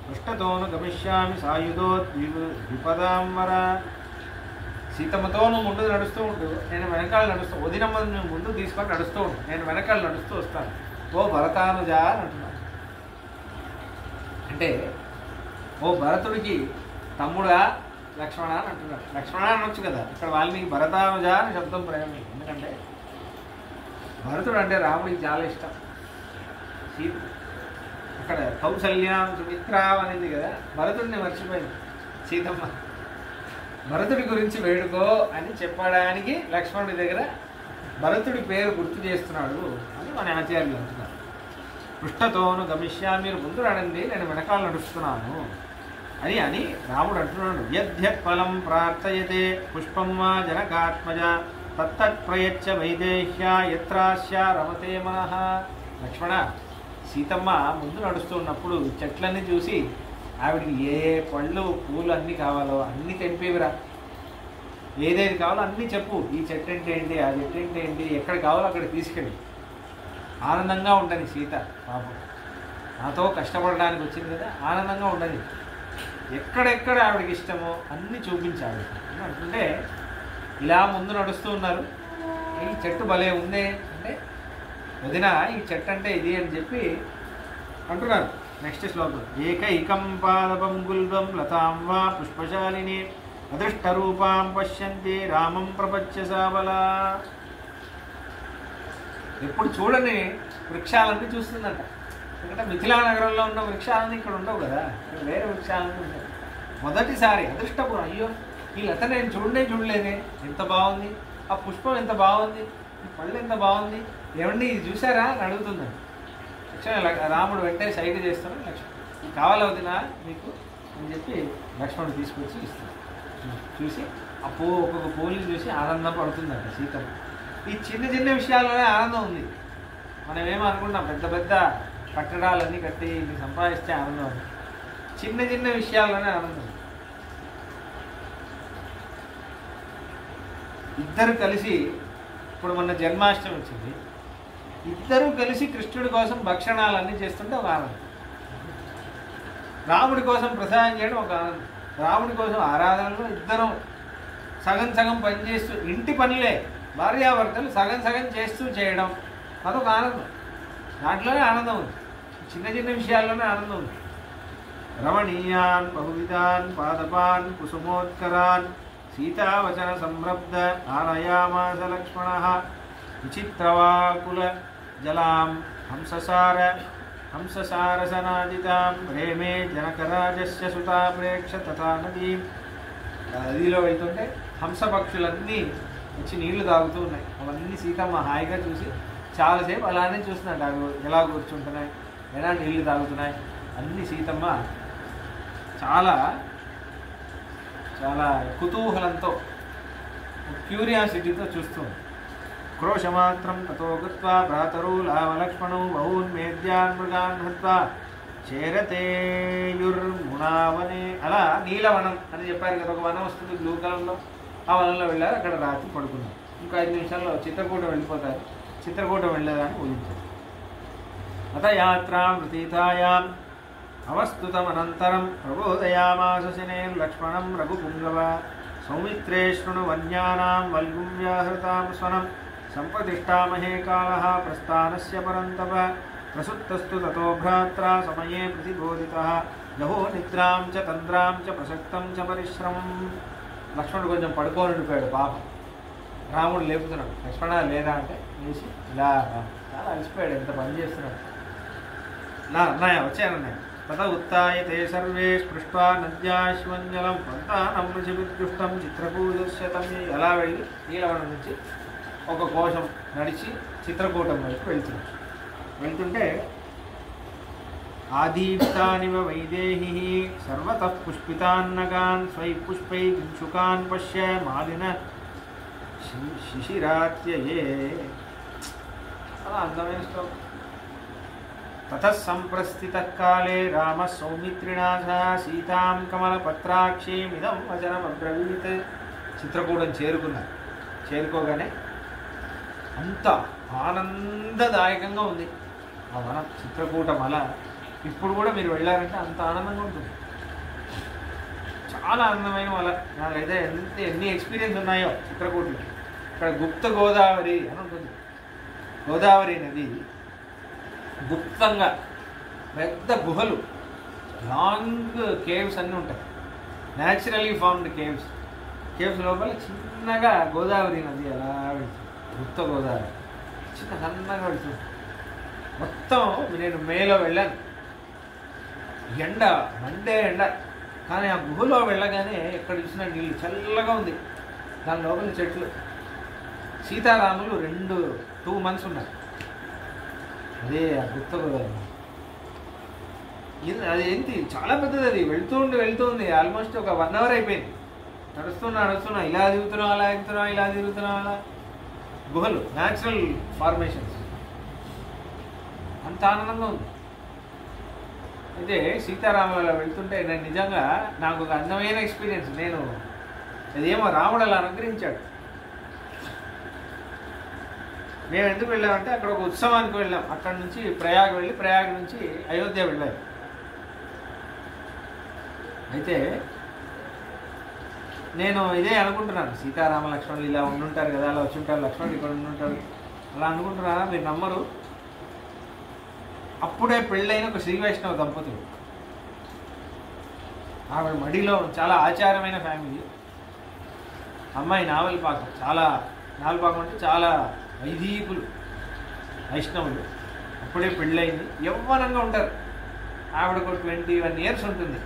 పృష్ఠతోను గమిష్యామి సాయుధోద్విపదాం వర. సీతమ్మతో నువ్వు ముందు నడుస్తూ ఉండు, నేను వెనకాల నడుస్తూ, వదినమ్మ నువ్వు ముందు తీసుకొని నడుస్తూ ఉండు, నేను వెనకాల నడుస్తూ వస్తాను. ఓ భరతానుజ అని అంటున్నాను. అంటే ఓ భరతుడికి తమ్ముడా లక్ష్మణ అని అంటున్నాడు. లక్ష్మణ అనొచ్చు కదా, ఇక్కడ వాల్మీకి భరతానుజ అని శబ్దం ప్రయోగం. ఎందుకంటే భరతుడు అంటే రాముడికి చాలా ఇష్టం. అక్కడ కౌసల్యం సుమిత్ర అనేది కదా, భరతుడిని మర్చిపోయింది సీతమ్మ. భరతుడి గురించి వేడుకో అని చెప్పడానికి లక్ష్మణుడి దగ్గర భరతుడి పేరు గుర్తు చేస్తున్నాడు అని మన ఆచార్యులు అంటున్నారు. పృష్ఠతోను గమిష్యామి, మీరు ముందు నడండి, నేను వెనకాల నడుస్తున్నాను అని రాముడు అంటున్నాడు. యద్యత్ఫలం ప్రార్థయతే పుష్పం వా జనకాత్మజ తత్తత్ప్రయచ్చ వైదేహ్య యత్రాస్య రమతే మనః. లక్ష్మణ, సీతమ్మ ముందు నడుస్తూ ఉన్నప్పుడు చెట్లన్నీ చూసి ఆవిడికి ఏ పళ్ళు పూలు అన్నీ కావాలో అన్నీ తెంపేవిరా, ఏదేది కావాలో అన్నీ చెప్పు. ఈ చెట్టు అంటే ఏంటి, ఆ చెట్టు అంటే ఏంటి, ఎక్కడ కావాలో అక్కడ తీసుకెళ్ళి ఆనందంగా ఉండని సీత. పాపం నాతో కష్టపడడానికి వచ్చింది కదా, ఆనందంగా ఉండని. ఎక్కడెక్కడ ఆవిడకి ఇష్టమో అన్నీ చూపించాడు అంటుంటే ఇలా ముందు నడుస్తూ ఉన్నారు. ఈ చెట్టు భలే ఉందే అంటే, వదిన ఈ చెట్టు అంటే ఇది అని చెప్పి అంటున్నారు. నెక్స్ట్ శ్లోకం ఏకైకం పాదపం గుల్బం లతాం వా పుష్పశాలిని అదృష్టరూపాం పశ్యంతి రామం ప్రపంచ సాబలా. ఎప్పుడు చూడని వృక్షాలన్నీ చూస్తుందంట. ఎందుకంటే మిథిలా నగరంలో ఉన్న వృక్షాలన్నీ ఇక్కడ ఉండవు కదా, ఇక్కడ వేరే వృక్షాలన్నీ ఉంటాయి. మొదటిసారి అదృష్టపురం, అయ్యో ఈ లత నేను చూడలేదే, ఎంత బాగుంది, ఆ పుష్పం ఎంత బాగుంది, ఈ పళ్ళు ఎంత బాగుంది, ఏమండి ఇది చూసారా అని అడుగుతుందండి. రాముడు వెంటనే సైడ్ చేస్తాడు. లక్ష్మణ్ కావాలా వదినా మీకు అని చెప్పి లక్ష్మణుడు తీసుకొచ్చి ఇస్తాడు. చూసి ఆ పువ్వు ఒక్కొక్క పువ్వుని చూసి ఆనందం పడుతుందంట సీతమ్మ. ఈ చిన్న చిన్న విషయాల్లోనే ఆనందం ఉంది. మనం ఏమనుకుంటాం పెద్ద పెద్ద కట్టడాలన్నీ కట్టి ఇది సంపాదిస్తే ఆనందం ఉంది, చిన్న చిన్న విషయాల్లోనే ఆనందం. ఇద్దరు కలిసి, ఇప్పుడు మొన్న జన్మాష్టమి వచ్చింది, ఇద్దరూ కలిసి కృష్ణుడి కోసం భక్షణాలన్నీ చేస్తుంటే ఒక ఆనందం. రాముడి కోసం ప్రసాదం చేయడం ఒక ఆనందం. రాముడి కోసం ఆరాధనలో ఇద్దరం సగం సగం పనిచేస్తూ, ఇంటి పనులే భార్యాభర్తలు సగం సగం చేస్తూ చేయడం అదొక ఆనందం. దాంట్లోనే ఆనందం ఉంది, చిన్న చిన్న విషయాల్లోనే ఆనందం ఉంది. రమణీయాన్ బహువిధాన్ పాదపాన్ కుసుమోత్కరాన్ సీతావచన సంరబ్ధ ఆనయామాస లక్ష్మణ విచిత్రవాకుల జలాం హంససారసనాదితాం ప్రేమే జనకరాజస్య సుతా ప్రేక్ష తథా నదీం. నదిలో వెళ్తుంటే హంసపక్షులన్నీ వచ్చి నీళ్లు తాగుతూ ఉన్నాయి. అవన్నీ సీతమ్మ హాయిగా చూసి చాలాసేపు అలానే చూస్తున్నాడు. అవి ఎలా కూర్చుంటున్నాయి, ఎలా నీళ్లు తాగుతున్నాయి అన్నీ సీతమ్మ చాలా చాలా కుతూహలంతో, క్యూరియాసిటీతో చూస్తుంది. క్రోశమాత్రం తతో గత్వా భ్రాతరు లావలక్ష్మణు బహూన్మేద్యాన్ మృగాన్ హత్వా చేరతేయుర్మునావనే. అలా నీలవనం అని చెప్పారు కదా, ఒక వనం వస్తుంది బ్లూ కలర్లో, ఆ వనంలో వెళ్ళారు. అక్కడ రాత్రి పడుకున్నారు. ఇంకా 5 నిమిషాల్లో చిత్రకూటం వెళ్ళిపోతారు. చిత్రకూటం వెళ్ళేదాన్ని ఊహించారు. అత యాత్రాం వృతీతాయాం అవస్తుతమనంతరం ప్రబోధయామాస శనేర్లక్ష్మణం రఘుపుంగవ. సౌమిత్రే శృణు వన్యానాం వల్గుం వ్యాహృతాం స్వనం సంప్రతిష్టామహే కాలః ప్రస్థానస్య పరంతప ప్రసుప్తస్తు తతో భ్రాత్రా సమయే ప్రతిబోధితః యహో నిద్రాం చ తంద్రాం చ ప్రసక్తం చ పరిశ్రమం. లక్ష్మణుడు కొంచెం పడుకోని ఉండిపోయాడు పాపం. రాముడు లేపుతున్నాడు, లక్ష్మణ లేదా అంటే లేచి ఇలా చాలా అలసిపోయాడు, ఎంత పని చేస్తున్నాడు. నా అన్నయ్య వచ్చానన్నయ్య. తత ఉత్తాయితే సర్వే స్పృష్ట్వా నద్యాశ్వంజలం పంతానం రుచివిదృష్టం చిత్రకూటం. ఎలా వెళ్ళి నీలవనం నుంచి ఒక కోశం నడిచి చిత్రకూటం వైపు వెళ్తుంటే ఆదీప్తానివ వైదేహి సర్వతః పుష్పితాన్నగాన్ స్వై పుష్పై కించుకాన్ పశ్య మాలిన శిశిరాత్యయే. చాలా అందమైన శ్లోకం. తతః సంప్రస్థితః కాలే రామ సౌమిత్రిణా సహ సీతాం కమలపత్రాక్షీమిదం వచనమబ్రవీత్. చిత్రకూటం చేరుకోగానే అంత ఆనందదాయకంగా ఉంది ఆ వనం. చిత్రకూట మల ఇప్పుడు కూడా మీరు వెళ్ళారంటే అంత ఆనందంగా ఉంటుంది. చాలా ఆనందమైన మల. నాకైతే ఎన్ని ఎక్స్పీరియన్స్ ఉన్నాయో చిత్రకూటలో. ఇక్కడ గుప్త గోదావరి అని ఉంటుంది. గోదావరి నది గుప్తంగా పెద్ద గుహలు, లాంగ్ కేవ్స్ అన్నీ ఉంటాయి. న్యాచురల్లీ ఫార్మ్డ్ కేవ్స్ లోపల చిన్నగా గోదావరి నది అలా వెళ్తుంది. గుప్త గోదావరి చిన్న సన్నగా వెళ్తుంది. మొత్తం నేను మేలో వెళ్ళాను. ఎండ మండే ఎండ, కానీ ఆ గుహలో వెళ్ళగానే ఎక్కడ చూసినా నీళ్ళు చల్లగా ఉంది. దాని లోపల చెట్లు. సీతారాములు 2 months ఉన్నారు. అదే ఆ గుప్త గోదావరి. అది ఏంటి చాలా పెద్దది. అది వెళ్తుంది ఆల్మోస్ట్ ఒక 1 hour అయిపోయింది. నడుస్తున్నా ఇలా తిరుగుతున్నాం ఇలా తిరుగుతున్నాం అలా. గుహలు, న్యాచురల్ ఫార్మేషన్స్, అంత ఆనందంగా ఉంది. అయితే సీతారాములలో వెళ్తుంటే నేను నిజంగా నాకు ఒక అందమైన ఎక్స్పీరియన్స్. అదేమో రాముడు అలా అనుగ్రహించాడు. మేము ఎందుకు వెళ్ళామంటే అక్కడ ఒక ఉత్సవానికి వెళ్ళాం. అక్కడ నుంచి ప్రయాగ్ వెళ్ళి ప్రయాగ్ నుంచి అయోధ్య వెళ్ళాం. అయితే నేను ఇదే అనుకుంటున్నాను, సీతారామ లక్ష్మణులు ఇలా ఉండుంటారు కదా, అలా వచ్చి ఉంటారు, లక్ష్మణుడు ఇక్కడ ఉండుంటారు అలా అనుకుంటున్నారా? మీరు నమ్మరు. అప్పుడే పెళ్ళైన ఒక శ్రీ వైష్ణవ దంపతులు. ఆవిడ మడిలో చాలా ఆచారమైన ఫ్యామిలీ. అమ్మాయి నావల్పాకం. నావల్పాకం అంటే చాలా వైదీకులు, వైష్ణవులు. అప్పుడే పెళ్ళయింది, యవ్వనంగా ఉంటారు. ఆవిడకు 21 years ఉంటుంది.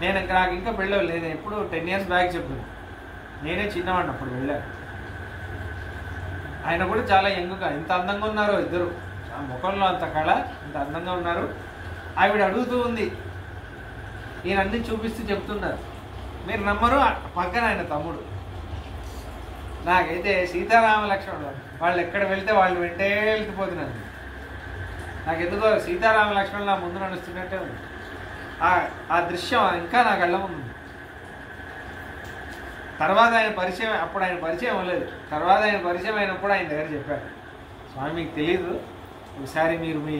నాకు ఇంకా పెళ్ళి లేదు. ఎప్పుడు 10 years బ్యాక్ చెప్తుంది. నేనే చిన్నవాడిని అప్పుడు వెళ్ళాను. ఆయన కూడా చాలా యంగ్గా, ఎంత అందంగా ఉన్నారో ఇద్దరు. ఆ ముఖంలో అంత కళ, అంత అందంగా ఉన్నారు. ఆవిడ అడుగుతూ ఉంది, ఈయన అన్ని చూపిస్తూ చెప్తున్నారు. మీరు నమ్మరు, పక్కన ఆయన తమ్ముడు. నాకైతే సీతారామ లక్ష్మణుడు వాళ్ళు ఎక్కడ వెళ్తే వాళ్ళు వెంటే వెళ్తుపోతున్నాను. నాకెందుకో సీతారామ లక్ష్మణుడు నా ముందు నడుస్తున్నట్టే ఉంది. ఆ దృశ్యం ఇంకా నా కళ్ళ ముందు. తర్వాత ఆయన పరిచయం, అప్పుడు ఆయన పరిచయం అవ్వలేదు. తర్వాత ఆయన పరిచయం అయినప్పుడు ఆయన దగ్గర చెప్పారు, స్వామి మీకు తెలీదు, ఒకసారి మీరు మీ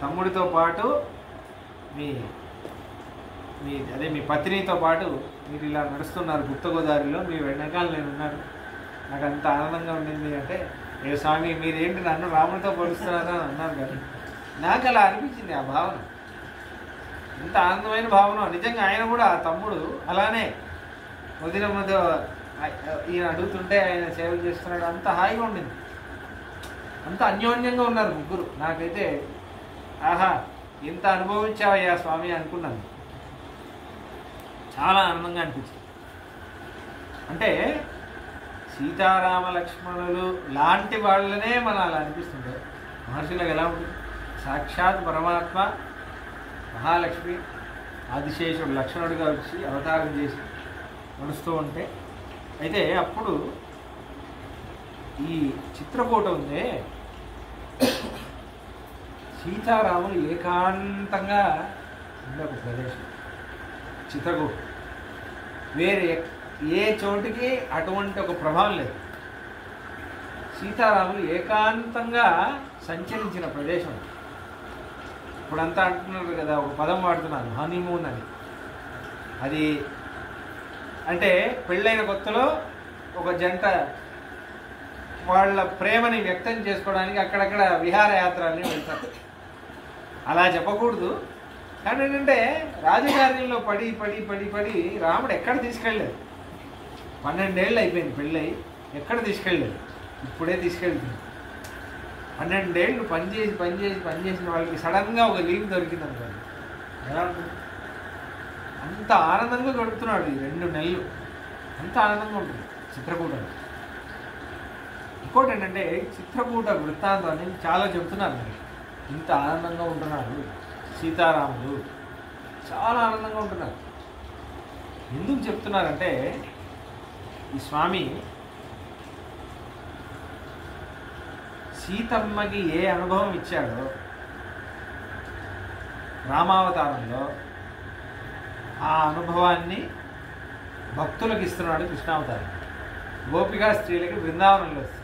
తమ్ముడితో పాటు మీ పత్నితో పాటు మీరు ఇలా నడుస్తున్నారు గుప్త గోదావరిలో, మీ వెనకాల నేను ఉన్నాను, నాకు అంత ఆనందంగా ఉండింది అంటే, ఏ స్వామి మీరేంటి నన్ను రాముడితో పోలుస్తున్నారని అన్నారు. కానీ నాకు అలా అనిపించింది ఆ భావన. ఎంత ఆనందమైన భావన. నిజంగా ఆయన కూడా ఆ తమ్ముడు అలానే వదిన మధ్య ఈయన అడుగుతుంటే ఆయన సేవలు చేస్తున్నాడు. అంత హాయిగా ఉండింది, అంత అన్యోన్యంగా ఉన్నారు ముగ్గురు. నాకైతే ఆహా ఇంత అనుభవించావయ్యా స్వామి అనుకున్నాను. చాలా ఆనందంగా అనిపించింది. అంటే సీతారామ లక్ష్మణులు లాంటి వాళ్ళనే మనం అలా అనిపిస్తుంటే మహర్షులకు ఎలా ఉంటుంది? సాక్షాత్ పరమాత్మ మహాలక్ష్మి ఆదిశేషుడు లక్ష్మణుడిగా వచ్చి అవతారం చేసి నడుస్తూ ఉంటే, అయితే అప్పుడు ఈ చిత్రకూట ఉందే, సీతారాములు ఏకాంతంగా ఉండే ఒక ప్రదేశం చిత్రకూట. వేరే ఏ చోటికి అటువంటి ఒక ప్రభావం లేదు. సీతారాములు ఏకాంతంగా సంచరించిన ప్రదేశం. ఇప్పుడంతా అంటున్నారు కదా, ఒక పదం వాడుతున్నారు హనీమూన్ అని. అది అంటే పెళ్ళైన కొత్తలో ఒక జంట వాళ్ళ ప్రేమని వ్యక్తం చేసుకోవడానికి అక్కడక్కడ విహారయాత్రల్ని వెళ్తారు. అలా చెప్పకూడదు, కానీ ఏంటంటే రాజకార్యంలో పడి పడి పడి పడి రాముడు ఎక్కడ తీసుకెళ్ళలేదు. 12 ఏళ్ళు అయిపోయింది పెళ్ళై, ఎక్కడ తీసుకెళ్ళలేదు. ఇప్పుడే తీసుకెళ్తుంది. 12 ఏళ్ళు పనిచేసిన వాళ్ళకి సడన్గా ఒక లీవ్ దొరికింది అనుకోండి, ఎలా ఉంటుంది? అంత ఆనందంగా గడుపుతున్నాడు ఈ 2 నెలలు, అంత ఆనందంగా ఉంటుంది చిత్రకూటలో. ఇంకోటి ఏంటంటే చిత్రకూట వృత్తాంతం అని చాలా చెబుతున్నారు మరి. ఇంత ఆనందంగా ఉంటున్నారు సీతారాములు, చాలా ఆనందంగా ఉంటున్నారు. ఎందుకు చెప్తున్నారంటే ఈ స్వామి సీతమ్మకి ఏ అనుభవం ఇచ్చాడో రామావతారంలో ఆ అనుభవాన్ని భక్తులకు ఇస్తున్నాడు కృష్ణావతారం. గోపికా స్త్రీలకి బృందావనంలో వస్తుంది.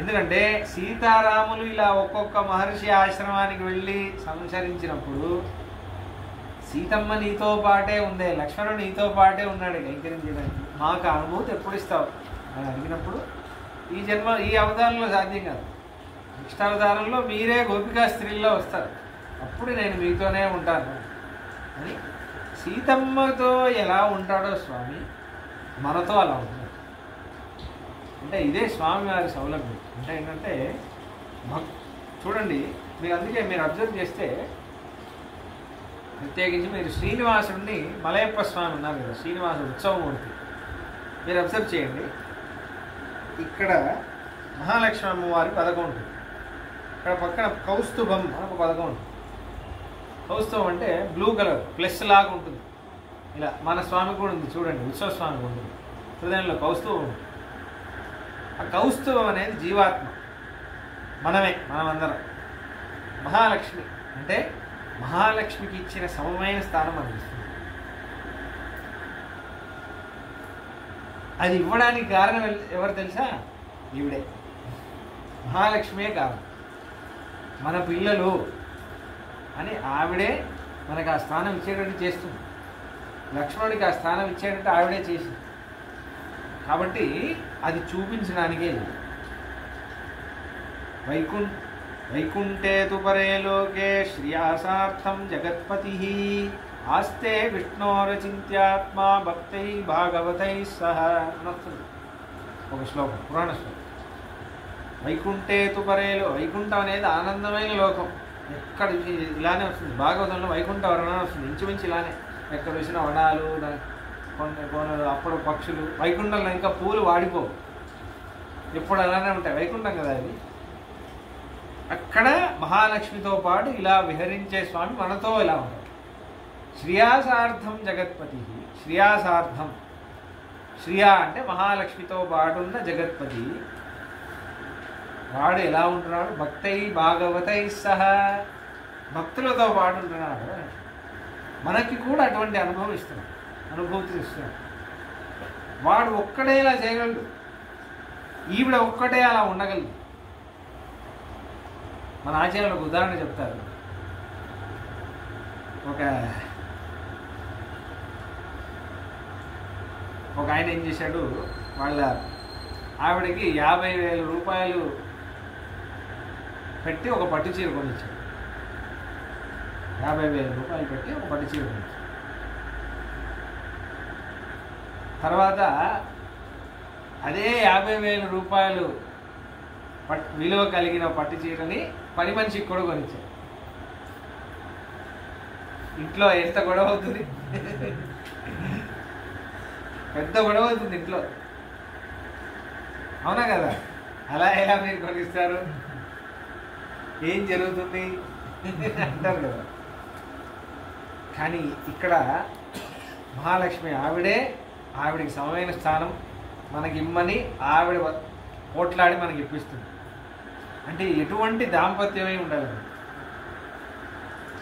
ఎందుకంటే సీతారాములు ఇలా ఒక్కొక్క మహర్షి ఆశ్రమానికి వెళ్ళి సంచరించినప్పుడు సీతమ్మ నీతో పాటే ఉందే, లక్ష్మణుడు నీతో పాటే ఉన్నాడు కైంకర్యం చేయడానికి, మాకు అనుభూతి ఎప్పుడు ఇస్తావు అని అడిగినప్పుడు ఈ అవతారంలో సాధ్యం కాదు, నెక్స్ట్ అవతారంలో మీరే గోపికా స్త్రీల్లో వస్తారు, అప్పుడు నేను మీతోనే ఉంటాను అని సీతమ్మతో ఎలా ఉంటాడో స్వామి మనతో అలా ఉంటాడు. అంటే ఇదే స్వామివారి సౌలభ్యం. అంటే ఏంటంటే చూడండి, మీరు అందుకే మీరు అబ్జర్వ్ చేస్తే ప్రత్యేకించి మీరు శ్రీనివాసుడిని, మలయప్ప స్వామి ఉన్నారు కదా, శ్రీనివాసుడు ఉత్సవమూర్తి, మీరు అబ్జర్వ్ చేయండి. ఇక్కడ మహాలక్ష్మి అమ్మవారి పథకం ఉంటుంది, ఇక్కడ పక్కన కౌస్తుభం అని ఒక పథకం ఉంటుంది. కౌస్తుభం అంటే బ్లూ కలర్ ప్లస్ లాగా ఉంటుంది. ఇలా మన స్వామి కూడా ఉంది చూడండి, ఉత్సవ స్వామి ఉంటుంది, హృదయంలో కౌస్తుభం ఉంటుంది. ఆ కౌస్తుభం అనేది జీవాత్మ, మనమందరం. మహాలక్ష్మి అంటే మహాలక్ష్మికి ఇచ్చిన సమమైన స్థానం అందిస్తుంది. అది ఇవ్వడానికి కారణం ఎవరు తెలుసా? ఈవిడే, మహాలక్ష్మియే కారణం. మన పిల్లలు అని ఆవిడే మనకు ఆ స్థానం ఇచ్చేటట్టు చేస్తుంది. లక్ష్మణుడికి ఆ స్థానం ఇచ్చేటట్టు ఆవిడే చేసింది. కాబట్టి అది చూపించడానికే. వైకుంఠే తు పరే లోకే శ్రియాసార్థం జగత్పతి ఆస్తే విష్ణోరచింత్యాత్మా భక్తై భాగవతై సహ అనొస్తుంది ఒక శ్లోకం, పురాణ శ్లోకం. వైకుంఠే తు పరేలో, వైకుంఠం అనేది ఆనందమైన లోకం. ఎక్కడ ఇలానే వస్తుంది, భాగవతంలో వైకుంఠ వర్ణన వస్తుంది, ఇంచుమించు ఇలానే. ఎక్కడ వచ్చిన వనాలు, కోనలు, అప్పుడు పక్షులు. వైకుంఠంలో ఇంకా పూలు వాడిపోవు, ఎప్పుడు అలానే ఉంటాయి, వైకుంఠం కదా అది. అక్కడ మహాలక్ష్మితో పాటు ఇలా విహరించే స్వామి మనతో ఇలా ఉంటాడు. శ్రియాసార్థం జగత్పతి, శ్రియాసార్థం, శ్రియా అంటే మహాలక్ష్మితో పాటున్న జగత్పతి, వాడు ఎలా ఉంటున్నాడు? భక్తై భాగవతై సహ, భక్తులతో పాటు ఉంటున్నాడు. మనకి కూడా అటువంటి అనుభవం ఇస్తున్నాడు, అనుభూతిని ఇస్తున్నాడు. వాడు ఒక్కడే ఇలా చేయగలడు, ఈవిడ ఒక్కటే అలా ఉండగలదు. మన ఆచార్యులు ఒక ఉదాహరణ చెప్తారు. ఒక ఆయన ఏం చేశాడు, వాళ్ళ ఆవిడకి 50,000 రూపాయలు పెట్టి ఒక పట్టు చీర కొనిచ్చాడు. 50,000 రూపాయలు పెట్టి ఒక పట్టు చీర కొనిచ్చాడు. తర్వాత అదే 50,000 రూపాయలు విలువ కలిగిన పట్టు చీరని పని మనిషికి కూడా కొనిచ్చాడు. ఇంట్లో ఎంత గొడవ అవుతుంది, పెద్ద గొడవ అవుతుంది ఇంట్లో, అవునా కదా? అలా ఎలా మీరు కొనిస్తారు, ఏం జరుగుతుంది అంటారు కదా. కానీ ఇక్కడ మహాలక్ష్మి ఆవిడికి సమమైన స్థానం మనకి ఇమ్మని ఆవిడ పోట్లాడి మనకి ఇప్పిస్తుంది. అంటే ఎటువంటి దాంపత్యమై ఉండాలి,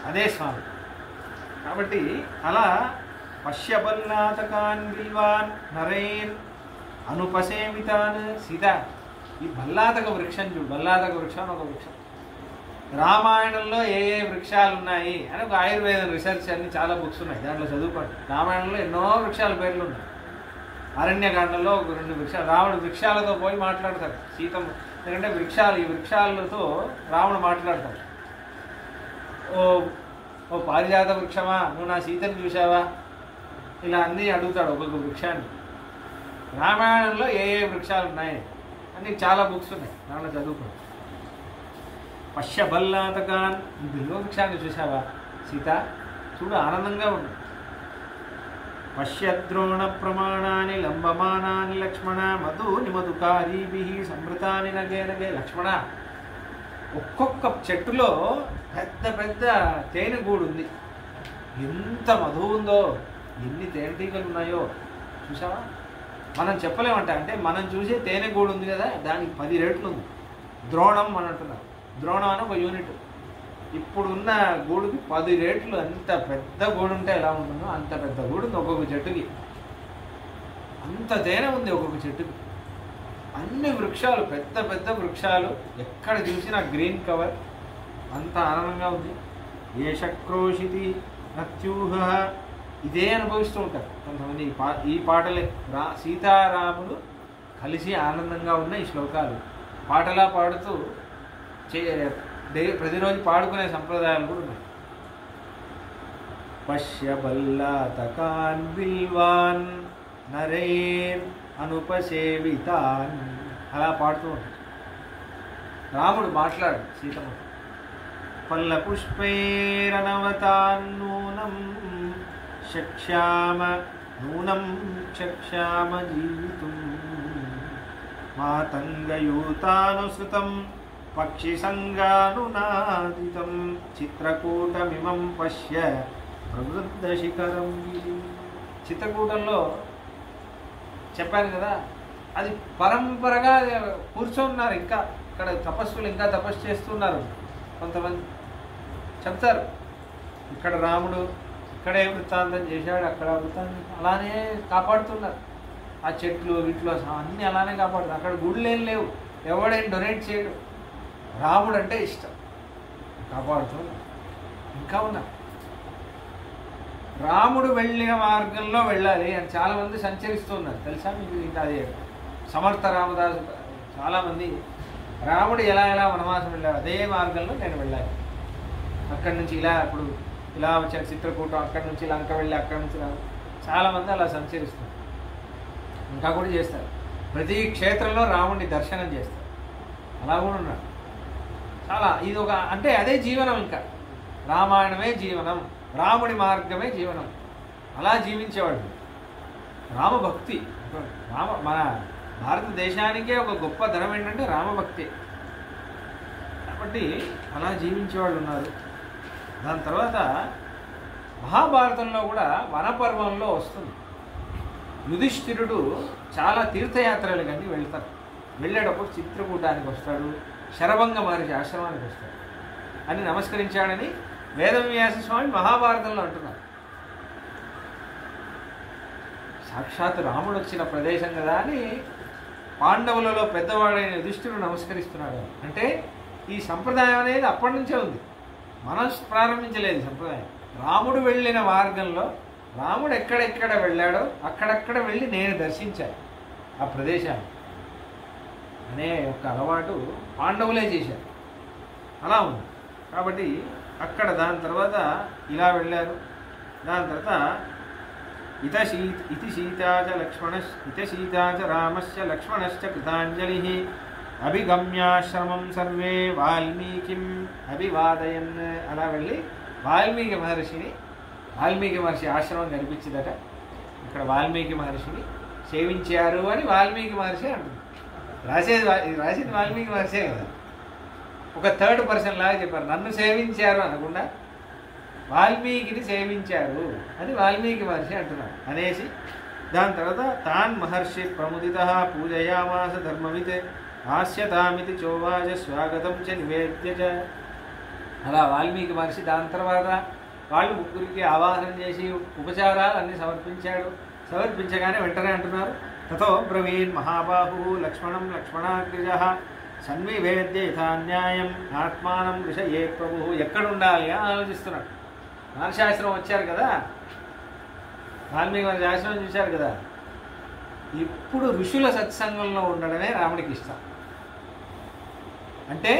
అదే స్వామి. కాబట్టి అలా పశ్యబల్లాతకాన్ బిల్వాన్ నరేన్ అనుపసేమితాన్ సీత. ఈ బల్లాతక వృక్షం చూడు, బల్లాతక వృక్షం ఒక వృక్షం, రామాయణంలో ఏ ఏ వృక్షాలు ఉన్నాయి అని ఒక ఆయుర్వేదం రీసెర్చ్ అన్ని చాలా బుక్స్ ఉన్నాయి, దాంట్లో చదువుకోండి. రామాయణంలో ఎన్నో వృక్షాల పేర్లు ఉన్నాయి. అరణ్యకాండంలో ఒక 2 వృక్షాలు, రాముడు వృక్షాలతో పోయి మాట్లాడతాడు సీతమ్మ. ఎందుకంటే ఈ వృక్షాలతో రాముడు మాట్లాడతాడు. ఓ పారిజాత వృక్షమా, నువ్వు నా సీతను చూసావా, ఇలా అన్నీ అడుగుతాడు ఒక్కొక్క వృక్షాన్ని. రామాయణంలో ఏ ఏ వృక్షాలు ఉన్నాయి అని చాలా బుక్స్ ఉన్నాయి, దాంట్లో చదువుకోండి. పశ్యబల్లాతకాన్, బిల్వ వృక్షాన్ని చూసావా సీత, చూడు ఆనందంగా ఉంది. పశ్యద్రోణ ప్రమాణాన్ని లంబమానాన్ని లక్ష్మణ మధుని మధుకారీభి సమృతాని నగే నగే. లక్ష్మణ, ఒక్కొక్క చెట్టులో పెద్ద పెద్ద తేనెగూడు ఉంది, ఎంత మధువు ఉందో, ఎన్ని తేనెటీగలు ఉన్నాయో చూసావా. మనం చెప్పలేమంట, అంటే మనం చూసే తేనెగూడు ఉంది కదా, దానికి 10 రెట్లు ఉంది. ద్రోణం అని అంటున్నారు, ద్రోణం అని ఒక యూనిట్. ఇప్పుడున్న గూడుకి 10 రెట్లు, అంత పెద్ద గూడు ఉంటే ఎలా ఉంటుందో అంత పెద్ద గూడు ఉంది ఒక్కొక్క చెట్టుకి. అంత తేనె ఉంది ఒక్కొక్క చెట్టుకి. అన్ని వృక్షాలు, పెద్ద పెద్ద వృక్షాలు, ఎక్కడ చూసినా గ్రీన్ కవర్, అంత ఆనందంగా ఉంది. ఏ శక్రోషితి నత్యూహ, ఇదే అనుభవిస్తూ ఉంటారు కొంతమంది. ఈ పాటలే సీతారాములు కలిసి ఆనందంగా ఉన్న ఈ శ్లోకాలు పాటలా పాడుతూ ప్రతిరోజు పాడుకునే సంప్రదాయాలు కూడా ఉన్నాయి. పశ్యబల్లాతకాన్ బిల్వాన్ నరేన్ అనుపసేవితాన్, అలా పాడుతూ ఉంటారు. రాముడు మాట్లాడు సీతమ్మ. పల్ల పుష్పైరనవతాన్ నూనం చక్ష్యామ జీవితం మాతంగయూతానుసృతం పక్షి సంగానునాదితం చిత్రకూటమిమం పశ్య ప్రవృద్ధ శిఖరం. చిత్రకూటంలో చెప్పాను కదా, అది పరంపరగా కూర్చోన్నారు. ఇంకా ఇక్కడ తపస్సులు ఇంకా తపస్సు చేస్తున్నారు. కొంతమంది చెప్తారు, ఇక్కడ రాముడు ఇక్కడే వృత్తాంతం చేశాడు, అక్కడ వృత్తాంతం, అలానే కాపాడుతున్నారు. ఆ చెట్లు వీటిలో అన్నీ అలానే కాపాడుతున్నారు. అక్కడ గుళ్ళు ఏం లేవు, ఎవడేం డొనేట్ చేయడు. రాముడు అంటే ఇష్టం, కాపాడుతున్నారు. ఇంకా ఉన్నారు. రాముడు వెళ్ళిన మార్గంలో వెళ్ళాలి అని చాలామంది సంచరిస్తున్నారు, తెలుసా మీకు? ఇంకా అదే సమర్థ రామదాసు చాలామంది రాముడు ఎలా వనవాసం వెళ్ళాడు అదే మార్గంలో నేను వెళ్ళాలి. అక్కడి నుంచి ఇప్పుడు ఇలా వచ్చాను చిత్రకూటం, అక్కడి నుంచి లంక వెళ్ళి అక్కడి నుంచి చాలామంది అలా సంచరిస్తారు. ఇంకా కూడా చేస్తారు. ప్రతి క్షేత్రంలో రాముడిని దర్శనం చేస్తారు. అలా కూడా ఉన్నారు. చాలా ఇది ఒక, అంటే అదే జీవనం. ఇంకా రామాయణమే జీవనం, రాముడి మార్గమే జీవనం. అలా జీవించేవాడు. రామభక్తి మన భారతదేశానికే ఒక గొప్ప ధనం ఏంటంటే రామభక్తి. కాబట్టి అలా జీవించేవాళ్ళు ఉన్నారు. దాని తర్వాత మహాభారతంలో కూడా వనపర్వంలో వస్తుంది. యుధిష్ఠిరుడు చాలా తీర్థయాత్రలు కానీ వెళ్తారు. వెళ్ళేటప్పుడు చిత్రకూటానికి వస్తాడు, శరభంగ మహర్షి ఆశ్రమానికి వస్తాడు అని నమస్కరించాడని వేదవ్యాస స్వామి మహాభారతంలో అంటున్నారు. సాక్షాత్ రాముడు వచ్చిన ప్రదేశం కదా అని పాండవులలో పెద్దవాడైన యుధిష్ఠిరుడు నమస్కరిస్తున్నాడు. అంటే ఈ సంప్రదాయం అనేది అప్పటి నుంచే ఉంది, మనం ప్రారంభించలేదు సంప్రదాయం. రాముడు వెళ్ళిన మార్గంలో రాముడు ఎక్కడెక్కడ వెళ్ళాడో అక్కడక్కడ వెళ్ళి నేను దర్శించాను ఆ ప్రదేశాన్ని అనే ఒక అలవాటు పాండవులే చేశారు. అలా ఉంది. కాబట్టి అక్కడ దాని తర్వాత ఇలా వెళ్ళారు. దాని తర్వాత ఇతి సీతాచ రామస్య లక్ష్మణశ్చ కృతాంజలి అభిగమ్యాశ్రమం సర్వే వాల్మీకిం అభివాదయన్. అలా వెళ్ళి వాల్మీకి మహర్షి ఆశ్రమం కనిపించిందట. ఇక్కడ వాల్మీకి మహర్షిని సేవించారు అని వాల్మీకి మహర్షి అంటుంది. రాసేది వాల్మీకి మహర్షే కదా. ఒక థర్డ్ పర్సన్ లాగా చెప్పారు. నన్ను సేవించారు అనకుండా వాల్మీకిని సేవించారు అని వాల్మీకి మహర్షి అంటున్నారు అనేసి. దాని తర్వాత తాన్ మహర్షి ప్రముదిత పూజయామాస ధర్మవిత్ ఆస్యతామితి చోవాచ స్వాగతం చ నివేద్య చ. అలా వాల్మీకి మహర్షి దాని తర్వాత వాళ్ళు ముగ్గురికి ఆవాహనం చేసి ఉపచారాలు అన్నీ సమర్పించాడు. సమర్పించగానే వెంటనే అంటున్నారు తతో బ్రవీన్ మహాబాహు లక్ష్మణం లక్ష్మణాగ్రజ సన్వివేద్య యథాన్యాయం ఆత్మానం విషయే ప్రభు. ఎక్కడ ఉండాలి అని ఆలోచిస్తున్నాడు. మహర్షాశ్రమం వచ్చారు కదా, వాల్మీకి మహర్షి ఆశ్రమం చూశారు కదా. ఇప్పుడు ఋషుల సత్సంగంలో ఉండడమే రాముడికి ఇష్టం. అంటే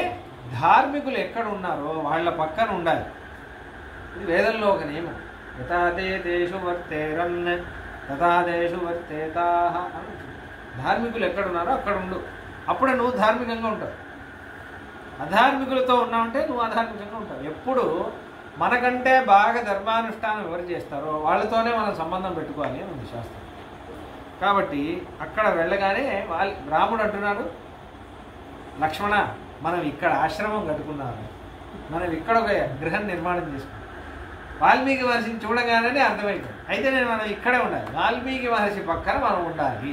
ధార్మికులు ఎక్కడ ఉన్నారో వాళ్ళ పక్కన ఉండాలి. ఇది వేదంలో ఒక నియమం. యథాతే తేషు వర్తేరన్ తథాదేషు వర్తేతాః. ధార్మికులు ఎక్కడున్నారో అక్కడ ఉండు, అప్పుడే నువ్వు ధార్మికంగా ఉంటావు. అధార్మికులతో ఉన్నావంటే నువ్వు అధార్మికంగా ఉంటావు. ఎప్పుడు మనకంటే బాగా ధర్మానుష్ఠానం ఎవరు చేస్తారో వాళ్ళతోనే మనం సంబంధం పెట్టుకోవాలి అని ఉంది శాస్త్రం. కాబట్టి అక్కడ వెళ్ళగానే రాముడు అంటున్నాడు, లక్ష్మణ మనం ఇక్కడ ఆశ్రమం కట్టుకున్నాము, మనం ఇక్కడ ఒక గృహం నిర్మాణం చేసుకున్నాం. వాల్మీకి మహర్షిని చూడగానే అర్థమైంది, అయితే మనం ఇక్కడే ఉండాలి, వాల్మీకి మహర్షి పక్కన మనం ఉండాలి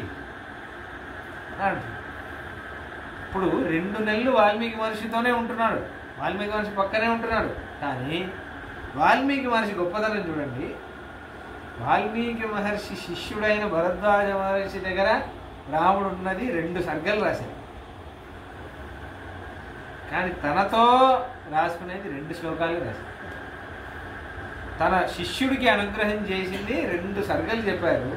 అంటున్నాడు. ఇప్పుడు 2 నెలలు వాల్మీకి మహర్షితోనే ఉంటున్నాడు, వాల్మీకి మహర్షి పక్కనే ఉంటున్నాడు. కానీ వాల్మీకి మహర్షి గొప్పతనం చూడండి. వాల్మీకి మహర్షి శిష్యుడైన భరద్వాజ మహర్షి దగ్గర రాముడు ఉన్నది 2 సర్గలు రాశాడు. కానీ తనతో రాసుకునేది 2 శ్లోకాలు రాశాడు. తన శిష్యుడికి అనుగ్రహం చేసింది 2 సర్గలు చెప్పారు.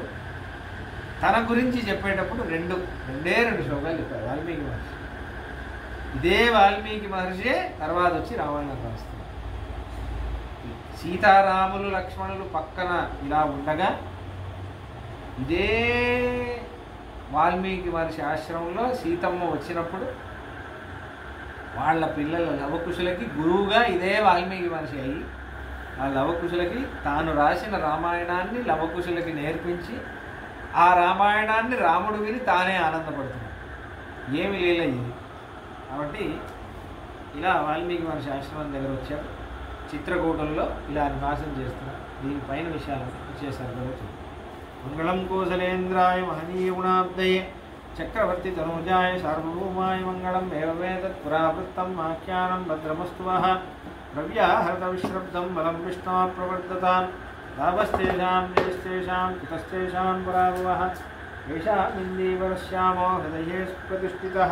తన గురించి చెప్పేటప్పుడు రెండే 2 శ్లోకాలు చెప్పారు వాల్మీకి మహర్షి. ఇదే వాల్మీకి మహర్షి తర్వాత వచ్చి రామాయణం రాస్తారు. సీతారాములు లక్ష్మణులు పక్కన ఇలా ఉండగా ఇదే వాల్మీకి మహర్షి ఆశ్రమంలో సీతమ్మ వచ్చినప్పుడు వాళ్ళ పిల్లల లవకుశులకి గురువుగా ఇదే వాల్మీకి మహర్షి అయ్యి ఆ లవకుశులకి తాను రాసిన రామాయణాన్ని లవకుశులకి నేర్పించి ఆ రామాయణాన్ని రాముడు విని తానే ఆనందపడుతున్నాడు. ఏమి లేలయ్యి. కాబట్టి ఇలా వాల్మీకి మహర్షి ఆశ్రమం దగ్గర వచ్చారు. చిత్రకూటంలో ఇలా నివాసం చేస్తున్నారు. దీనిపైన విషయాలు చేశారు కదా. మంగళం కోసలేంద్రాయ మహనీయ గుణాబ్దయే చక్రవర్తి తనూజాయ సార్వభౌమాయ మంగళం ఏవేతత్ పురావృత్తం ఆఖ్యానం భద్రమస్తు వః ద్రవ్యాహరత విశ్రబ్దం బలం విష్ణు ప్రవర్ధతాం లాభస్తేషాం జయస్తేషాం కుతస్తేషాం పరాభవః ఏషామిందీవరశ్యామో హృదయే ప్రతిష్ఠితః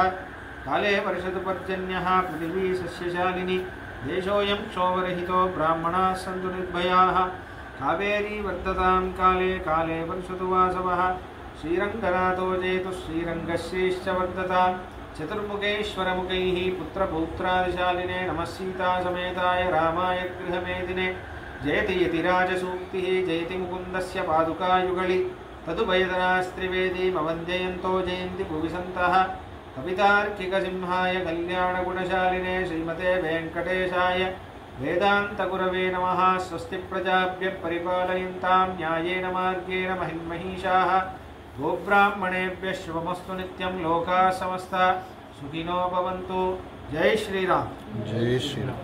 కాలే వర్షతు పర్జన్యః పృథివీ సస్యశాలిని దేశోయం క్షోభరహితో బ్రాహ్మణాः సంతు నిర్భయాः కావేరీ వర్ధతాం కాలే కాలే వర్షతు వాసవః శ్రీరంగనాథో జయతు శ్రీరంగశ్రీశ్చ వర్ధతాం చతుర్ముఖేశ్వరముఖైః పుత్రపౌత్రాదిశాలినే నమః సీతాసమేతాయ రామాయ గృహమేదినే జయతి యతిరాజసూక్తిः జయతి ముకుందస్య పాదుకాయుగళి తదుభయదనాస్త్రివేదీమవంద్యయంతో జయంతి భువి సంతః కవితార్కికసింహాయ కళ్యాణగుణశాలినే శ్రీమతే వెంకటేశాయ వేదాంతగురవే నమః. స్వస్తి ప్రజాభ్యః పరిపాలయంతాం న్యాయేన మార్గేణ మహిన్మహీషాః గోబ్రాహ్మణేభ్యः శుభమస్తు నిత్యం. లోకాः సమస్తాः సుఖినో భవంతు. జై శ్రీరామ్. జై శ్రీరామ్.